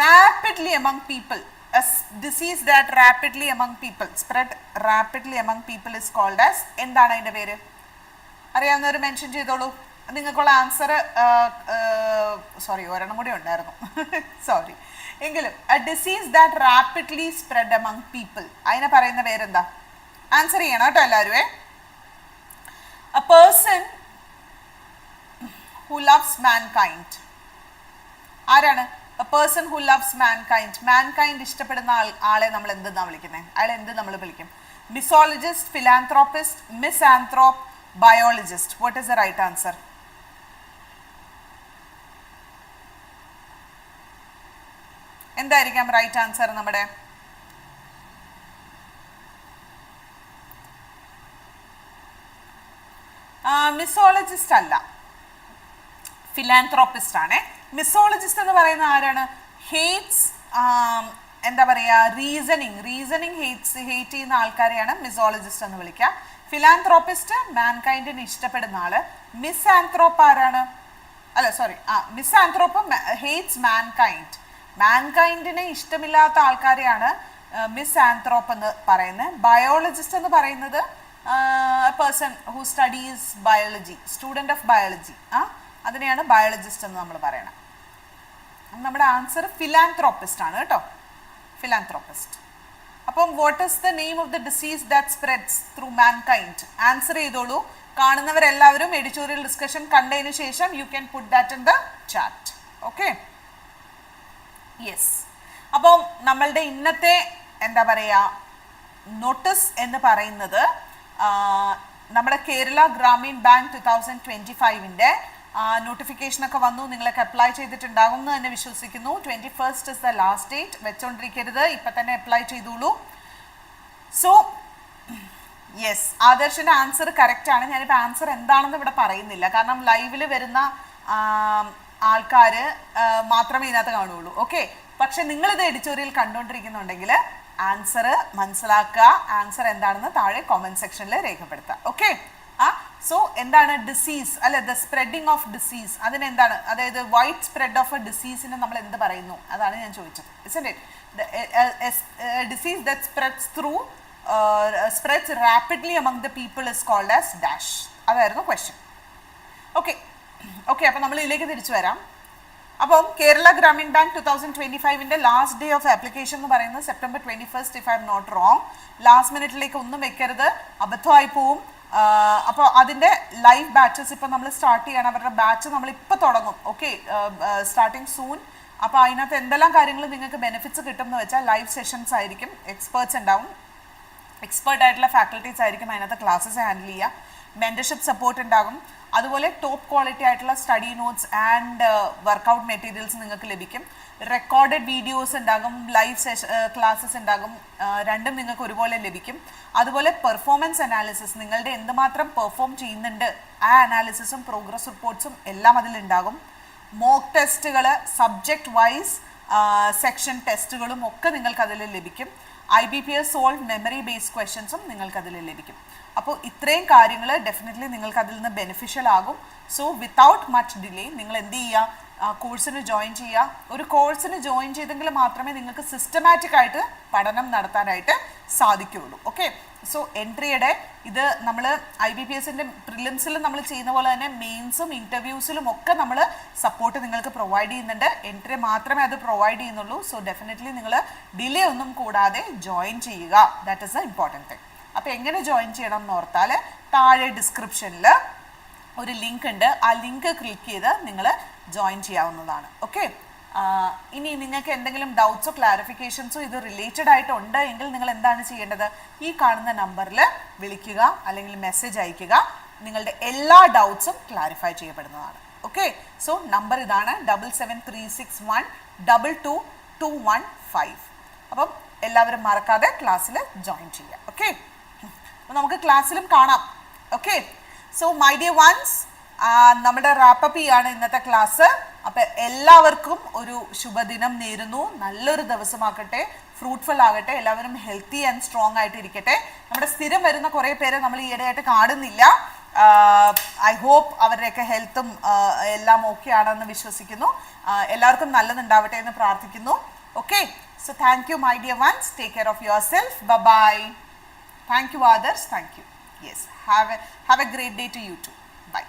Rapidly among people. A disease that rapidly among people, spread rapidly among people is called as, എന്താണ് അതിന്റെ പേര്? അറിയാവുന്നവർ മെൻഷൻ ചെയ്തോളൂ. നിങ്ങൾക്കുള്ള ആൻസർ സോറി ഒരെണ്ണം കൂടി ഉണ്ടായിരുന്നു സോറി എങ്കിലും a disease that rapidly spread among people, അതിനെ പറയുന്ന പേരെന്താ? ആൻസർ ചെയ്യണം കേട്ടോ എല്ലാവരും. A person who loves mankind. ആരാണ്? A person who loves mankind. Mankind ഇഷ്ടപ്പെടുന്ന ആളെ നമ്മൾ എന്തെന്നാ വിളിക്കുന്നത്? അയാളെ എന്ത് നമ്മൾ വിളിക്കും? Misologist, philanthropist, misanthrope, biologist. What is the right answer? എന്തായിരിക്കാം റൈറ്റ് ആൻസർ നമ്മുടെ? മിസോളജിസ്റ്റ് അല്ല, ഫിലാന്ത്രോപ്പിസ്റ്റ് ആണ്. മിസോളജിസ്റ്റ് എന്ന് പറയുന്ന ആരാണ്? ഹേറ്റ്സ്, എന്താ പറയുക, റീസണിങ് ഹേറ്റ് ചെയ്യുന്ന ആൾക്കാരെയാണ് മിസോളജിസ്റ്റ് എന്ന് വിളിക്കുക. ഫിലാന്ത്രോപ്പിസ്റ്റ് മാൻകൈൻഡിനെ ഇഷ്ടപ്പെടുന്ന ആള്. മിസ്ആന്ത്രോപ്പ് ആരാണ്? അല്ല സോറി, മിസ്ആന്ത്രോപ്പ് ഹേറ്റ്സ് മാൻകൈൻഡ്. മാൻകൈൻഡിനെ ഇഷ്ടമില്ലാത്ത ആൾക്കാരെയാണ് മിസ്ആന്ത്രോപ്പ് എന്ന് പറയുന്നത്. ബയോളജിസ്റ്റ് എന്ന് പറയുന്നത് person who studies biology, student of biology, അതിനെയാണ് ബയോളജിസ്റ്റ് എന്ന് നമ്മൾ പറയണം. നമ്മുടെ ആൻസർ ഫിലാന്ത്രോപ്പിസ്റ്റ് ആണ് കേട്ടോ, ഫിലാന്ത്രോപ്പിസ്റ്റ്. അപ്പം what is the name of the disease that spreads through mankind? Answer ചെയ്തോളൂ. കാണുന്നവരെല്ലാവരും എഡിറ്റോറിയൽ ഡിസ്കഷൻ കണ്ടതിന് ശേഷം you can put that in the chat. Okay, yes. അപ്പം നമ്മളുടെ ഇന്നത്തെ എന്താ പറയുക നോട്ടീസ് എന്ന് പറയുന്നത് നമ്മുടെ കേരള ഗ്രാമീൺ ബാങ്ക് 2025-ന്റെ നോട്ടിഫിക്കേഷനൊക്കെ വന്നു. നിങ്ങളൊക്കെ അപ്ലൈ ചെയ്തിട്ടുണ്ടാകും എന്ന് തന്നെ വിശ്വസിക്കുന്നു. 21st is the last date. വെച്ചോണ്ടിരിക്കരുത്, ഇപ്പം തന്നെ അപ്ലൈ ചെയ്തോളൂ. സോ യെസ്, ആദർശിൻ്റെ ആൻസർ കറക്റ്റ് ആണ്. ഞാനിപ്പോൾ ആൻസർ എന്താണെന്ന് ഇവിടെ പറയുന്നില്ല, കാരണം ലൈവിൽ വരുന്ന ആൾക്കാർ മാത്രമേ ഇതിനകത്ത് കാണുകയുള്ളൂ. ഓക്കെ, പക്ഷെ നിങ്ങളിത് എഡിറ്റോറിയൽ കണ്ടുകൊണ്ടിരിക്കുന്നുണ്ടെങ്കിൽ ആൻസർ മനസ്സിലാക്കുക. ആൻസർ എന്താണെന്ന് താഴെ കോമെന്റ് സെക്ഷനിൽ രേഖപ്പെടുത്തുക. ഓക്കെ, സോ എന്താണ് ഡിസീസ് അല്ലെ? ദ സ്പ്രെഡിങ് ഓഫ് ഡിസീസ്, അതിനെന്താണ്? അതായത് വൈഡ് സ്പ്രെഡ് ഓഫ് എ ഡിസീസിനെ നമ്മൾ എന്ത് പറയുന്നു? അതാണ് ഞാൻ ചോദിച്ചത്. isn't it? Disease that spreads rapidly among the people is called as dash. അതായിരുന്നു ക്വസ്റ്റ്യൻ. ഓക്കെ, അപ്പം നമ്മൾ ഇതിലേക്ക് തിരിച്ചു വരാം. അപ്പം കേരള ഗ്രാമീൺ ബാങ്ക് 2025-ന്റെ ലാസ്റ്റ് ഡേ ഓഫ് ആപ്ലിക്കേഷൻ എന്ന് പറയുന്നത് September 21st, if I am not wrong. Last മിനിറ്റിലേക്ക് ഒന്നും വെക്കരുത്, അബദ്ധമായി പോവും. അപ്പോൾ അതിൻ്റെ ലൈവ് ബാച്ചസ് ഇപ്പോൾ നമ്മൾ സ്റ്റാർട്ട് ചെയ്യണം. അവരുടെ ബാച്ച് നമ്മൾ ഇപ്പോൾ തുടങ്ങും. Okay, starting soon. അപ്പോൾ അതിനകത്ത് എന്തെല്ലാം കാര്യങ്ങൾ നിങ്ങൾക്ക് ബെനിഫിറ്റ്സ് കിട്ടും എന്ന് വെച്ചാൽ ലൈവ് സെഷൻസ് ആയിരിക്കും, എക്സ്പേർട്സ് ഉണ്ടാവും, എക്സ്പേർട്ട് ആയിട്ടുള്ള ഫാക്കൽറ്റീസ് ആയിരിക്കും അതിനകത്ത് ക്ലാസ്സസ് ഹാൻഡിൽ ചെയ്യുക, മെൻറ്റർഷിപ്പ് സപ്പോർട്ട് ഉണ്ടാകും. അതുപോലെ ടോപ്പ് ക്വാളിറ്റി ആയിട്ടുള്ള study notes and workout materials നിങ്ങൾക്ക് ലഭിക്കും. റെക്കോർഡഡ് വീഡിയോസ് ഉണ്ടാകും, ലൈവ് ക്ലാസ്സസ് ഉണ്ടാകും, രണ്ടും നിങ്ങൾക്ക് ഒരുപോലെ ലഭിക്കും. അതുപോലെ പെർഫോമൻസ് അനാലിസിസ്, നിങ്ങളുടെ എന്തുമാത്രം പെർഫോം ചെയ്യുന്നുണ്ട് ആ അനാലിസിസും പ്രോഗ്രസ് റിപ്പോർട്ട്സും എല്ലാം അതിലുണ്ടാകും. മോക്ക് ടെസ്റ്റുകൾ, സബ്ജക്റ്റ് വൈസ് സെക്ഷൻ ടെസ്റ്റുകളും ഒക്കെ നിങ്ങൾക്ക് അതിൽ ലഭിക്കും. IBPS സോൾവ് മെമ്മറി ബേസ്ഡ് ക്വസ്റ്റ്യൻസും നിങ്ങൾക്ക് അതിൽ ലഭിക്കും. അപ്പോൾ ഇത്രയും കാര്യങ്ങൾ ഡെഫിനറ്റ്ലി നിങ്ങൾക്ക് അതിൽ നിന്ന് ബെനിഫിഷ്യൽ ആകും. സോ വിത്തൗട്ട് മച്ച് ഡിലേ നിങ്ങൾ എന്ത് ചെയ്യുക, കോഴ്സിന് ജോയിൻ ചെയ്യുക. ഒരു കോഴ്സിന് ജോയിൻ ചെയ്തെങ്കിൽ മാത്രമേ നിങ്ങൾക്ക് സിസ്റ്റമാറ്റിക് ആയിട്ട് പഠനം നടത്താനായിട്ട് സാധിക്കുകയുള്ളൂ. ഓക്കെ, സോ എൻട്രിയുടെ ഇത് നമ്മൾ IBPSന്റെ പ്രിലിംസിലും നമ്മൾ ചെയ്യുന്ന പോലെ തന്നെ മെയിൻസും ഇൻ്റർവ്യൂസിലും ഒക്കെ നമ്മൾ സപ്പോർട്ട് നിങ്ങൾക്ക് പ്രൊവൈഡ് ചെയ്യുന്നുണ്ട്. എൻട്രി മാത്രമേ അത് പ്രൊവൈഡ് ചെയ്യുന്നുള്ളൂ. സോ ഡെഫിനറ്റ്ലി നിങ്ങൾ ഡിലേ ഒന്നും കൂടാതെ ജോയിൻ ചെയ്യുക. That is the important thing. അപ്പോൾ എങ്ങനെ ജോയിൻ ചെയ്യണം എന്ന് ഓർത്താൽ താഴെ ഡിസ്ക്രിപ്ഷനിൽ ഒരു ലിങ്ക് ഉണ്ട്. ആ ലിങ്ക് ക്ലിക്ക് ചെയ്ത് നിങ്ങൾ ജോയിൻ ചെയ്യാവുന്നതാണ്. ഓക്കെ, ഇനി നിങ്ങൾക്ക് എന്തെങ്കിലും ഡൗട്ട്സോ ക്ലാരിഫിക്കേഷൻസോ ഇത് റിലേറ്റഡ് ആയിട്ടുണ്ട് എങ്കിൽ നിങ്ങൾ എന്താണ് ചെയ്യേണ്ടത്, ഈ കാണുന്ന നമ്പറിൽ വിളിക്കുക അല്ലെങ്കിൽ മെസ്സേജ് അയയ്ക്കുക. നിങ്ങളുടെ എല്ലാ ഡൗട്ട്സും ക്ലാരിഫൈ ചെയ്യപ്പെടുന്നതാണ്. ഓക്കെ, സോ നമ്പർ ഇതാണ് 7736122215. അപ്പം എല്ലാവരും മറക്കാതെ ക്ലാസ്സിൽ ജോയിൻ ചെയ്യുക. ഓക്കെ, അപ്പോൾ നമുക്ക് ക്ലാസ്സിലും കാണാം. Okay, so my dear once, നമ്മുടെ റാപ്പപ്പ് ചെയ്യാണ് ഇന്നത്തെ ക്ലാസ്. അപ്പം എല്ലാവർക്കും ഒരു ശുഭദിനം നേരുന്നു. നല്ലൊരു ദിവസമാക്കട്ടെ, ഫ്രൂട്ട്ഫുൾ ആകട്ടെ, എല്ലാവരും ഹെൽത്തി ആൻഡ് സ്ട്രോങ് ആയിട്ട് ഇരിക്കട്ടെ. നമ്മുടെ സ്ഥിരം വരുന്ന കുറേ പേരെ നമ്മൾ ഈയിടെയായിട്ട് കാണുന്നില്ല. ഐ ഹോപ്പ് അവരുടെയൊക്കെ ഹെൽത്തും എല്ലാം ഓക്കെ ആണെന്ന് വിശ്വസിക്കുന്നു. എല്ലാവർക്കും നല്ലതുണ്ടാവട്ടെ എന്ന് പ്രാർത്ഥിക്കുന്നു. Okay, so thank you my dear ones. Take care of yourself. Bye. Thank you others. Thank you. Yes. Have a great day to you too. Bye.